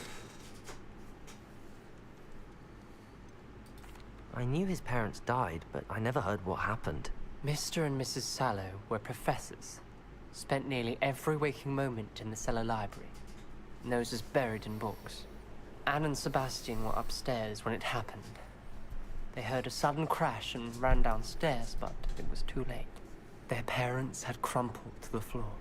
I knew his parents died, but I never heard what happened. Mr. and Mrs. Sallow were professors. Spent nearly every waking moment in the cellar library. Noses buried in books. Anne and Sebastian were upstairs when it happened. They heard a sudden crash and ran downstairs, but it was too late. Their parents had crumpled to the floor.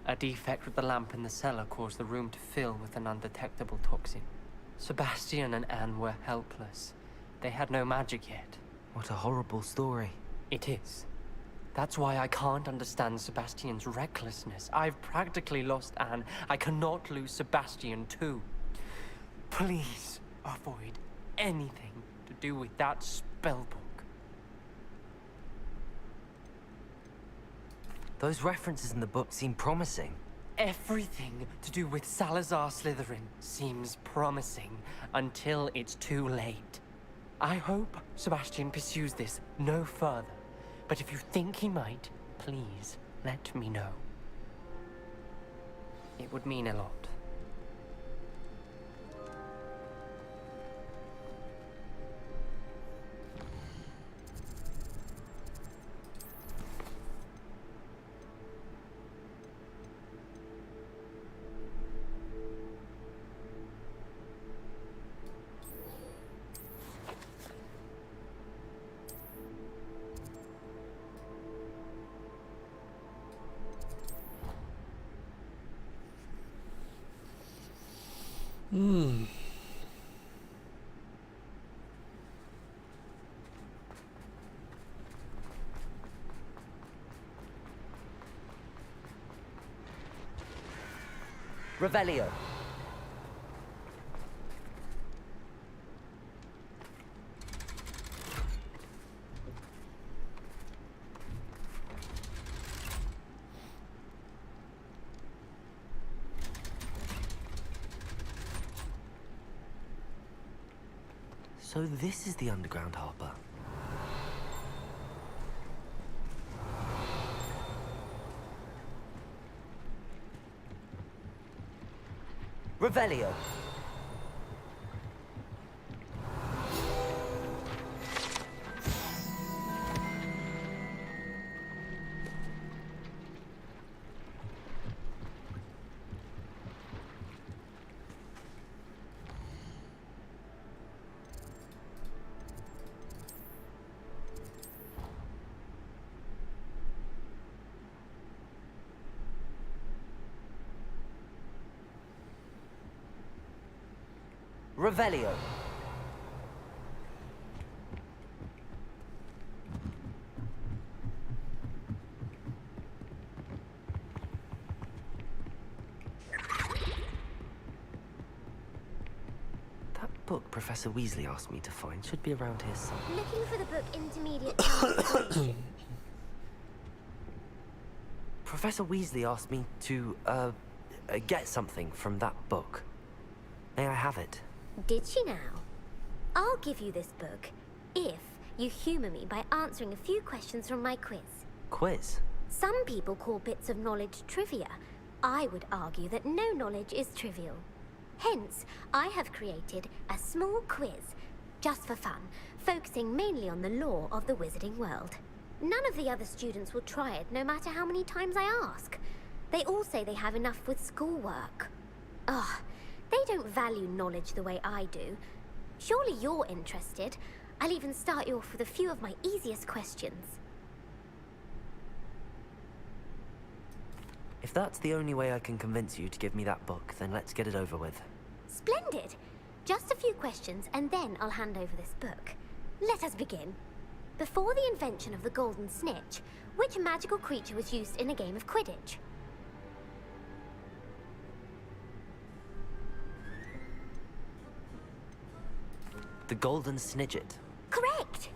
A defect with the lamp in the cellar caused the room to fill with an undetectable toxin. Sebastian and Anne were helpless. They had no magic yet. What a horrible story. It is. That's why I can't understand Sebastian's recklessness. I've practically lost Anne. I cannot lose Sebastian too. Please avoid anything to do with that spellbook. Those references in the book seem promising. Everything to do with Salazar Slytherin seems promising until it's too late. I hope Sebastian pursues this no further. But if you think he might, please let me know. It would mean a lot. Revelio. So this is the underground harbor. Revelio. Revelio. That book Professor Weasley asked me to find should be around here somewhere. Looking for the book Intermediate Task. Professor Weasley asked me to, get something from that book. May I have it? Did she now? I'll give you this book if you humour me by answering a few questions from my quiz. Quiz? Some people call bits of knowledge trivia. I would argue that no knowledge is trivial. Hence, I have created a small quiz, just for fun, focusing mainly on the lore of the wizarding world. None of the other students will try it, no matter how many times I ask. They all say they have enough with schoolwork. Ugh, they don't value knowledge the way I do. Surely you're interested. I'll even start you off with a few of my easiest questions. If that's the only way I can convince you to give me that book, then let's get it over with. Splendid! Just a few questions, and then I'll hand over this book. Let us begin. Before the invention of the golden snitch, which magical creature was used in a game of Quidditch? The Golden Snidget. Correct!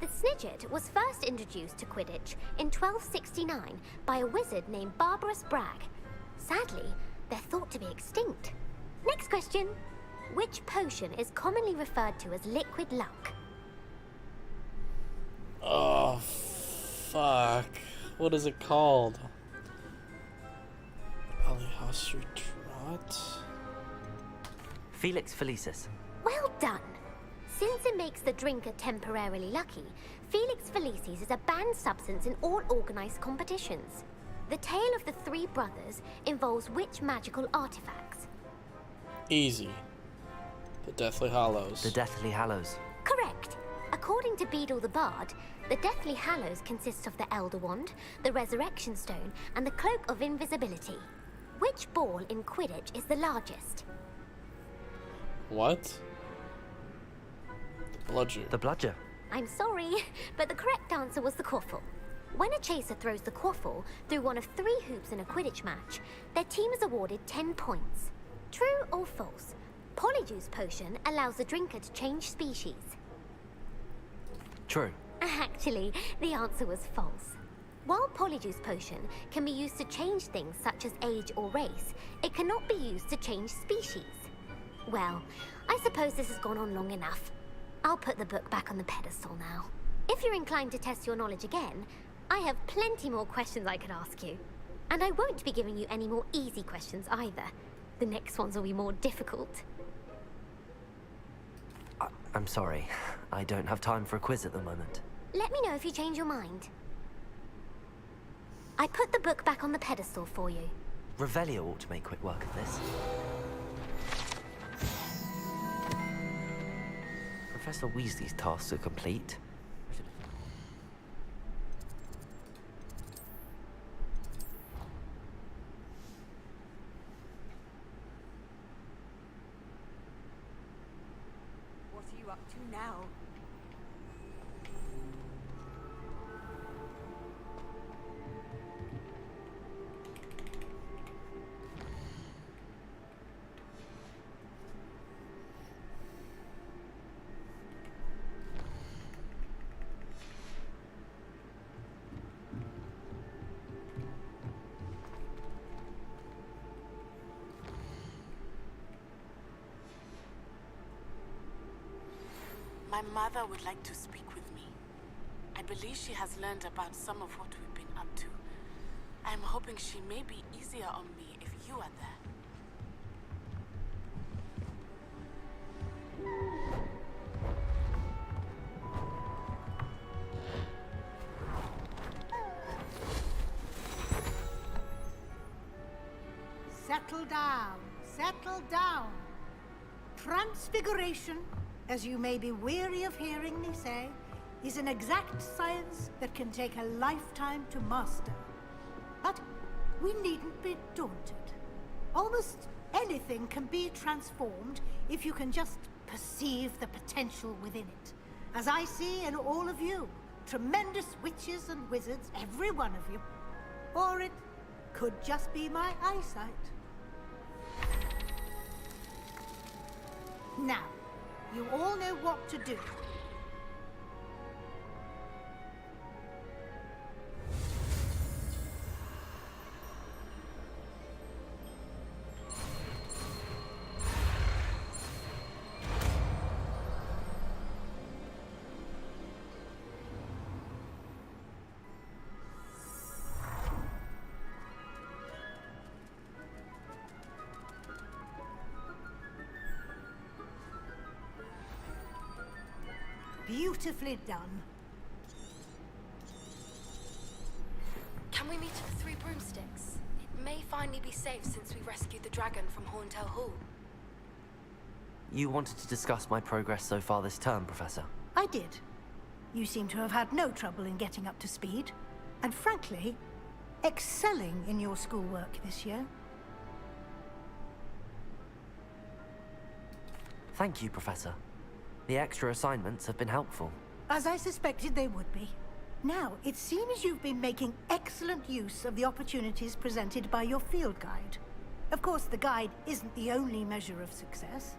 The Snidget was first introduced to Quidditch in 1269 by a wizard named Barbarous Bragg. Sadly, they're thought to be extinct. Next question. Which potion is commonly referred to as liquid luck? Oh, fuck. What is it called? Alihastri Trot? Felix Felicis. Well done! Since it makes the drinker temporarily lucky, Felix Felicis is a banned substance in all organized competitions. The tale of the three brothers involves which magical artifacts? Easy. The Deathly Hallows. The Deathly Hallows. Correct. According to Beedle the Bard, the Deathly Hallows consists of the Elder Wand, the Resurrection Stone, and the Cloak of Invisibility. Which ball in Quidditch is the largest? What? The bludger. The bludger. I'm sorry, but the correct answer was the quaffle. When a chaser throws the quaffle through one of 3 hoops in a Quidditch match, their team is awarded 10 points. True or false? Polyjuice Potion allows the drinker to change species. True. Actually, the answer was false. While Polyjuice Potion can be used to change things such as age or race, it cannot be used to change species. Well, I suppose this has gone on long enough. I'll put the book back on the pedestal now. If you're inclined to test your knowledge again, I have plenty more questions I could ask you. And I won't be giving you any more easy questions either. The next ones will be more difficult. I'm sorry. I don't have time for a quiz at the moment. Let me know if you change your mind. I put the book back on the pedestal for you. Revelio ought to make quick work of this. Professor Weasley's tasks are complete. What are you up to now? My mother would like to speak with me. I believe she has learned about some of what we've been up to. I'm hoping she may be easier on me if you are there. Settle down. Settle down. Transfiguration, as you may be weary of hearing me say, is an exact science that can take a lifetime to master. But we needn't be daunted. Almost anything can be transformed if you can just perceive the potential within it. As I see in all of you. Tremendous witches and wizards, every one of you. Or it could just be my eyesight. Now, you all know what to do. Beautifully done. Can we meet at the Three Broomsticks? It may finally be safe since we rescued the dragon from Horntail Hall. You wanted to discuss my progress so far this term, Professor? I did. You seem to have had no trouble in getting up to speed. And frankly, excelling in your schoolwork this year. Thank you, Professor. The extra assignments have been helpful. As I suspected they would be. Now, it seems you've been making excellent use of the opportunities presented by your field guide. Of course, the guide isn't the only measure of success.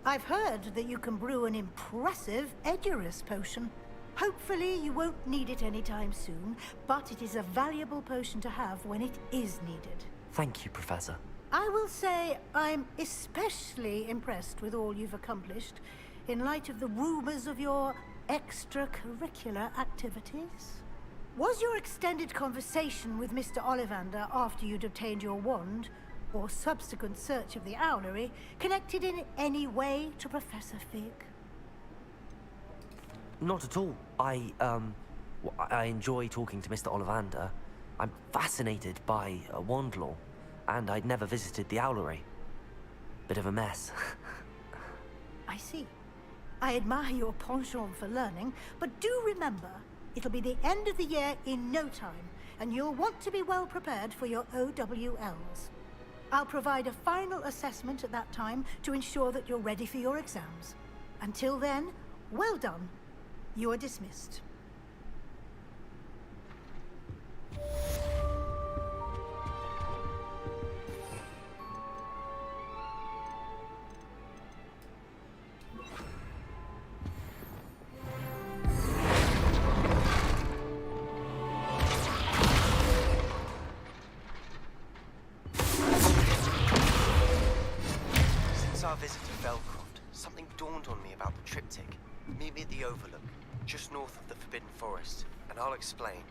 I've heard that you can brew an impressive Edurus potion. Hopefully, you won't need it anytime soon, but it is a valuable potion to have when it is needed. Thank you, Professor. I will say I'm especially impressed with all you've accomplished in light of the rumors of your extracurricular activities. Was your extended conversation with Mr. Ollivander after you'd obtained your wand, or subsequent search of the owlery, connected in any way to Professor Fig? Not at all. I enjoy talking to Mr. Ollivander. I'm fascinated by wand lore, and I'd never visited the owlery. Bit of a mess. I see. I admire your penchant for learning, but do remember, it'll be the end of the year in no time, and you'll want to be well prepared for your OWLs. I'll provide a final assessment at that time to ensure that you're ready for your exams. Until then, well done. You are dismissed. Since our visit to Velcroft, something dawned on me about the triptych. Meet me at the Overlook, just north of the Forbidden Forest, and I'll explain.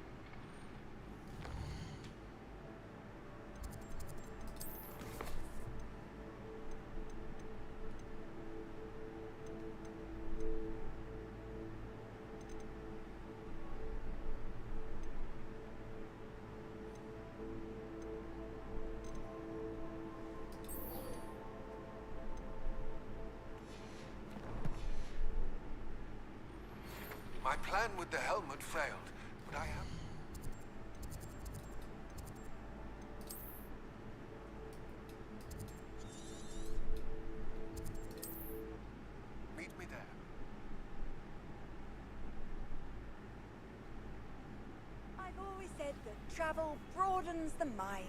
My plan with the helmet failed, but I have... Meet me there. I've always said that travel broadens the mind.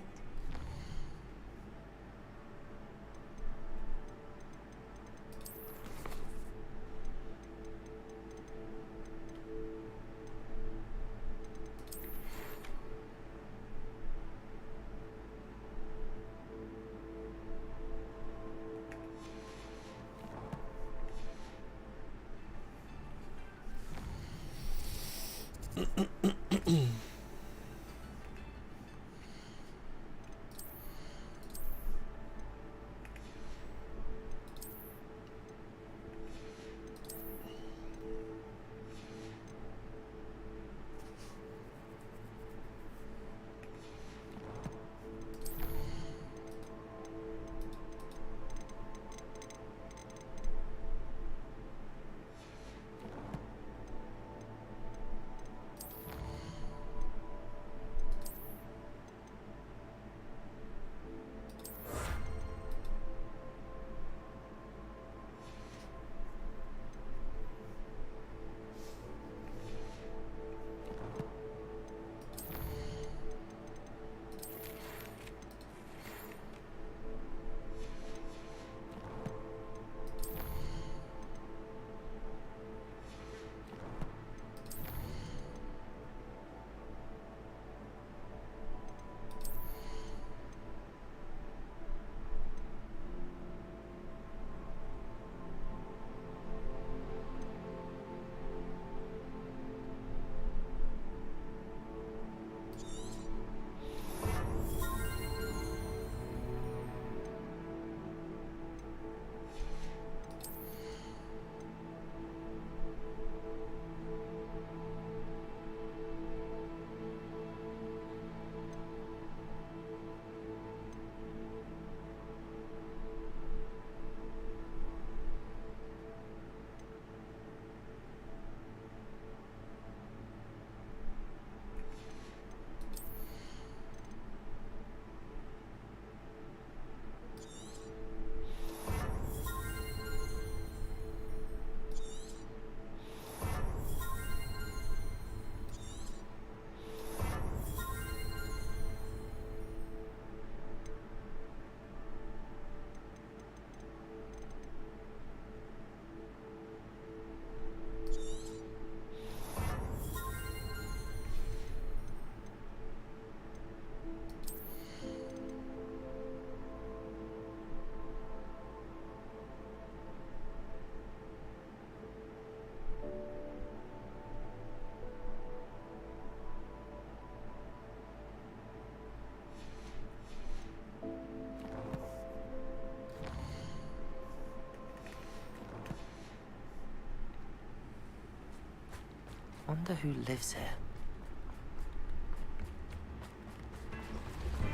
Wonder who lives here.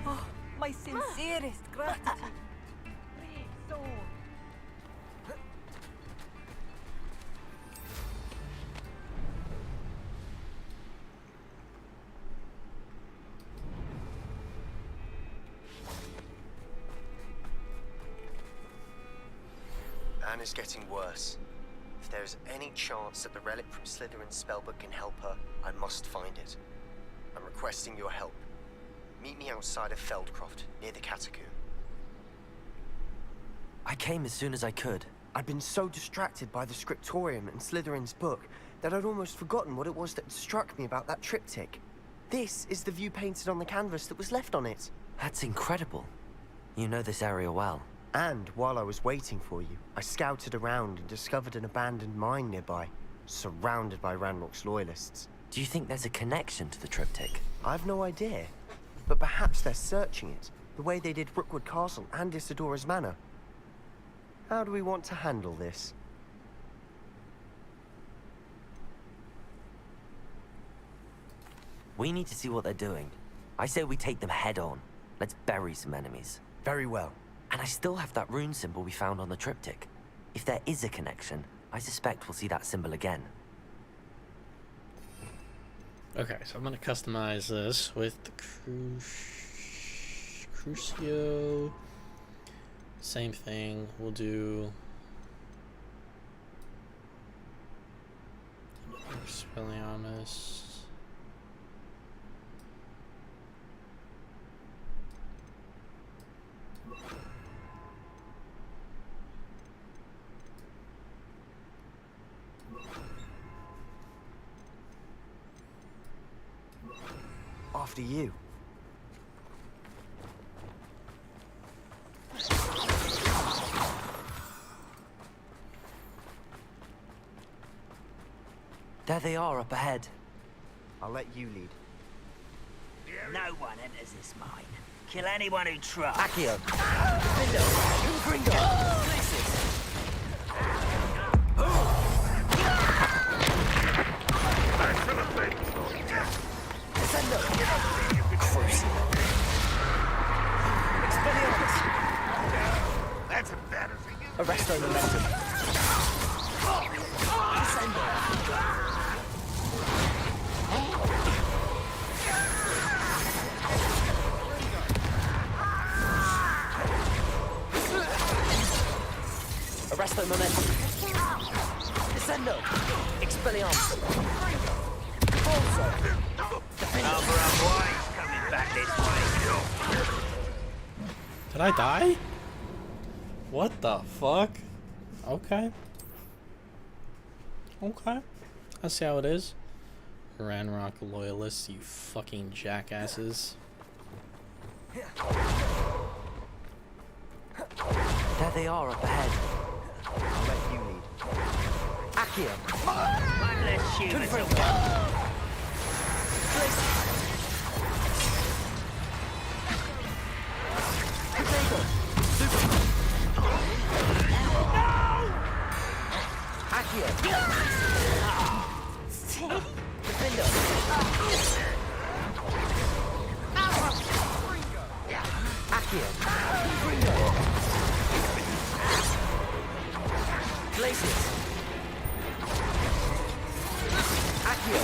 Oh, my sincerest gratitude. Brave soul. Anne is getting worse. If there is any chance that the relic from Slytherin's spellbook can help her, I must find it. I'm requesting your help. Meet me outside of Feldcroft, near the Catacomb. I came as soon as I could. I'd been so distracted by the scriptorium and Slytherin's book that I'd almost forgotten what it was that struck me about that triptych. This is the view painted on the canvas that was left on it. That's incredible. You know this area well. And while I was waiting for you, I scouted around and discovered an abandoned mine nearby, surrounded by Ranrock's loyalists. Do you think there's a connection to the triptych? I've no idea, but perhaps they're searching it, the way they did Rookwood Castle and Isidora's Manor. How do we want to handle this? We need to see what they're doing. I say we take them head on. Let's bury some enemies. Very well. And I still have that rune symbol we found on the triptych. If there is a connection, I suspect we'll see that symbol again. Okay, so I'm going to customize this with the Crucio. Same thing. We'll do Expelliarmus. After you. There they are up ahead. I'll let you lead. No one enters this mine. Kill anyone who tries. Accio! Gringo! Places! Descendo! Crucible! Expelliarmus! That's embarrassing. Arresto momentum. Descendo! Arresto momentum. Descendo! Expelliarmus! Also! Coming back this way. Did I die? What the fuck? Okay. Okay. I see how it is. Ranrock loyalists, you fucking jackasses. There they are up ahead. I'll let you lead. Accio! One less human to Accio! Defender! Accio! Glacius! Accio!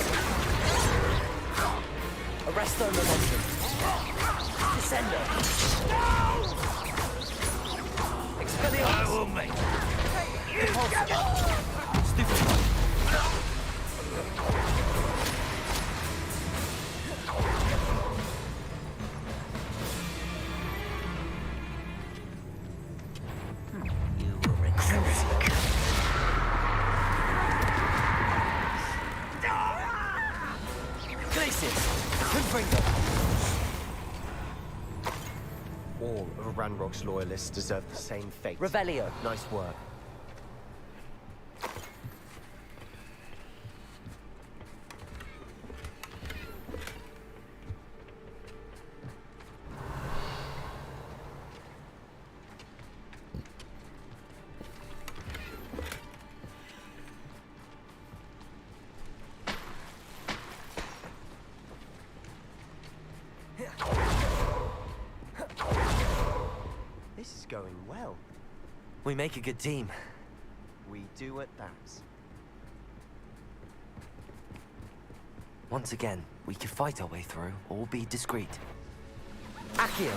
Arresto momentum! Descendo! Expelliarmus! I will make Stupefy! You will regret it. Glacius! Confringo! All of Ranrock's loyalists deserve the same fate. Revelio! Nice work. We make a good team. We do at that. Once again, we could fight our way through, or be discreet. Accio!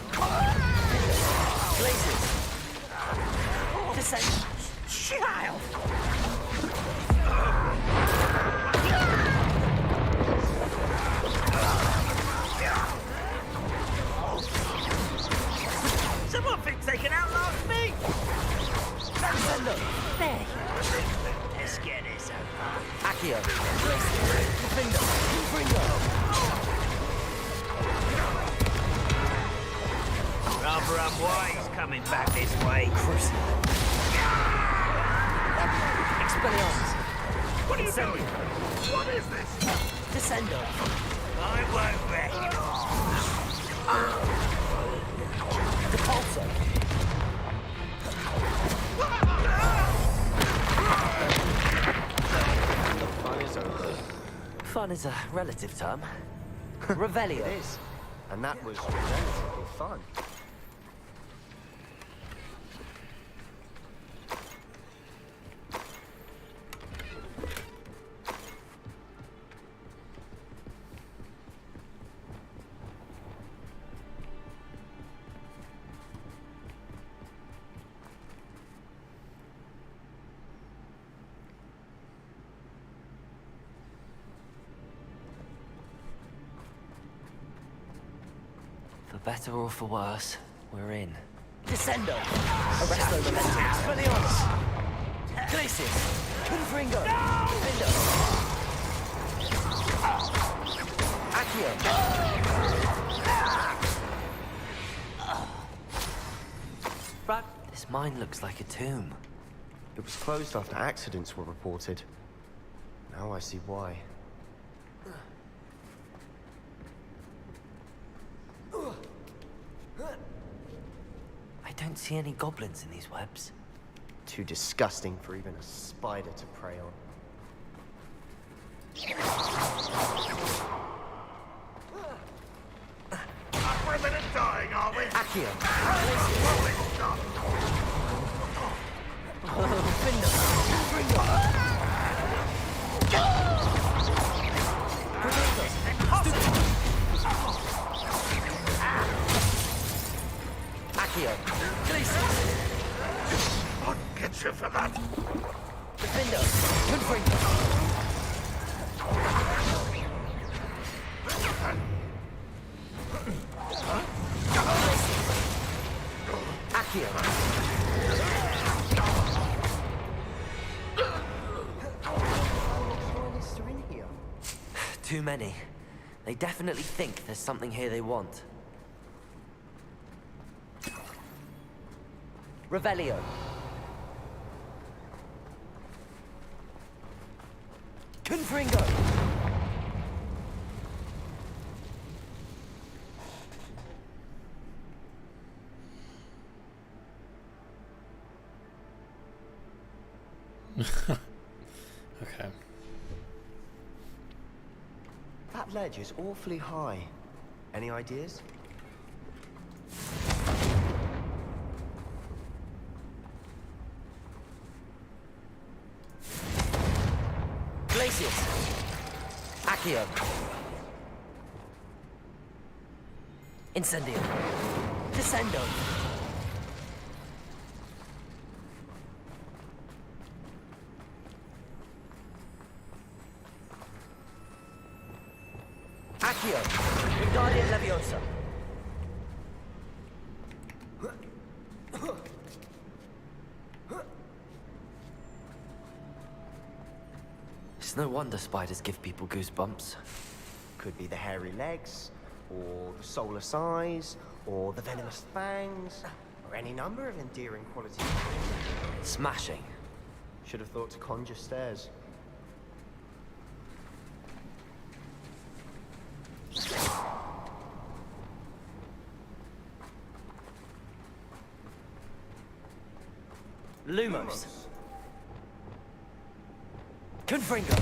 Blazes! Descend! Child! Someone thinks they can outlast me! Descendo! There you go. Let's get this over. Accio! Defender! Confringo! Rather unwise coming back this way. Expelliarmus! What are you doing? What is this? Descendo! I won't let you off. Depulso! The fun is over. Fun is a relative term. Revelio. It is. And that was relatively fun. For better or for worse, we're in. Descendo! Arresto momentum! Expelliarmus! Glacius! Confringo! Defender! Accio! But this mine looks like a tomb. It was closed after accidents were reported. Now I see why. I don't see any goblins in these webs. Too disgusting for even a spider to prey on. Up for a minute dying, are we? Accio! Accio! I'll get you for that. Defender! Confringo! Accio! Too many. They definitely think there's something here they want. Revelio. Confringo. Okay. That ledge is awfully high. Any ideas? Glacius. Accio. Incendio. Descendo. Accio. Wingardium Leviosa. It's no wonder spiders give people goosebumps. Could be the hairy legs, or the soulless eyes, or the venomous fangs, or any number of endearing qualities. Smashing. Should have thought to conjure stairs. Lumos. Confringo.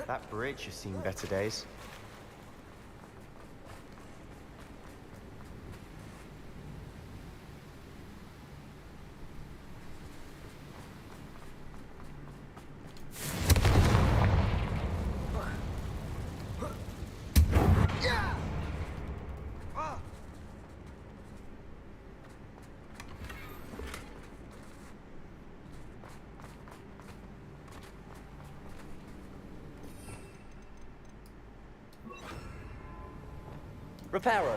That bridge has seen better days. Reparo.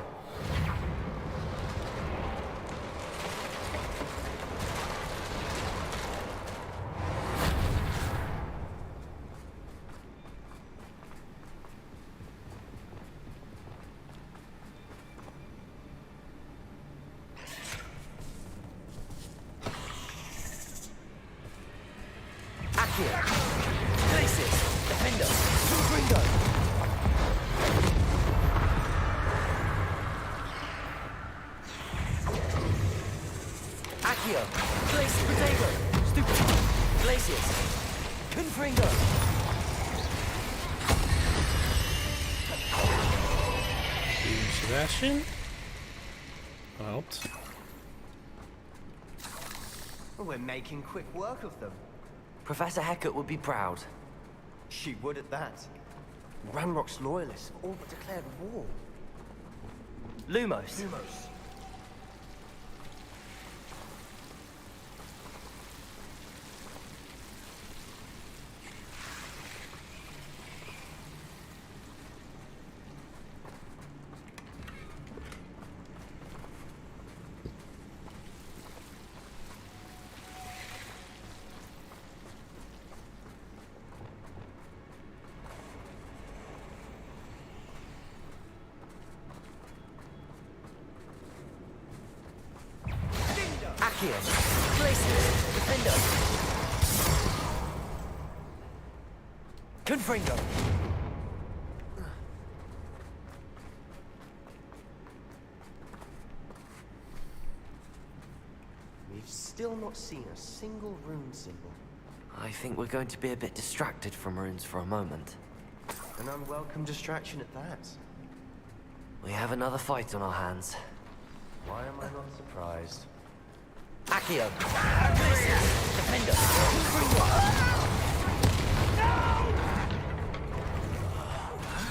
Accio. Places. Defender. Ringo. Accio. Glacier. Potato. Stupid. Glaciers. Confringo. Sebastian? Out. We're making quick work of them. Professor Hecat would be proud. She would at that. Ranrock's loyalists have all but declared war. Lumos. Accio. Glacier. Defender. Confringo. We've still not seen a single rune symbol. I think we're going to be a bit distracted from runes for a moment. An unwelcome distraction at that. We have another fight on our hands. Why am I not surprised? Accio. Glacier. Defender. Confringo.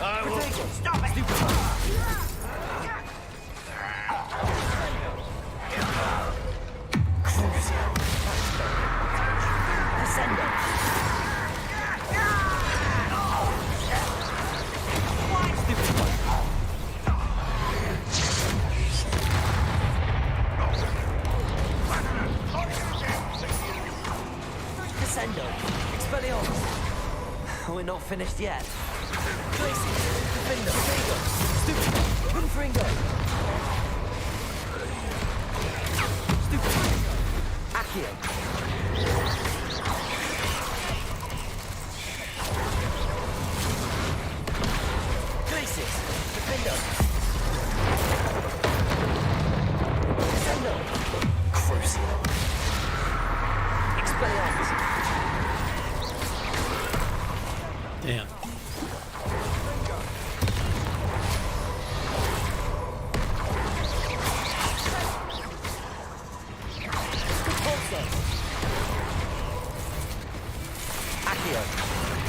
I will Stop it! Descendo. Expelliarmus. We're not finished yet. Glacier. Defender. Potato. Stupid. Confringo. Stupid. Accio. Glacier. Defender. Descendo. Crucial. Expelliarmus. Damn. Accio.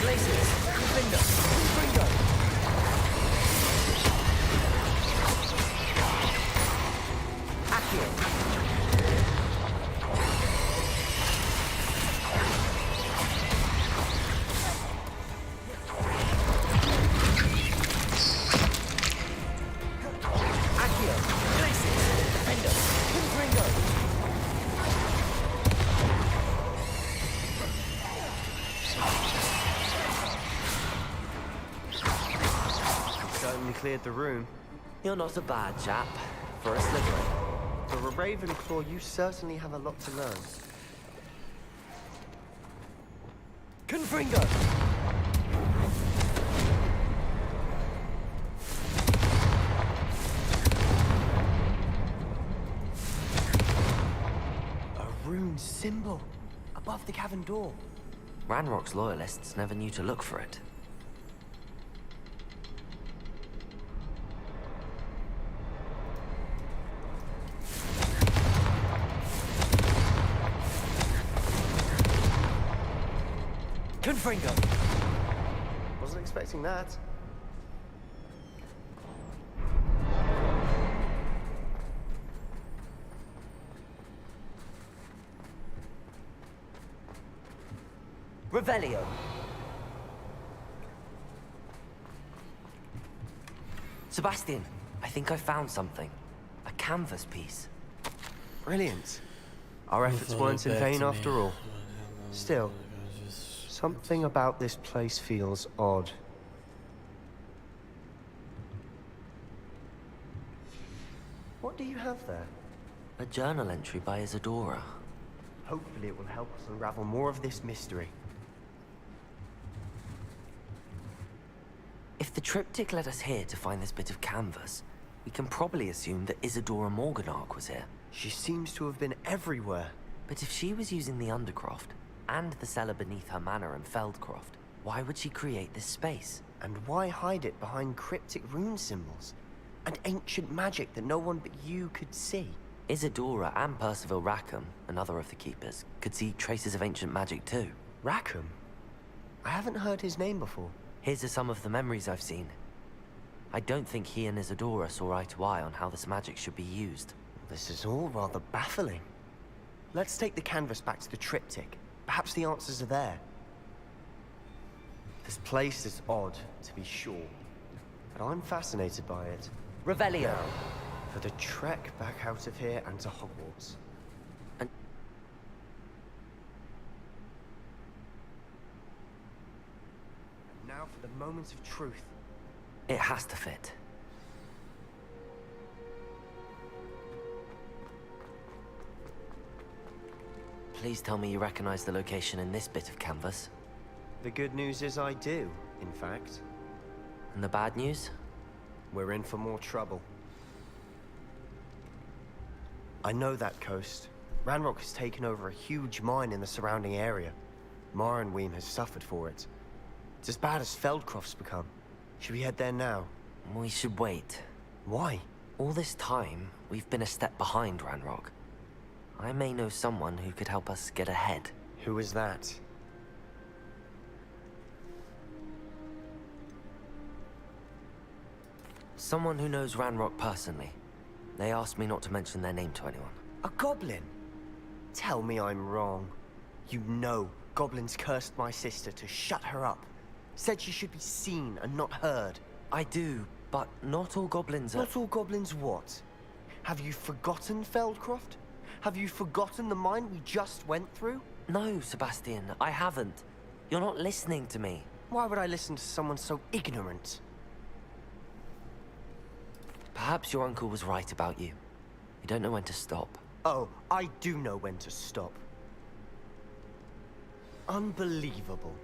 Glacier. Defender. Confringo. Accio. Accio. Glacier. Defender. Confringo. Certainly cleared the room. You're not a bad chap for a Slytherin. For a Ravenclaw, you certainly have a lot to learn. Confringo. A rune symbol above the cavern door. Ranrock's loyalists never knew to look for it. Fringo! Wasn't expecting that. Revelio. Sebastian, I think I found something. A canvas piece. Brilliant. Our efforts weren't in vain after all. Still, something about this place feels odd. What do you have there? A journal entry by Isadora. Hopefully it will help us unravel more of this mystery. If the triptych led us here to find this bit of canvas, we can probably assume that Isadora Morganark was here. She seems to have been everywhere. But if she was using the Undercroft, and the cellar beneath her manor in Feldcroft, why would she create this space? And why hide it behind cryptic rune symbols? And ancient magic that no one but you could see? Isadora and Percival Rackham, another of the Keepers, could see traces of ancient magic too. Rackham? I haven't heard his name before. Here's some of the memories I've seen. I don't think he and Isadora saw eye to eye on how this magic should be used. This is all rather baffling. Let's take the canvas back to the triptych. Perhaps the answers are there. This place is odd, to be sure, but I'm fascinated by it. Revelio. Now, for the trek back out of here and to Hogwarts. And now for the moment of truth. it has to fit. Please tell me you recognize the location in this bit of canvas. The good news is I do, in fact. And the bad news? We're in for more trouble. I know that coast. Ranrock has taken over a huge mine in the surrounding area. Marenweem has suffered for it. It's as bad as Feldcroft's become. Should we head there now? We should wait. Why? All this time, we've been a step behind Ranrock. I may know someone who could help us get ahead. Who is that? Someone who knows Ranrock personally. They asked me not to mention their name to anyone. A goblin? Tell me I'm wrong. You know goblins cursed my sister to shut her up. Said she should be seen and not heard. I do, but not all goblins are... Not all goblins what? Have you forgotten Feldcroft? Have you forgotten the mine we just went through? No, Sebastian, I haven't. You're not listening to me. Why would I listen to someone so ignorant? Perhaps your uncle was right about you. You don't know when to stop. Oh, I do know when to stop. Unbelievable.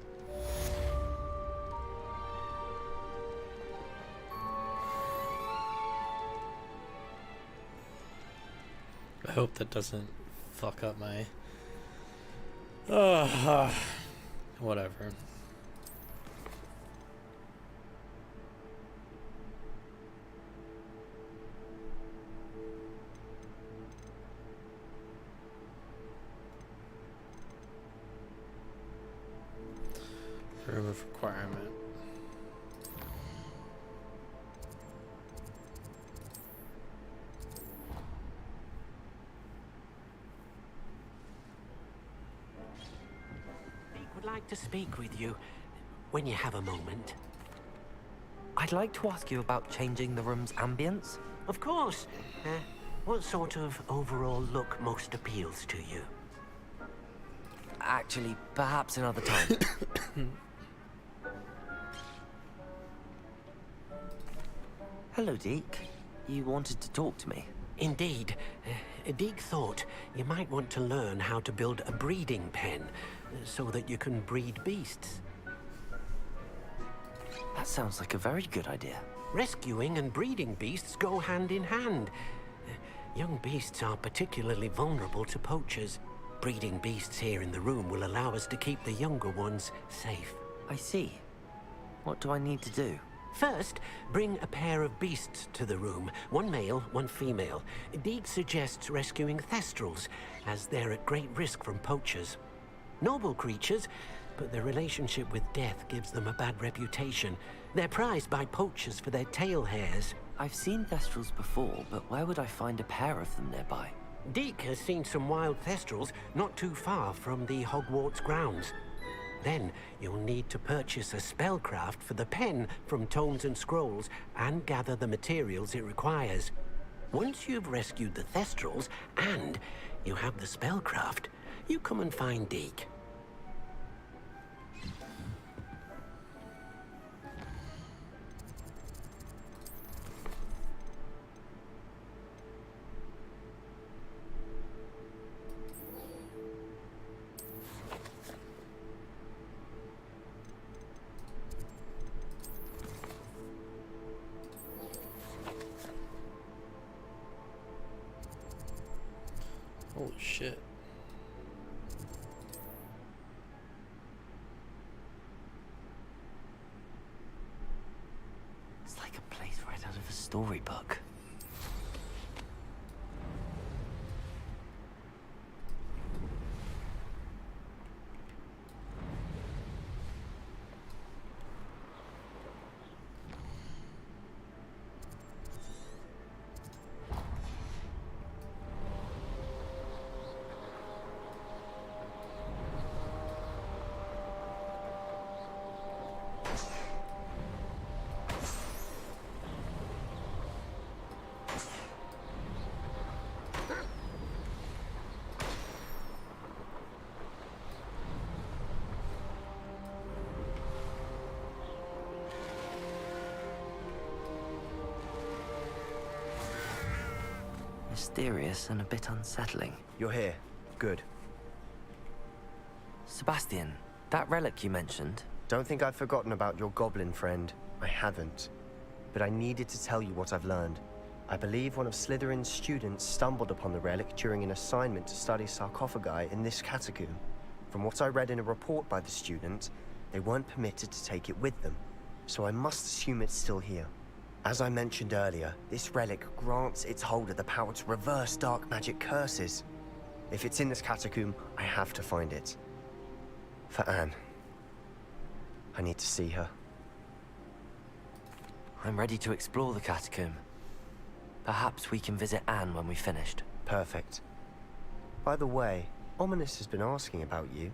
I hope that doesn't fuck up my... whatever. Room of requirement. Would like to speak with you when you have a moment. I'd like to ask you about changing the room's ambience. Of course. What sort of overall look most appeals to you? Actually, perhaps another time. Hello, Deke. You wanted to talk to me? Indeed. Deke thought you might want to learn how to build a breeding pen so that you can breed beasts. That sounds like a very good idea. Rescuing and breeding beasts go hand in hand. Young beasts are particularly vulnerable to poachers. Breeding beasts here in the room will allow us to keep the younger ones safe. I see. What do I need to do? First, bring a pair of beasts to the room. One male, one female. Deke suggests rescuing thestrals, as they're at great risk from poachers. Noble creatures, but their relationship with death gives them a bad reputation. They're prized by poachers for their tail hairs. I've seen Thestrals before, but where would I find a pair of them nearby? Deke has seen some wild Thestrals not too far from the Hogwarts grounds. Then you'll need to purchase a spellcraft for the pen from Tomes and Scrolls and gather the materials it requires. Once you've rescued the Thestrals and you have the spellcraft, you come and find Deke. Holy shit. It's like a place right out of a storybook. Mysterious and a bit unsettling. You're here. Good. Sebastian, that relic you mentioned. Don't think I've forgotten about your goblin friend. I haven't. But I needed to tell you what I've learned. I believe one of Slytherin's students stumbled upon the relic during an assignment to study sarcophagi in this catacomb. From what I read in a report by the student, they weren't permitted to take it with them. So I must assume it's still here. As I mentioned earlier, this relic grants its holder the power to reverse dark magic curses. If it's in this catacomb, I have to find it. For Anne. I need to see her. I'm ready to explore the catacomb. Perhaps we can visit Anne when we've finished. Perfect. By the way, Ominous has been asking about you.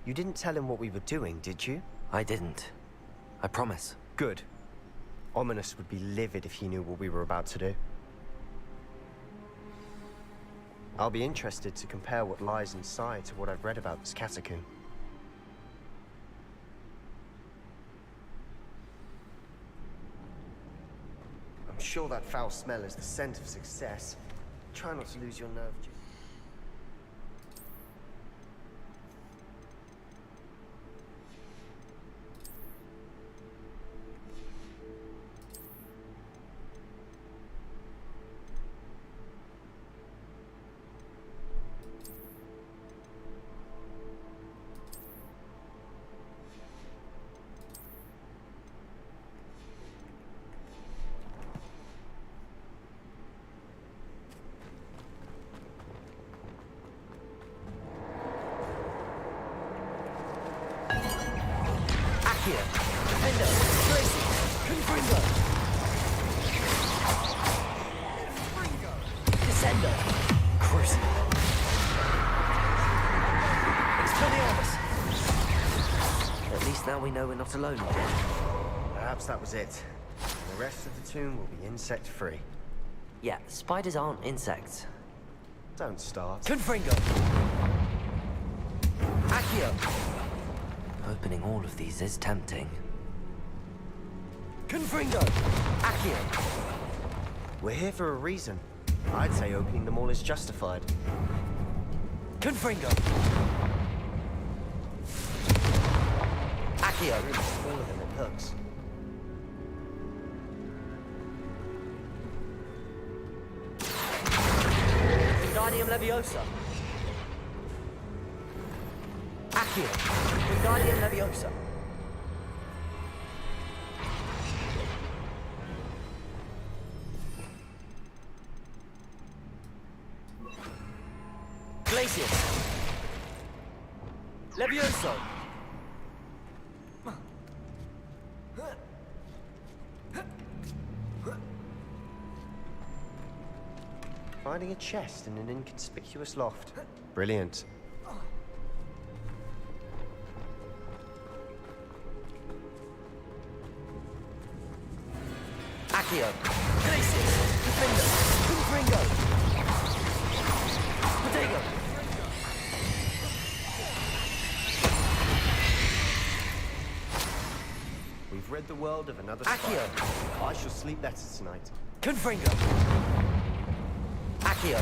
You didn't tell him what we were doing, did you? I didn't. I promise. Good. Ominous would be livid if he knew what we were about to do. I'll be interested to compare what lies inside to what I've read about this catacomb. I'm sure that foul smell is the scent of success. Try not to lose your nerve, Jim. We know we're not alone here. Perhaps that was it. The rest of the tomb will be insect-free. Yeah, spiders aren't insects. Don't start. Confringo! Accio! Opening all of these is tempting. Confringo! Accio! We're here for a reason. I'd say opening them all is justified. Confringo! Accio! Really smaller than it looks. Wingardium Leviosa! Accio! Wingardium Leviosa! Glacius! Levioso! Finding a chest in an inconspicuous loft. Brilliant. Accio! Glacius! Defender! Confringo! Potato! We've rid the world of another Accio! spy. I shall sleep better tonight. Confringo! Accio!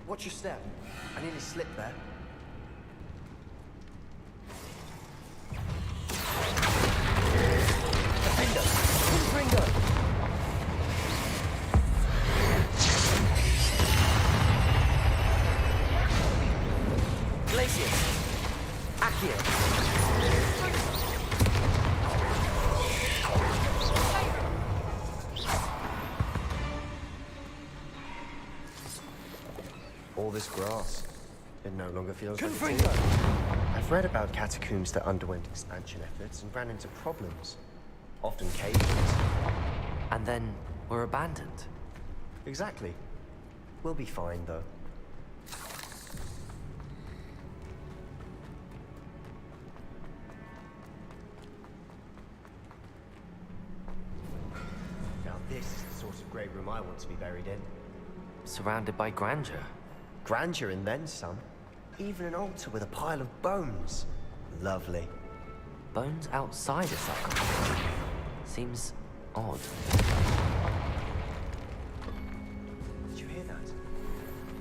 Watch your step. I nearly slipped there. Defender! Confringo! Glacius! Accio! All this grass. It no longer feels like Confringo! a tomb. I've read about catacombs that underwent expansion efforts and ran into problems. Often caves. And then were abandoned. Exactly. We'll be fine, though. Now this is the sort of grey room I want to be buried in. Surrounded by grandeur. Grandeur and then some. Even an altar with a pile of bones. Lovely. Bones outside a sarcophagus. Seems odd. Did you hear that?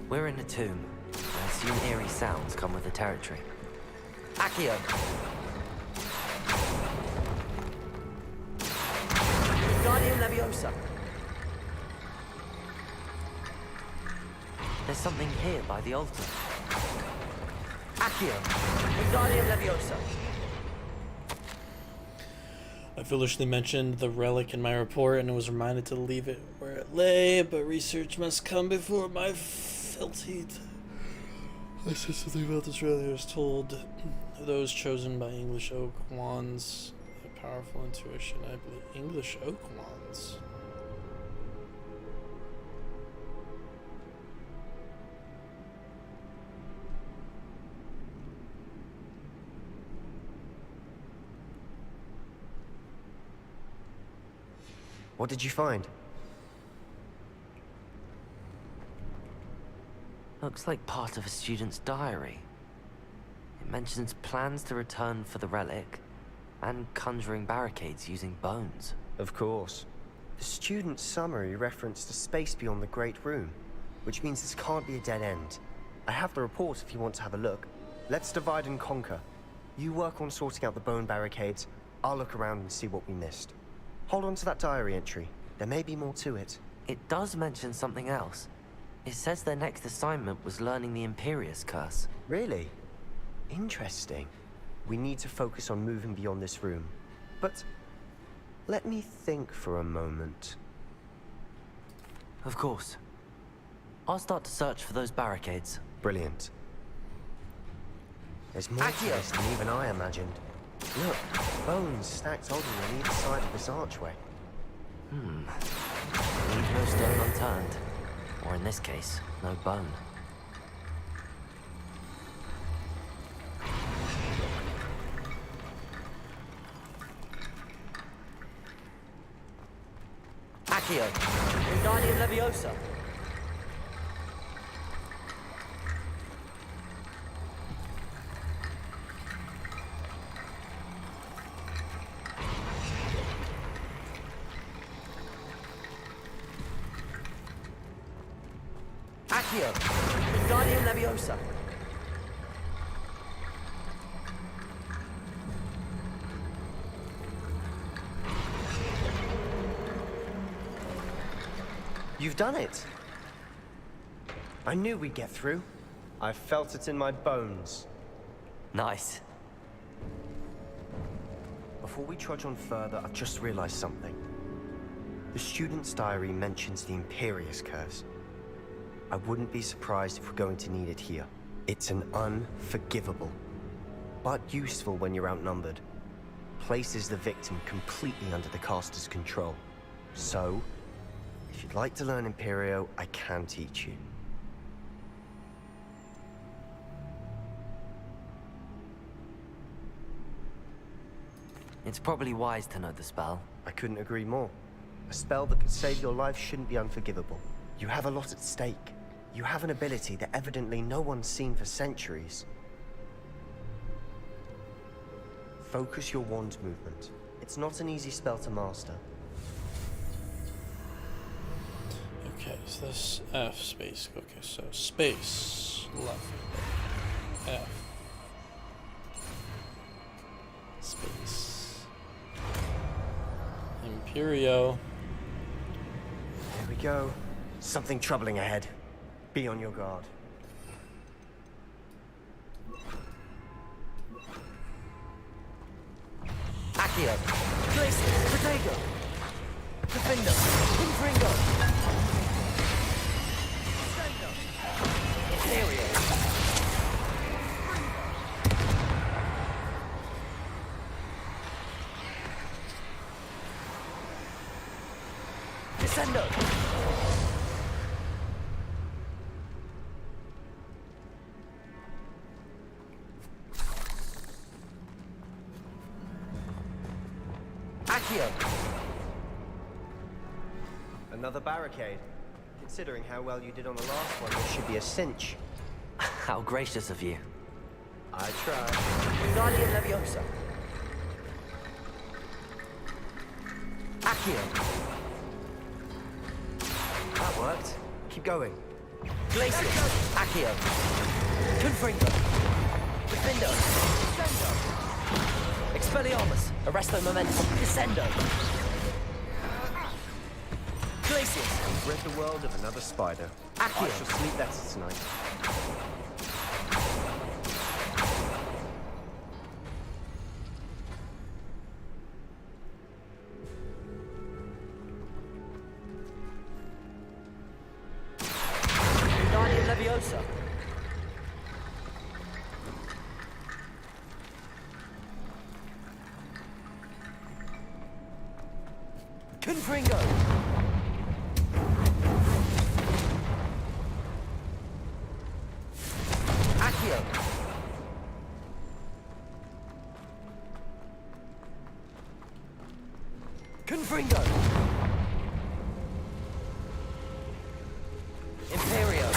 We're in a tomb. I assume eerie sounds come with the territory. Accio! Guardian Leviosa! There's something here by the altar. Accio! Guardian Leviosa! I foolishly mentioned the relic in my report and was reminded to leave it where it lay, but research must come before my filthy... I said something about this earlier. I was told those chosen by English oak wands have powerful intuition. I believe English oak wands. What did you find? Looks like part of a student's diary. It mentions plans to return for the relic and conjuring barricades using bones. Of course. The student's summary referenced a space beyond the Great Room, which means this can't be a dead end. I have the report if you want to have a look. Let's divide and conquer. You work on sorting out the bone barricades. I'll look around and see what we missed. Hold on to that diary entry. There may be more to it. It does mention something else. It says their next assignment was learning the Imperius Curse. Really? Interesting. We need to focus on moving beyond this room. But let me think for a moment. Of course. I'll start to search for those barricades. Brilliant. There's more to this than even I imagined. Look, bones stacked oddly on either side of this archway. Leave no stone unturned. Or in this case, no bone. Accio! Guardian Leviosa! Accio! Guardian Leviosa! You've done it! I knew we'd get through. I felt it in my bones. Nice. Before we trudge on further, I've just realized something. The student's diary mentions the Imperius Curse. I wouldn't be surprised if we're going to need it here. It's an unforgivable, but useful when you're outnumbered. Places the victim completely under the caster's control. So, if you'd like to learn Imperio, I can teach you. It's probably wise to know the spell. I couldn't agree more. A spell that could save your life shouldn't be unforgivable. You have a lot at stake. You have an ability that evidently no one's seen for centuries. Focus your wand movement. It's not an easy spell to master. Okay, so this F space. Okay, so space left F space Imperio. Here we go. Something troubling ahead. Be on your guard. Accio, Glacius, Protego, Defender, Confringo, Ethereal, Descendo. Accio. Another barricade. Considering how well you did on the last one, this should be a cinch. How gracious of you. I tried. Wingardium Leviosa. Accio. That worked. Keep going. Glacius. Accio. Confringo. Defendo. Expelliarmus. Arresto Momentum. Descendo. Glacius. Rid the world of another spider. Accio. I shall sleep better tonight. Wingardium Leviosa. Confringo. Accio. Confringo. Imperio.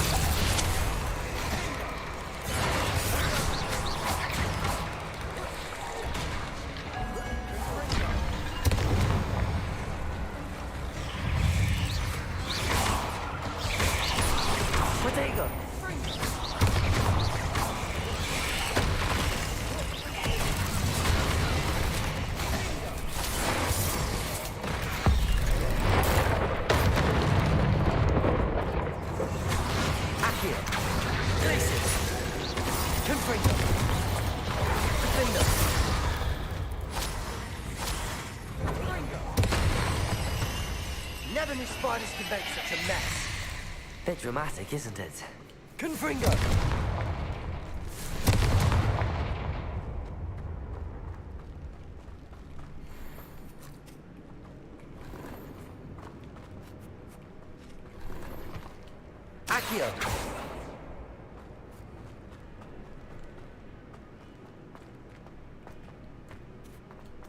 Protego. Accio. Glacius. Confringo. Defender. Never knew spiders could make such a mess. Bit dramatic, isn't it? Confringo. Accio.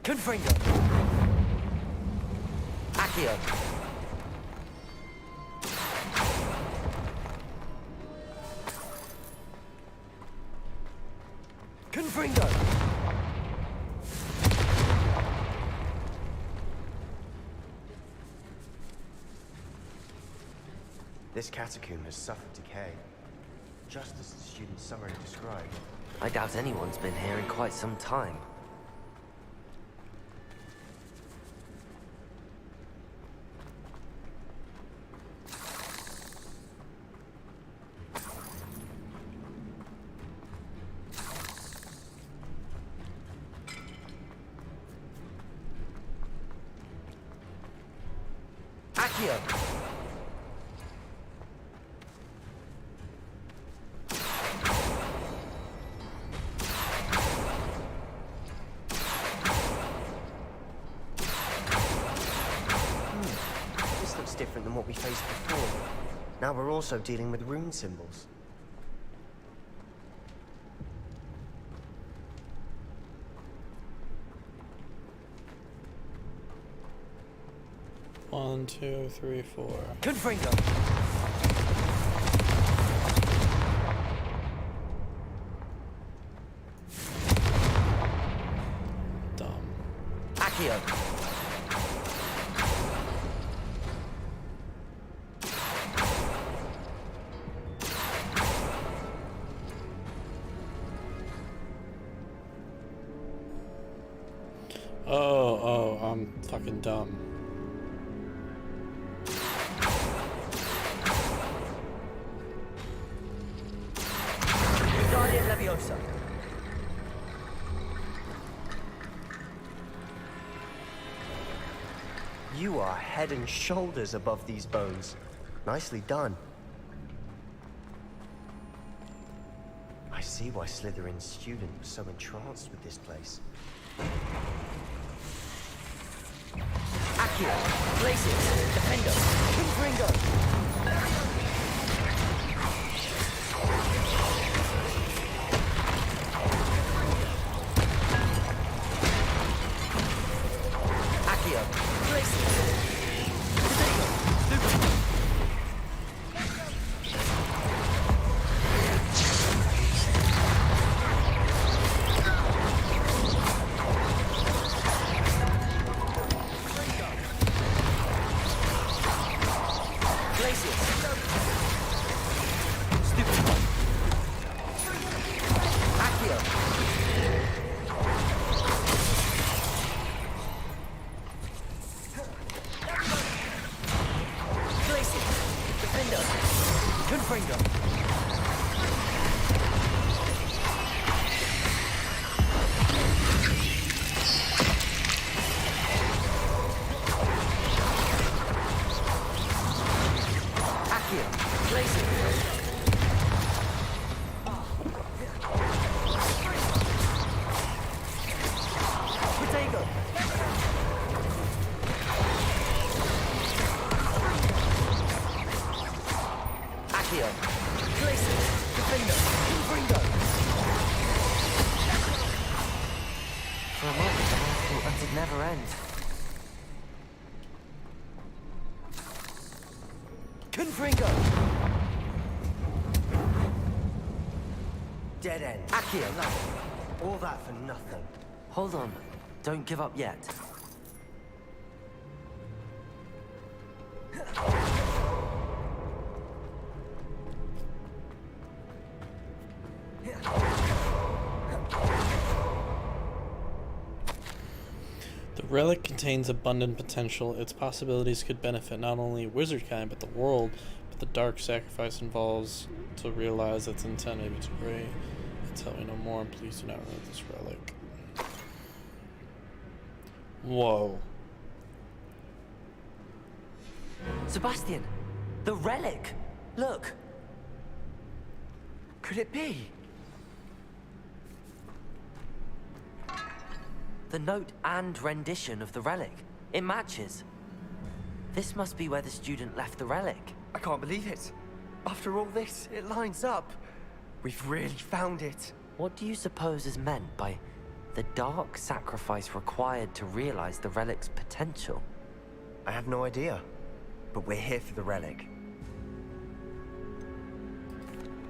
Confringo. Accio. Confringo. This catacomb has suffered decay, just as the student's summary described. I doubt anyone's been here in quite some time. Accio. much different than what we faced before. Now we're also dealing with rune symbols. One, two, three, four. Confringo! Dumb. Accio! Oh, I'm fucking dumb. Guardian Leviosa. You are head and shoulders above these bones. Nicely done. I see why Slytherin's student was so entranced with this place. Accio! Glacius! Defender! Confringo! Accio! Glacius! Defender! Stupid! For a moment, I thought that it'd never end. Confringo! Dead end. Accio! All that for nothing. Hold on. Don't give up yet. The relic contains abundant potential. Its possibilities could benefit not only wizardkind, but the world. But the dark sacrifice involves to realize its intent may be too great. Tell me no more. Please do not ruin this relic. Whoa. Sebastian! The relic! Look! Could it be? The note and rendition of the relic. It matches. This must be where the student left the relic. I can't believe it. After all this, it lines up. We've really found it. What do you suppose is meant by the dark sacrifice required to realize the relic's potential? I have no idea. But we're here for the relic.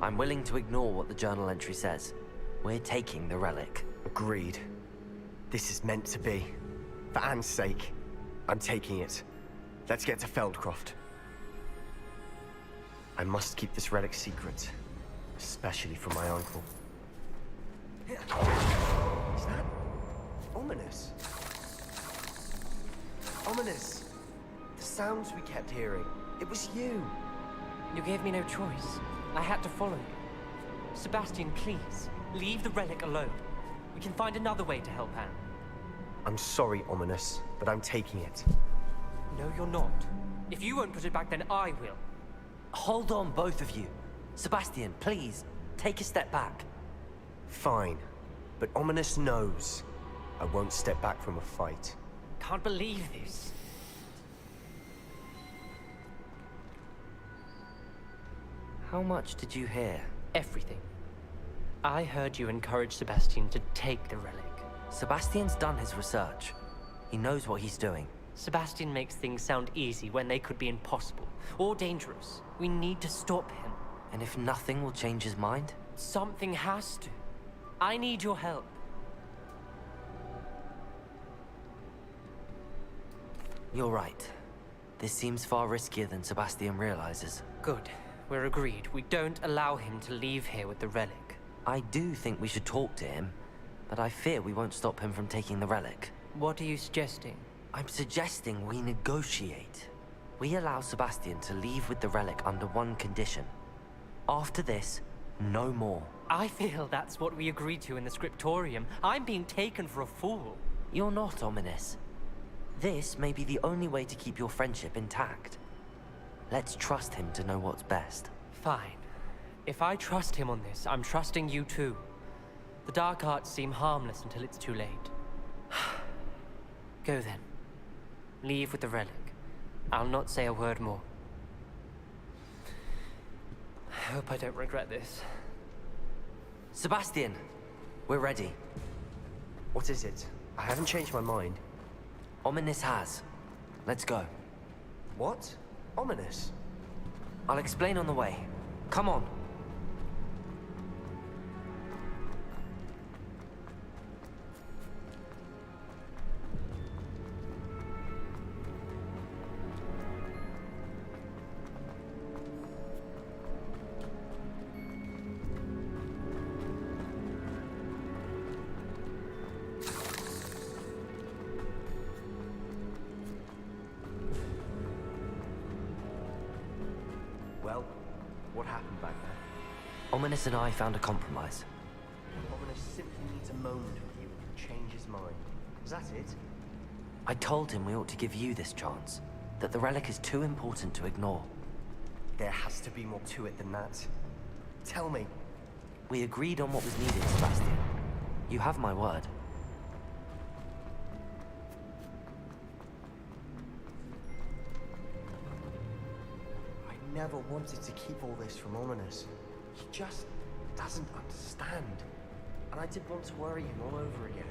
I'm willing to ignore what the journal entry says. We're taking the relic. Agreed. This is meant to be. For Anne's sake, I'm taking it. Let's get to Feldcroft. I must keep this relic secret. Especially from my uncle. Is that ominous? Ominous. The sounds we kept hearing. It was you. You gave me no choice. I had to follow you. Sebastian, please, leave the relic alone. We can find another way to help Anne. I'm sorry, Ominous, but I'm taking it. No, you're not. If you won't put it back, then I will. Hold on, both of you. Sebastian, please, take a step back. Fine, but Ominous knows I won't step back from a fight. Can't believe this. How much did you hear? Everything. I heard you encourage Sebastian to take the relic. Sebastian's done his research. He knows what he's doing. Sebastian makes things sound easy when they could be impossible or dangerous. We need to stop him. And if nothing will change his mind? Something has to. I need your help. You're right. This seems far riskier than Sebastian realizes. Good. We're agreed. We don't allow him to leave here with the relic. I do think we should talk to him, but I fear we won't stop him from taking the relic. What are you suggesting? I'm suggesting we negotiate. We allow Sebastian to leave with the relic under one condition. After this, no more. I feel that's what we agreed to in the scriptorium. I'm being taken for a fool. You're not, Ominous. This may be the only way to keep your friendship intact. Let's trust him to know what's best. Fine. If I trust him on this, I'm trusting you too. The dark arts seem harmless until it's too late. Go then. Leave with the relic. I'll not say a word more. I hope I don't regret this. Sebastian! We're ready. What is it? I haven't changed my mind. Ominous has. Let's go. What? Ominous? I'll explain on the way. Come on. Well, what happened back there? Ominous and I found a compromise. Ominous simply needs a moment with you and change his mind. Is that it? I told him we ought to give you this chance. That the relic is too important to ignore. There has to be more to it than that. Tell me. We agreed on what was needed, Sebastian. You have my word. I never wanted to keep all this from Ominous. He just doesn't understand. And I did want to worry him all over again.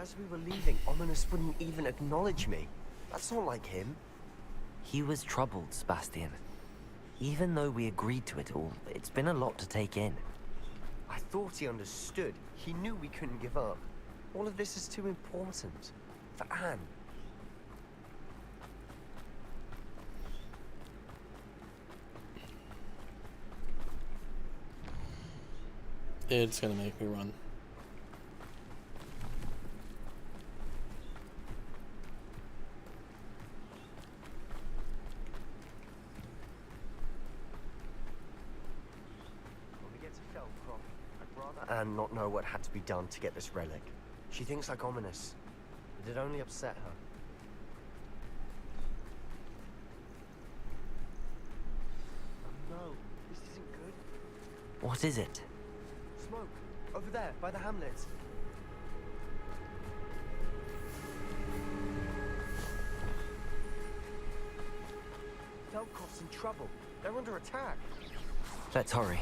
As we were leaving, Ominous wouldn't even acknowledge me. That's not like him. He was troubled, Sebastian. Even though we agreed to it all, it's been a lot to take in. I thought he understood. He knew we couldn't give up. All of this is too important. For Anne. It's gonna make me run. And not know what had to be done to get this relic. She thinks like Ominous, but it only upset her. Oh no, this isn't good. What is it? Smoke, over there, by the hamlet. Velkov's in trouble. They're under attack. Let's hurry.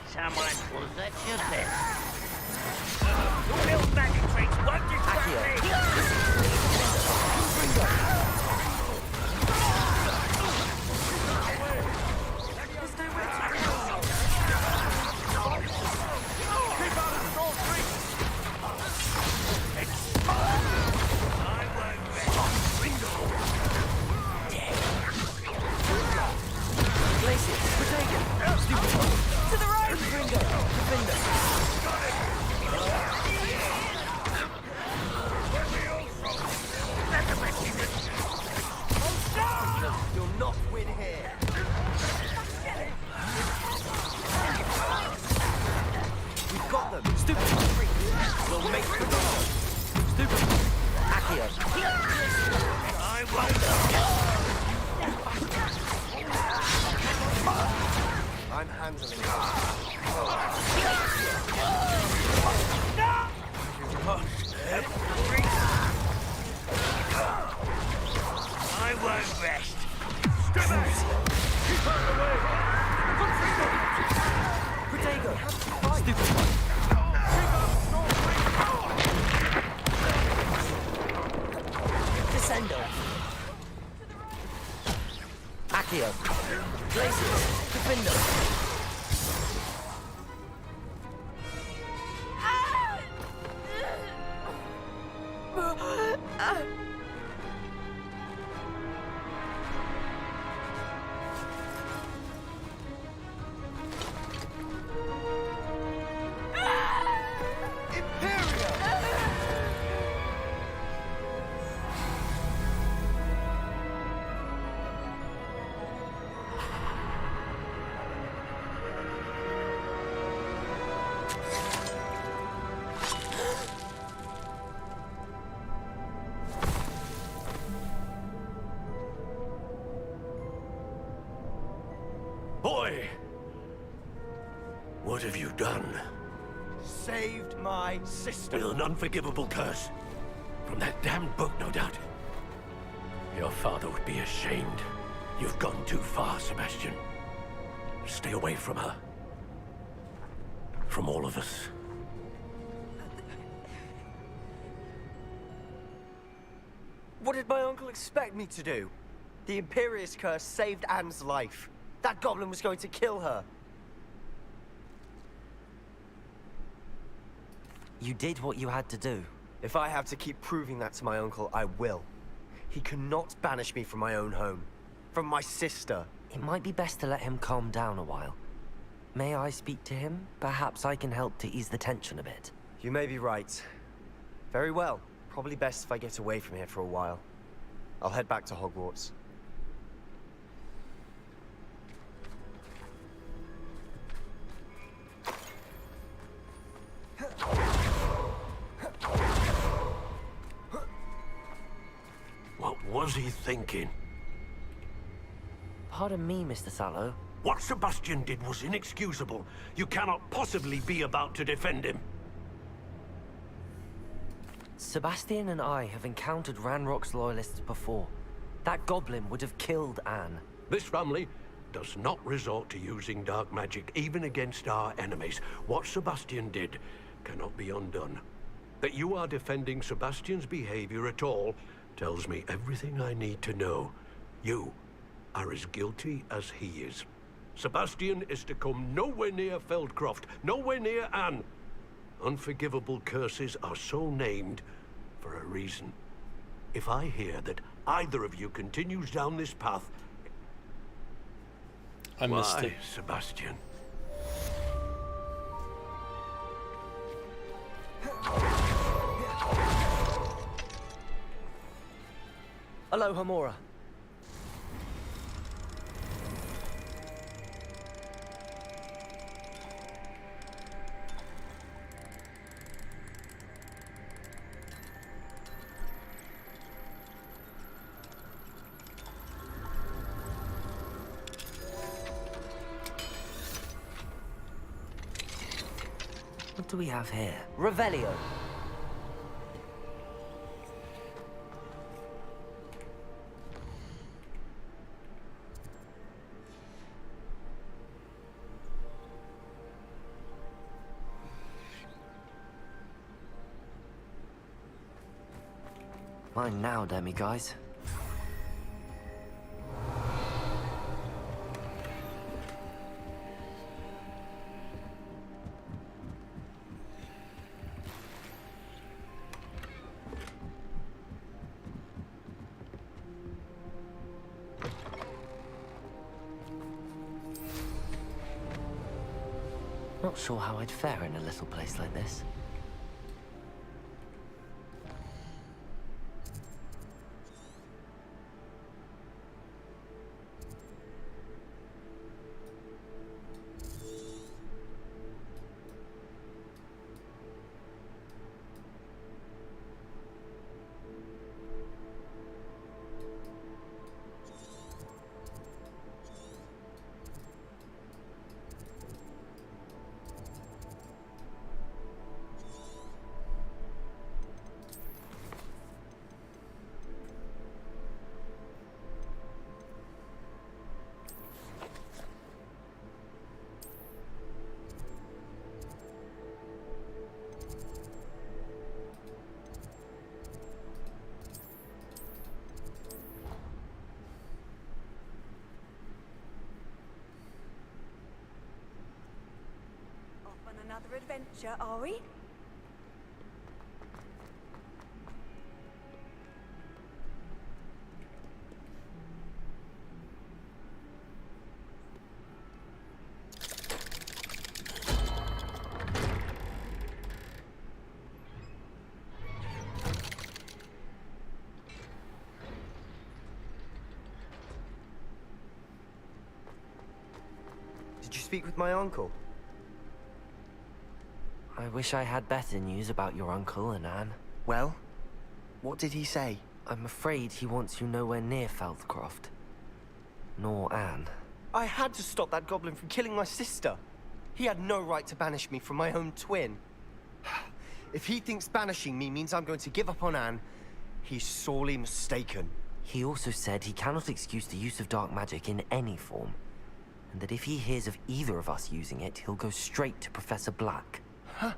Someone was at your best. Your little magic tricks won't distract me! I won't. I'm handling it. I won't rest. Strippers! Keep out of the way! Protego! Stupid one! Descendo! Accio! Glacius! Defindo! Boy! What have you done? Saved my sister. With an unforgivable curse. From that damned book, no doubt. Your father would be ashamed. You've gone too far, Sebastian. Stay away from her. From all of us. What did my uncle expect me to do? The Imperius curse saved Anne's life. That goblin was going to kill her. You did what you had to do. If I have to keep proving that to my uncle, I will. He cannot banish me from my own home. From my sister. It might be best to let him calm down a while. May I speak to him? Perhaps I can help to ease the tension a bit. You may be right. Very well. Probably best if I get away from here for a while. I'll head back to Hogwarts. What was he thinking? Pardon me, Mr. Sallow. What Sebastian did was inexcusable. You cannot possibly be about to defend him. Sebastian and I have encountered Ranrock's loyalists before. That goblin would have killed Anne. This family does not resort to using dark magic, even against our enemies. What Sebastian did cannot be undone. That you are defending Sebastian's behavior at all tells me everything I need to know. You are as guilty as he is. Sebastian is to come nowhere near Feldcroft, nowhere near Anne. Unforgivable curses are so named for a reason. If I hear that either of you continues down this path... I missed it. Sebastian? Aloha, Mora. What do we have here? Revelio. Mine now, demi-guys. Not sure how I'd fare in a little place like this. adventure, are we? Did you speak with my uncle? I wish I had better news about your uncle and Anne. Well, what did he say? I'm afraid he wants you nowhere near Feldcroft. Nor Anne. I had to stop that goblin from killing my sister. He had no right to banish me from my own twin. If he thinks banishing me means I'm going to give up on Anne, he's sorely mistaken. He also said he cannot excuse the use of dark magic in any form. And that if he hears of either of us using it, he'll go straight to Professor Black. Huh?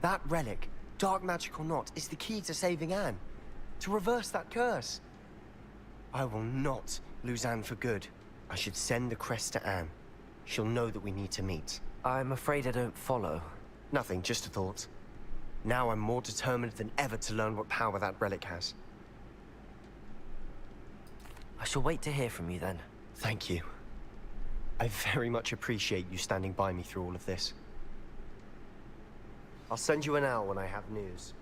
That relic, dark magic or not, is the key to saving Anne. To reverse that curse. I will not lose Anne for good. I should send the crest to Anne. She'll know that we need to meet. I'm afraid I don't follow. Nothing, just a thought. Now I'm more determined than ever to learn what power that relic has. I shall wait to hear from you then. Thank you. I very much appreciate you standing by me through all of this. I'll send you an owl when I have news.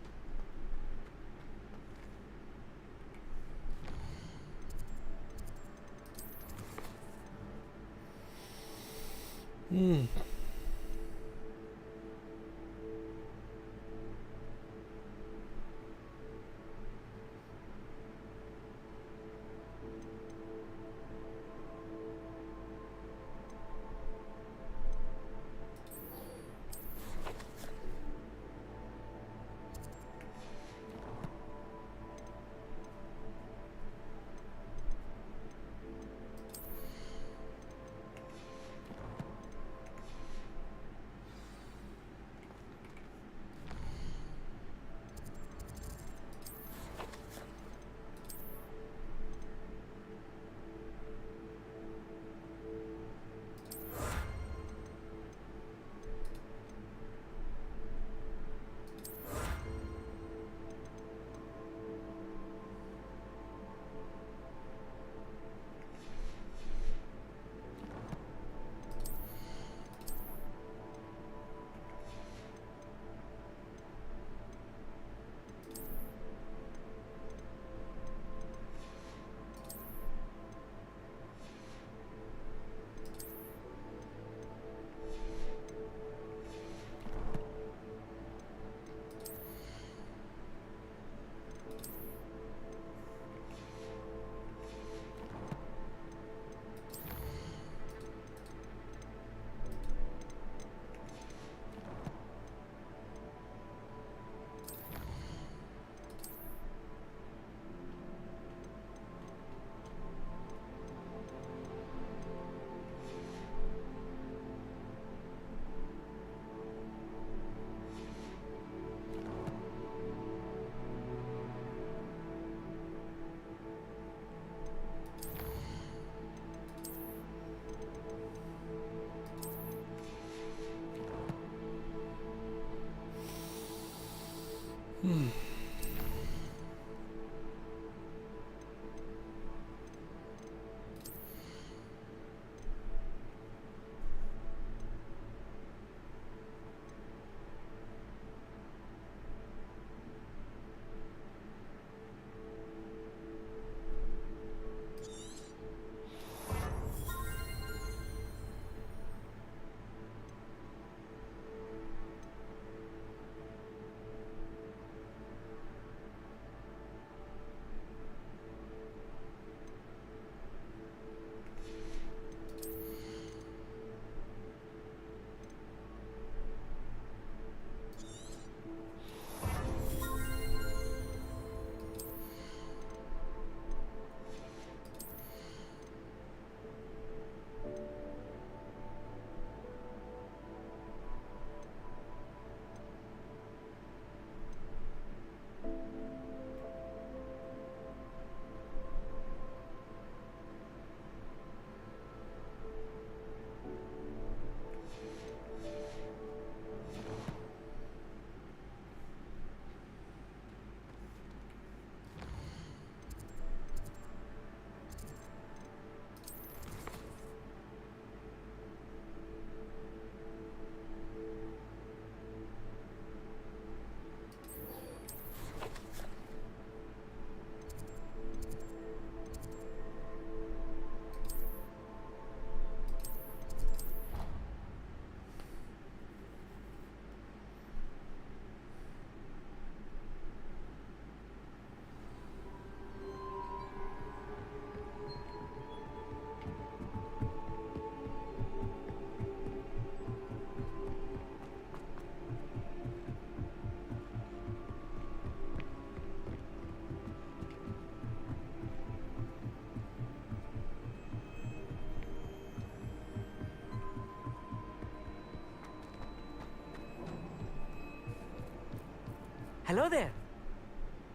Hello there.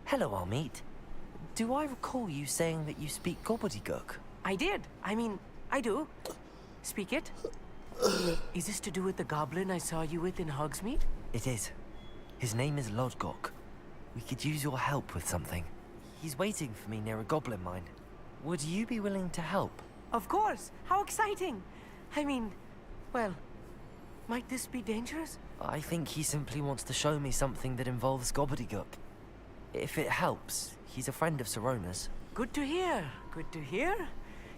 Hello, Amit. Do I recall you saying that you speak gobbledygook? I did. I mean, I do. Speak it. Is this to do with the goblin I saw you with in Hogsmeade? It is. His name is Lodgok. We could use your help with something. He's waiting for me near a goblin mine. Would you be willing to help? Of course. How exciting. I mean, well, might this be dangerous? I think he simply wants to show me something that involves gobbledygook. If it helps, he's a friend of Sirona's. Good to hear. Good to hear.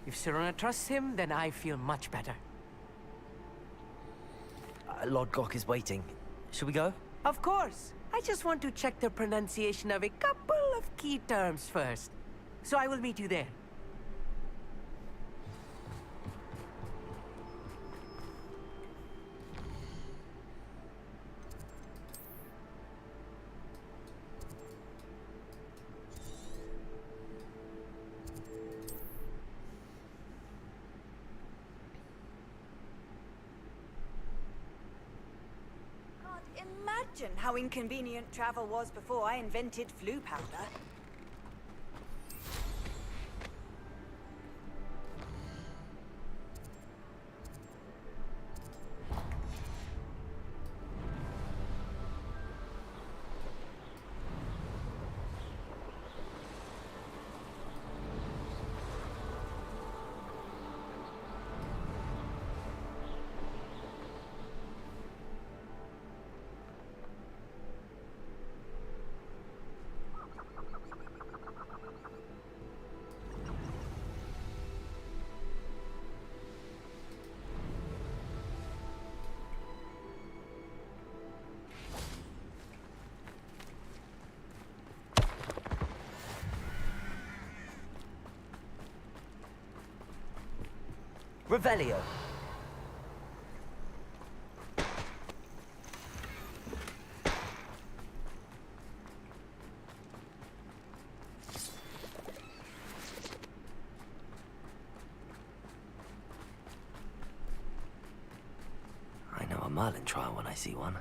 If Sirona trusts him, then I feel much better. Lodgok is waiting. Shall we go? Of course. I just want to check the pronunciation of a couple of key terms first. So I will meet you there. Imagine how inconvenient travel was before I invented flu powder. Revelio. I know a Merlin trial when I see one.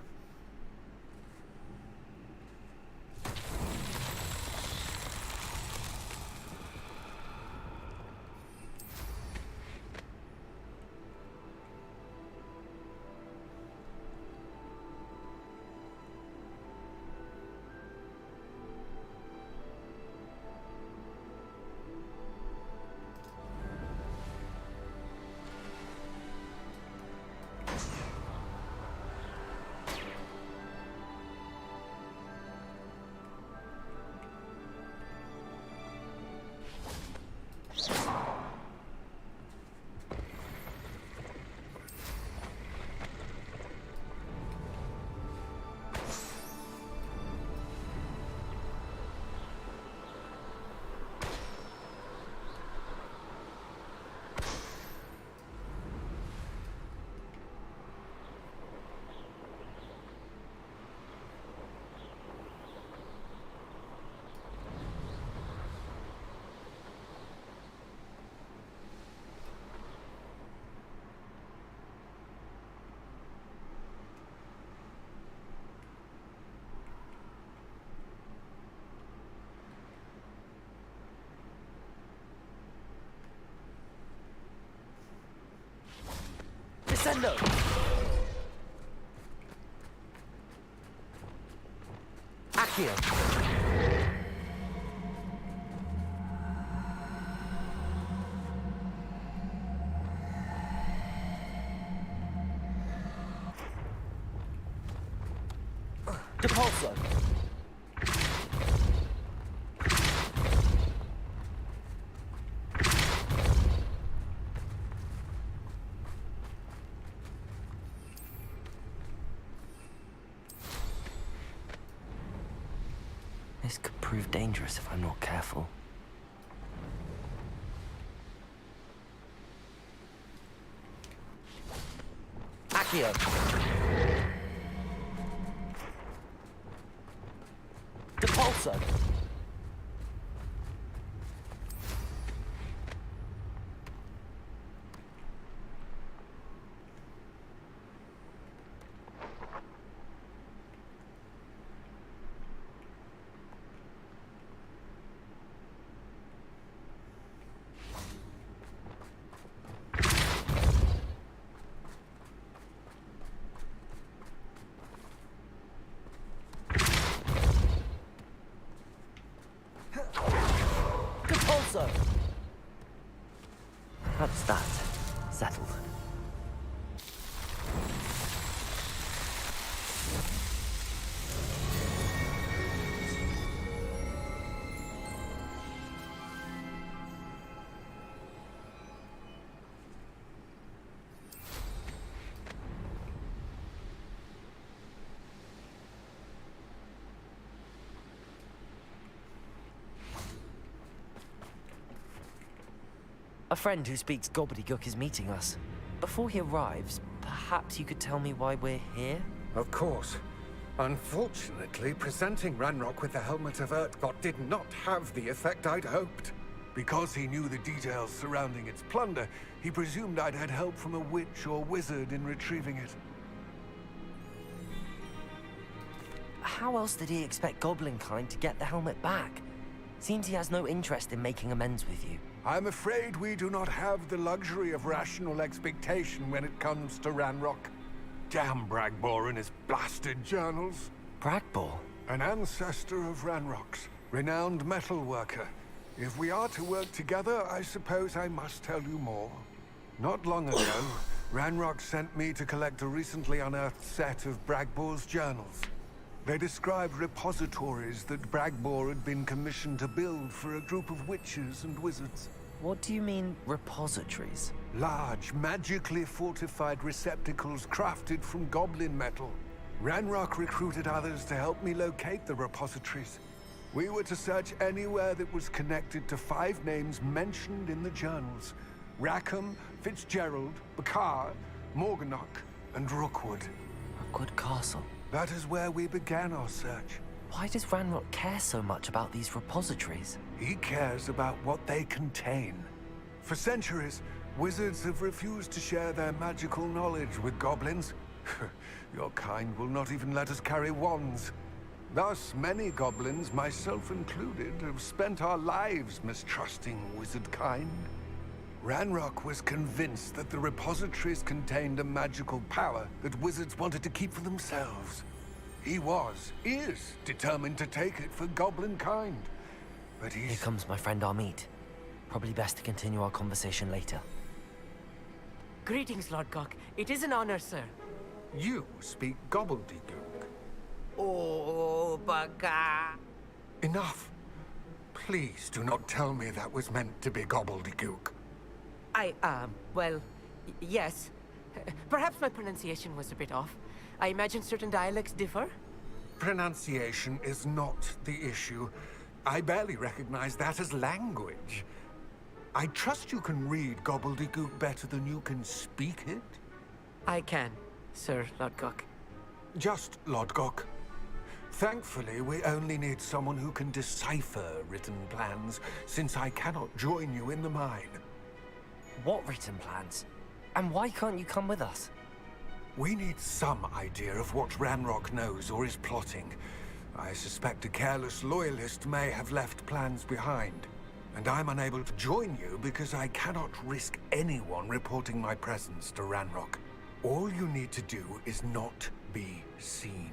Descendo! Accio! Depulso! This could prove dangerous if I'm not careful. Accio! Depulso! so. That's that. Settled. A friend who speaks gobbledygook is meeting us. Before he arrives, perhaps you could tell me why we're here? Of course. Unfortunately, presenting Ranrock with the Helmet of Urtkot did not have the effect I'd hoped. Because he knew the details surrounding its plunder, he presumed I'd had help from a witch or wizard in retrieving it. How else did he expect Goblinkind to get the helmet back? Seems he has no interest in making amends with you. I'm afraid we do not have the luxury of rational expectation when it comes to Ranrock. Damn Bragbor and his blasted journals. Bragbor? An ancestor of Ranrock's, renowned metal worker. If we are to work together, I suppose I must tell you more. Not long ago, Ranrock sent me to collect a recently unearthed set of Bragbor's journals. They described repositories that Bragbor had been commissioned to build for a group of witches and wizards. What do you mean, repositories? Large, magically fortified receptacles crafted from goblin metal. Ranrock recruited others to help me locate the repositories. We were to search anywhere that was connected to 5 names mentioned in the journals. Rackham, Fitzgerald, Bakar, Morganach, and Rookwood. Rookwood Castle. That is where we began our search. Why does Ranrock care so much about these repositories? He cares about what they contain. For centuries, wizards have refused to share their magical knowledge with goblins. Your kind will not even let us carry wands. Thus, many goblins, myself included, have spent our lives mistrusting wizard kind. Ranrock was convinced that the repositories contained a magical power that wizards wanted to keep for themselves. He is determined to take it for goblin kind. But he's... Here comes my friend Amit. Probably best to continue our conversation later. Greetings, Lord Gok. It is an honor, sir. You speak gobbledygook. Oh, Baga. Enough. Please do not tell me that was meant to be gobbledygook. Well, yes. Perhaps my pronunciation was a bit off. I imagine certain dialects differ? Pronunciation is not the issue. I barely recognize that as language. I trust you can read gobbledygook better than you can speak it? I can, Sir Lodgok. Just Lodgok. Thankfully, we only need someone who can decipher written plans, since I cannot join you in the mine. What written plans? And why can't you come with us? We need some idea of what Ranrock knows or is plotting. I suspect a careless loyalist may have left plans behind. And I'm unable to join you because I cannot risk anyone reporting my presence to Ranrock. All you need to do is not be seen.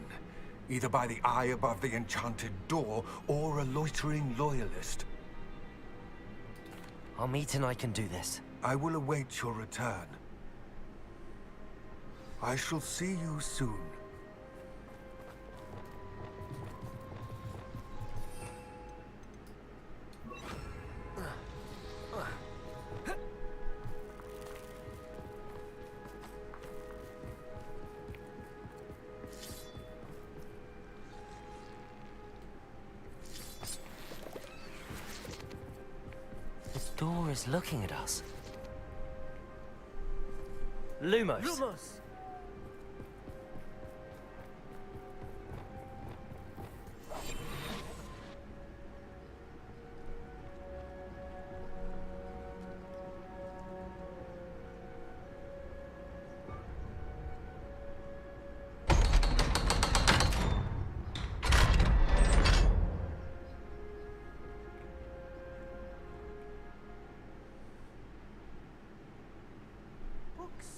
Either by the eye above the enchanted door, or a loitering loyalist. Amit and I can do this. I will await your return. I shall see you soon. The door is looking at us. Lumos. Lumos!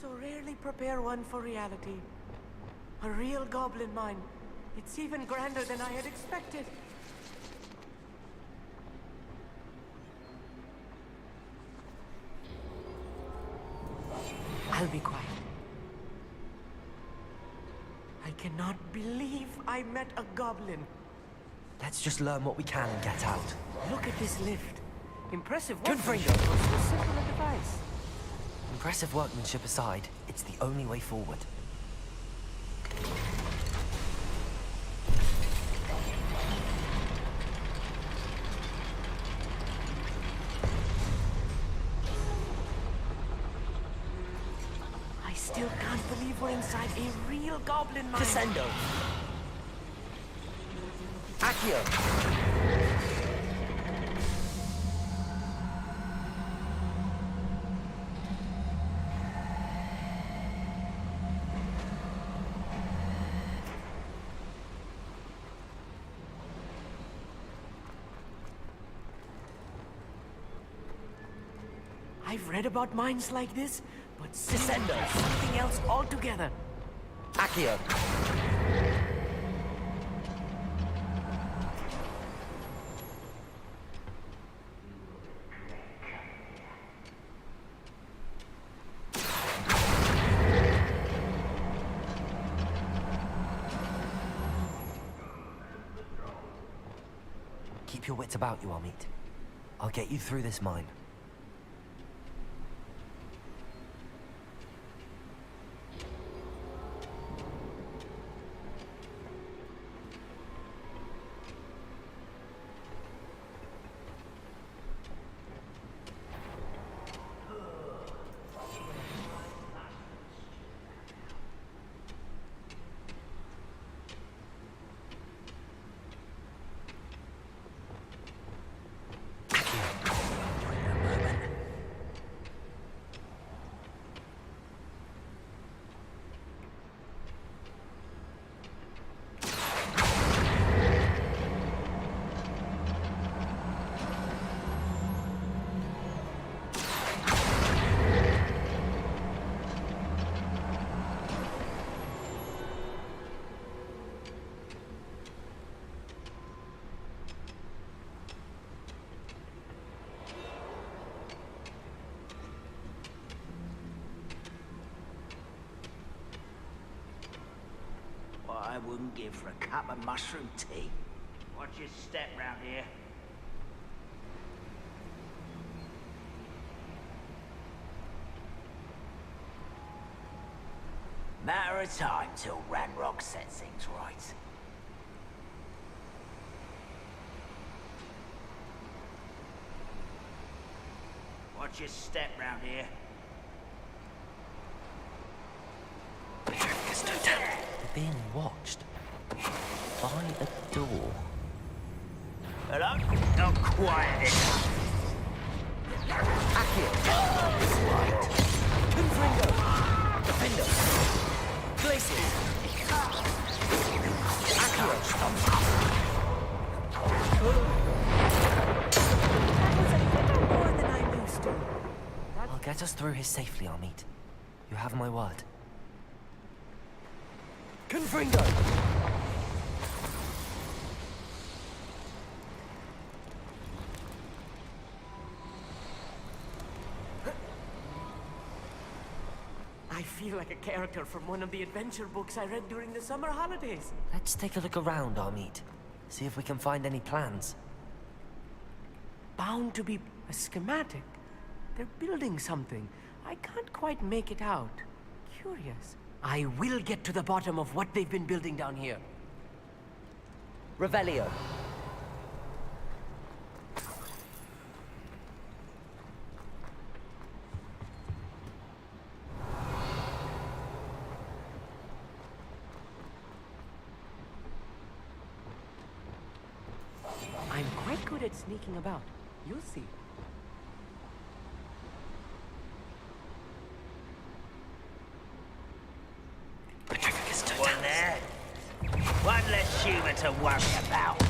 So rarely prepare one for reality. A real goblin mine. It's even grander than I had expected. be quiet. I cannot believe I met a goblin. Let's just learn what we can and get out. Look at this lift. Impressive Good workmanship for so simple a device. Impressive workmanship aside, it's the only way forward. I still can't believe we're inside a real goblin mine. Descendo! Accio! I've read about mines like this, but Descendo is something else altogether. Accio! Keep your wits about you, Amit. I'll get you through this mine. I wouldn't give for a cup of mushroom tea. Watch your step round here. Matter of time till Ranrock sets things right. Watch your step round here. We're being watched. By a door. Hello? Not quiet enough. Accio! Right. Confringo! Defender! Glacier! Accio! More than I'm used to. I'll get us through here safely, Amit. You have my word. Confringo! I feel like a character from one of the adventure books I read during the summer holidays. Let's take a look around, Amit. See if we can find any plans. Bound to be a schematic. They're building something. I can't quite make it out. Curious. I will get to the bottom of what they've been building down here. Revelio. I'm quite good at sneaking about. You'll see. One there. One less human to worry about.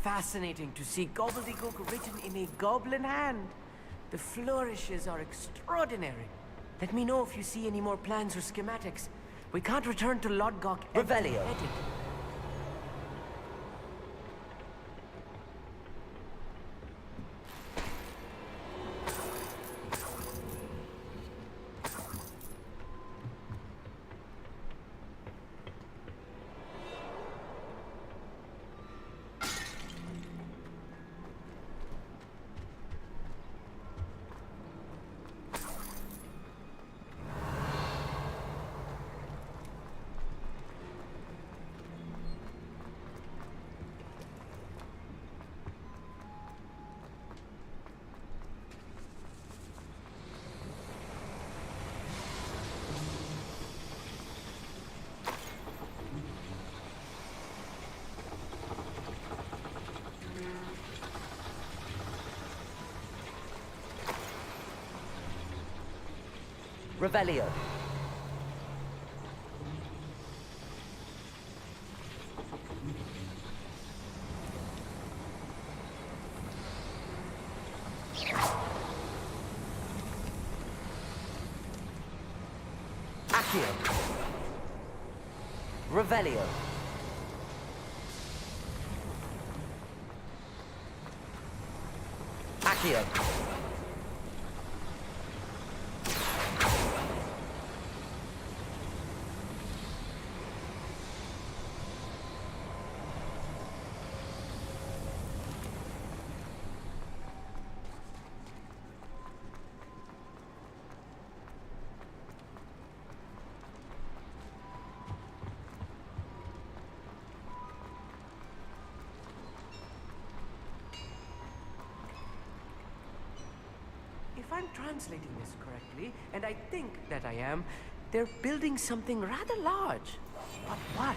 Fascinating to see gobbledygook written in a goblin hand. The flourishes are extraordinary. Let me know if you see any more plans or schematics. We can't return to Lodgok. Revelio. Revelio. Accio. Revelio. Accio. If I'm translating this correctly, and I think that I am, they're building something rather large. But what?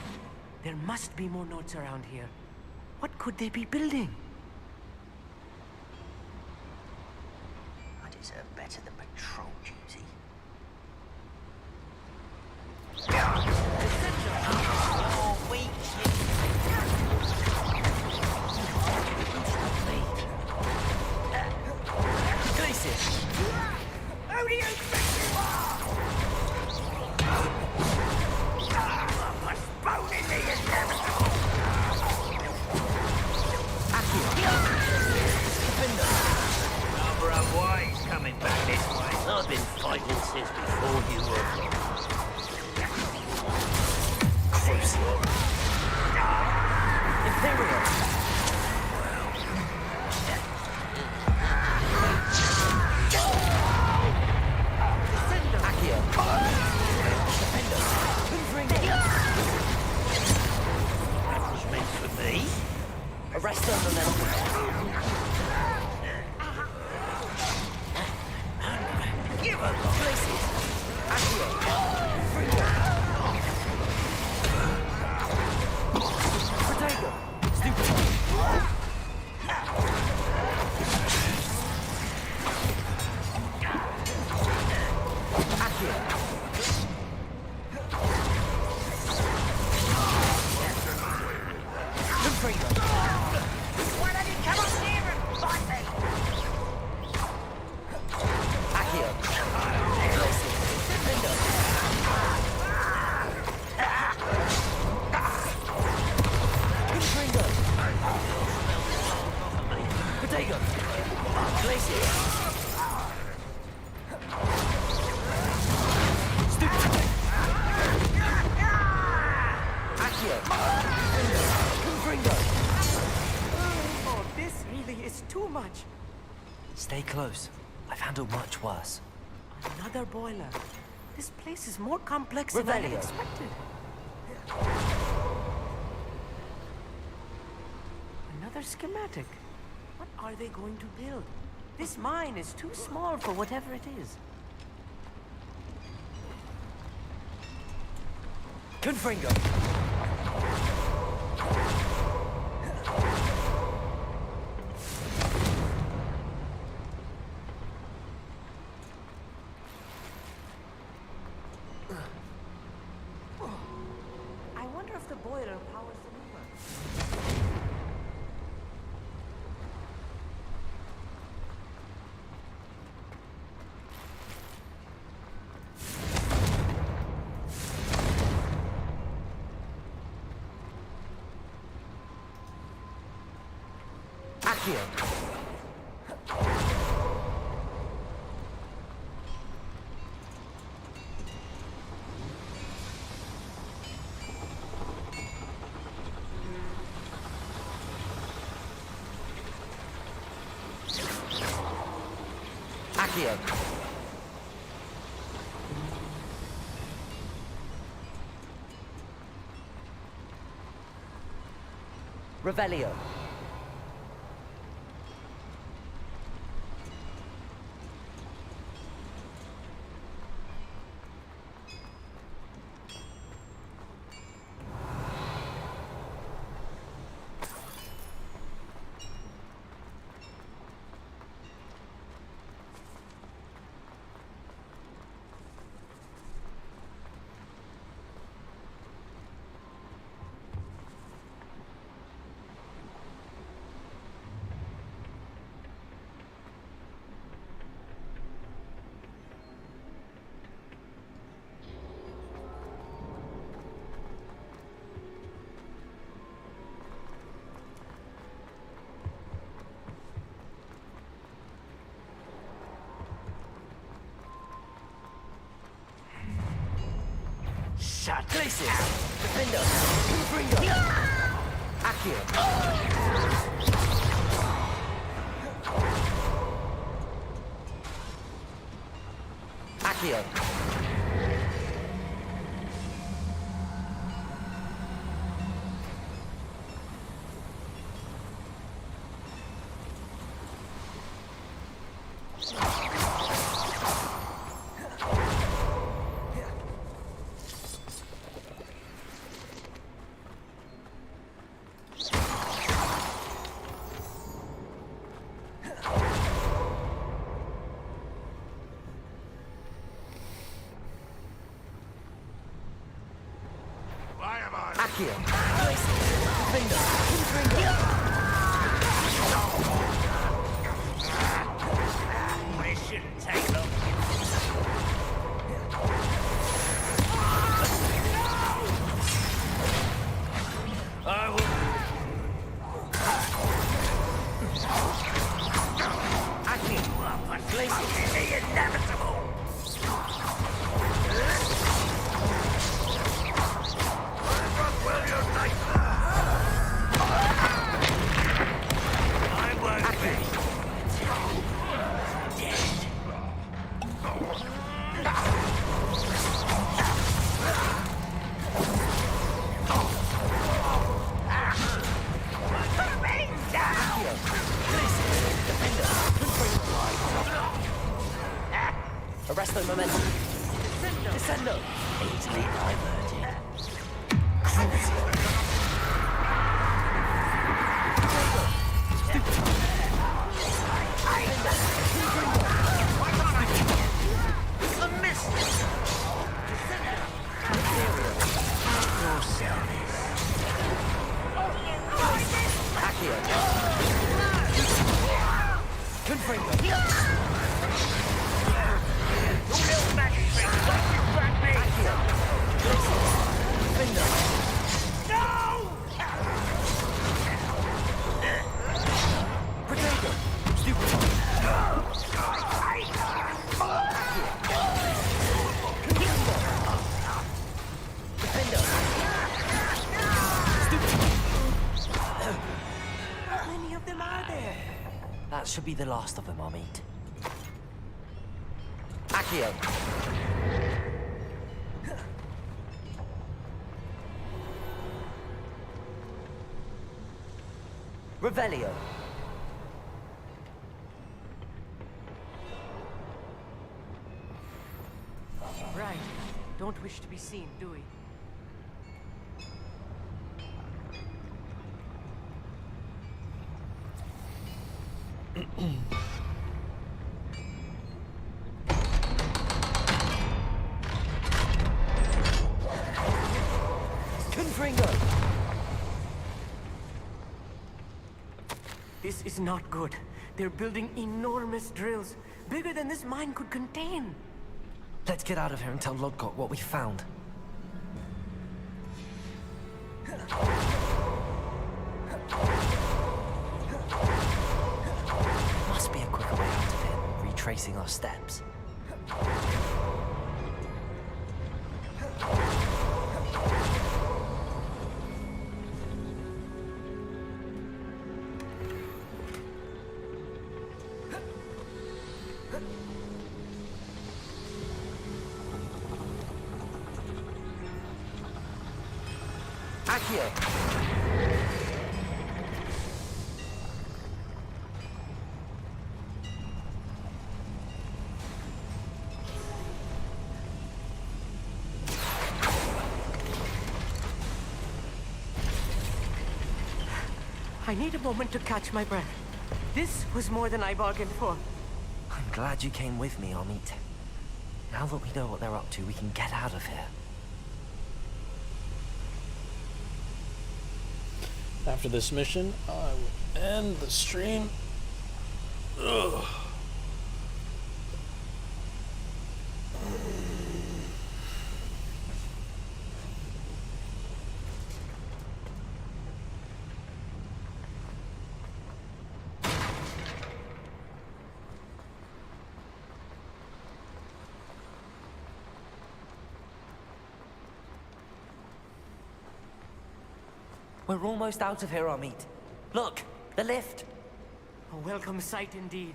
There must be more notes around here. What could they be building? I deserve better than patrol duty. Who do you think you are? What's bone in me, inevitable? Barbara White's coming back this way. I've been fighting since before you were born. Imperial! Arrest them and then... Give her places! Accio! Freedom! Protego! Stupid! Accio! Why don't you come up here and fight me? Protego! Glacier! Stupid! Accio! Confringo! Oh, this really is too much. Stay close. I've handled much worse. Another boiler. This place is more complex than I had Revelio. expected. Another schematic. What are they going to build? This mine is too small for whatever it is. Confringo! I wonder if the boiler powers the mover. Accio! Accio! Revelio! son. Glacius! Defender! Confringo! Accio! Accio! Accio! Defender! Confringo! It shouldn't take long. I will. Accio! Glacius! The inevitable. Will you take I won't be. Arresto momentum. Descendo! Easily diverted. A miss. Your service. Accio! Confringo! Your little magic trick. Don't you grab me. Accio! Defender! No! Potato! Stupid! Defender! How many of them are there? That should be the last of them, I'll meet. Accio! Revelio! Right. Don't wish to be seen, do we? Confringo! This is not good. They're building enormous drills, bigger than this mine could contain. Let's get out of here and tell Lodgott what we found. Must be a quicker way out of here, retracing our steps. Accio! I need a moment to catch my breath. This was more than I bargained for. I'm glad you came with me, Amit. Now that we know what they're up to, we can get out of here. After this mission, I will end the stream. Ugh. We're almost out of here, Amit. Look, the lift. A welcome sight indeed.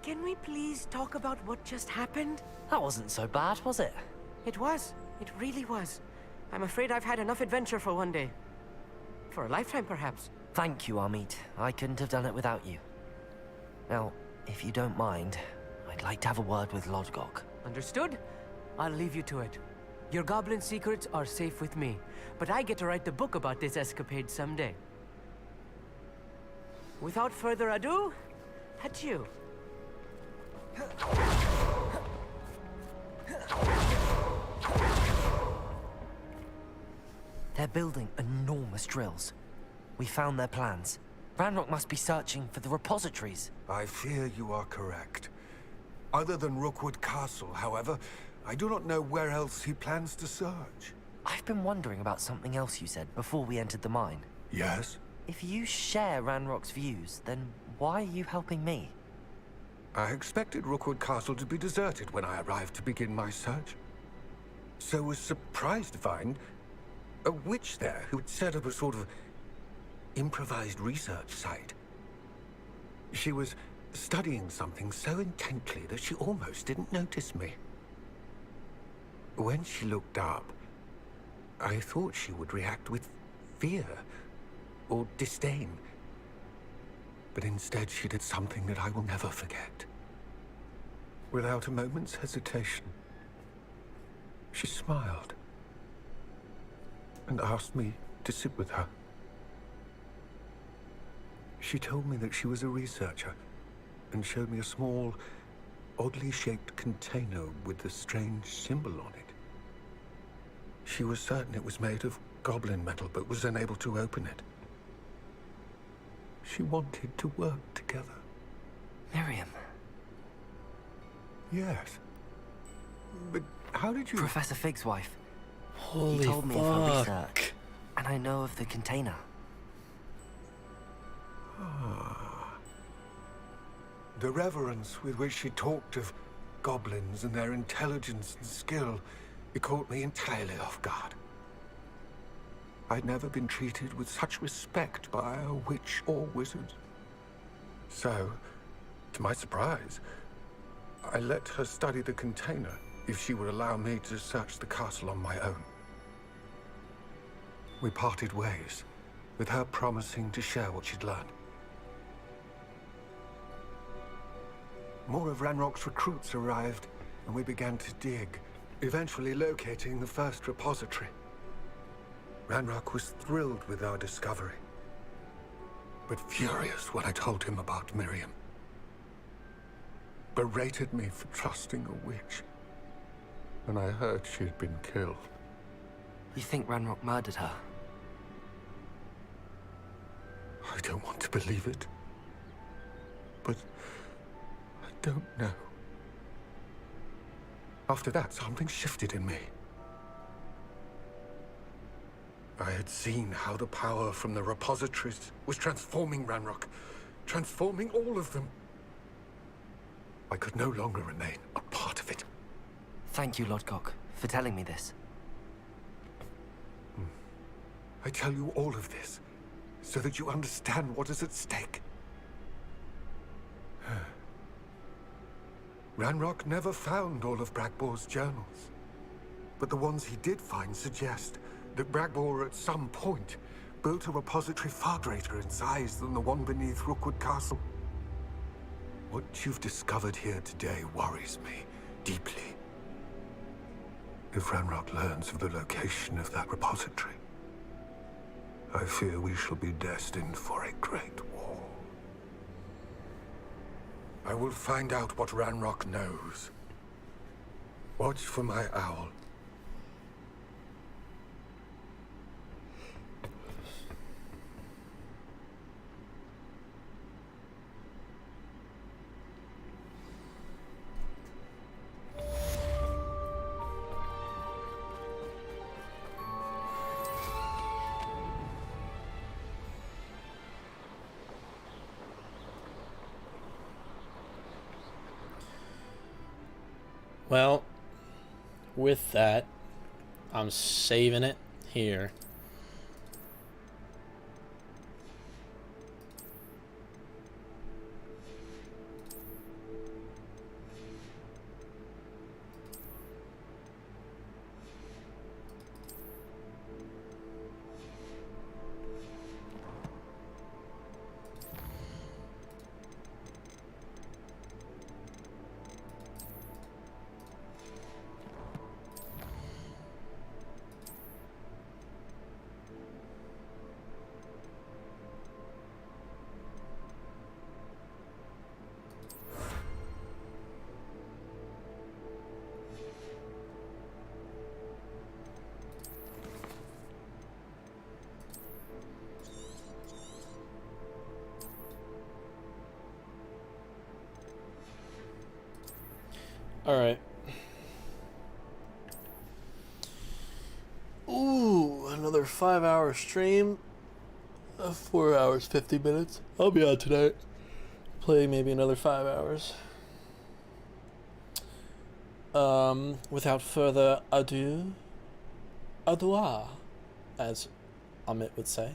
Can we please talk about what just happened? That wasn't so bad, was it? It was. It really was. I'm afraid I've had enough adventure for one day. For a lifetime, perhaps. Thank you, Amit. I couldn't have done it without you. Now, if you don't mind, I'd like to have a word with Lodgok. Understood? I'll leave you to it. Your goblin secrets are safe with me, but I get to write the book about this escapade someday. Without further ado, adieu. They're building enormous drills. We found their plans. Ranrock must be searching for the repositories. I fear you are correct. Other than Rookwood Castle, however, I do not know where else he plans to search. I've been wondering about something else you said before we entered the mine. Yes? If you share Ranrock's views, then why are you helping me? I expected Rookwood Castle to be deserted when I arrived to begin my search. So was surprised to find a witch there who had set up a sort of improvised research site. She was studying something so intently that she almost didn't notice me. When she looked up, I thought she would react with fear or disdain. But instead she did something that I will never forget. Without a moment's hesitation, she smiled and asked me to sit with her. She told me that she was a researcher and showed me a small, oddly shaped container with a strange symbol on it. She was certain it was made of goblin metal, but was unable to open it. She wanted to work together. Miriam. Yes. But how did you... Professor Fig's wife. Holy he told me of her fuck. research, and I know of the container. The reverence with which she talked of goblins and their intelligence and skill, it caught me entirely off guard. I'd never been treated with such respect by a witch or wizard. So, to my surprise, I let her study the container if she would allow me to search the castle on my own. We parted ways, with her promising to share what she'd learned. More of Ranrock's recruits arrived, and we began to dig, eventually locating the first repository. Ranrock was thrilled with our discovery, but furious when I told him about Miriam. Berated me for trusting a witch when I heard she had been killed. You think Ranrock murdered her? I don't want to believe it, but I don't know. After that, something shifted in me. I had seen how the power from the repositories was transforming Ranrock, transforming all of them. I could no longer remain a part of it. Thank you, Lodgok, for telling me this. I tell you all of this so that you understand what is at stake. Ranrock never found all of Bragbor's journals, but the ones he did find suggest that Bragbor at some point built a repository far greater in size than the one beneath Rookwood Castle. What you've discovered here today worries me deeply. If Ranrock learns of the location of that repository, I fear we shall be destined for a great war. I will find out what Ranrock knows. Watch for my owl. Well, with that, I'm saving it here. Alright. Ooh, another 5-hour stream. 4 hours, 50 minutes. I'll be out tonight. Play maybe another 5 hours. Without further ado, au revoir, as Amit would say.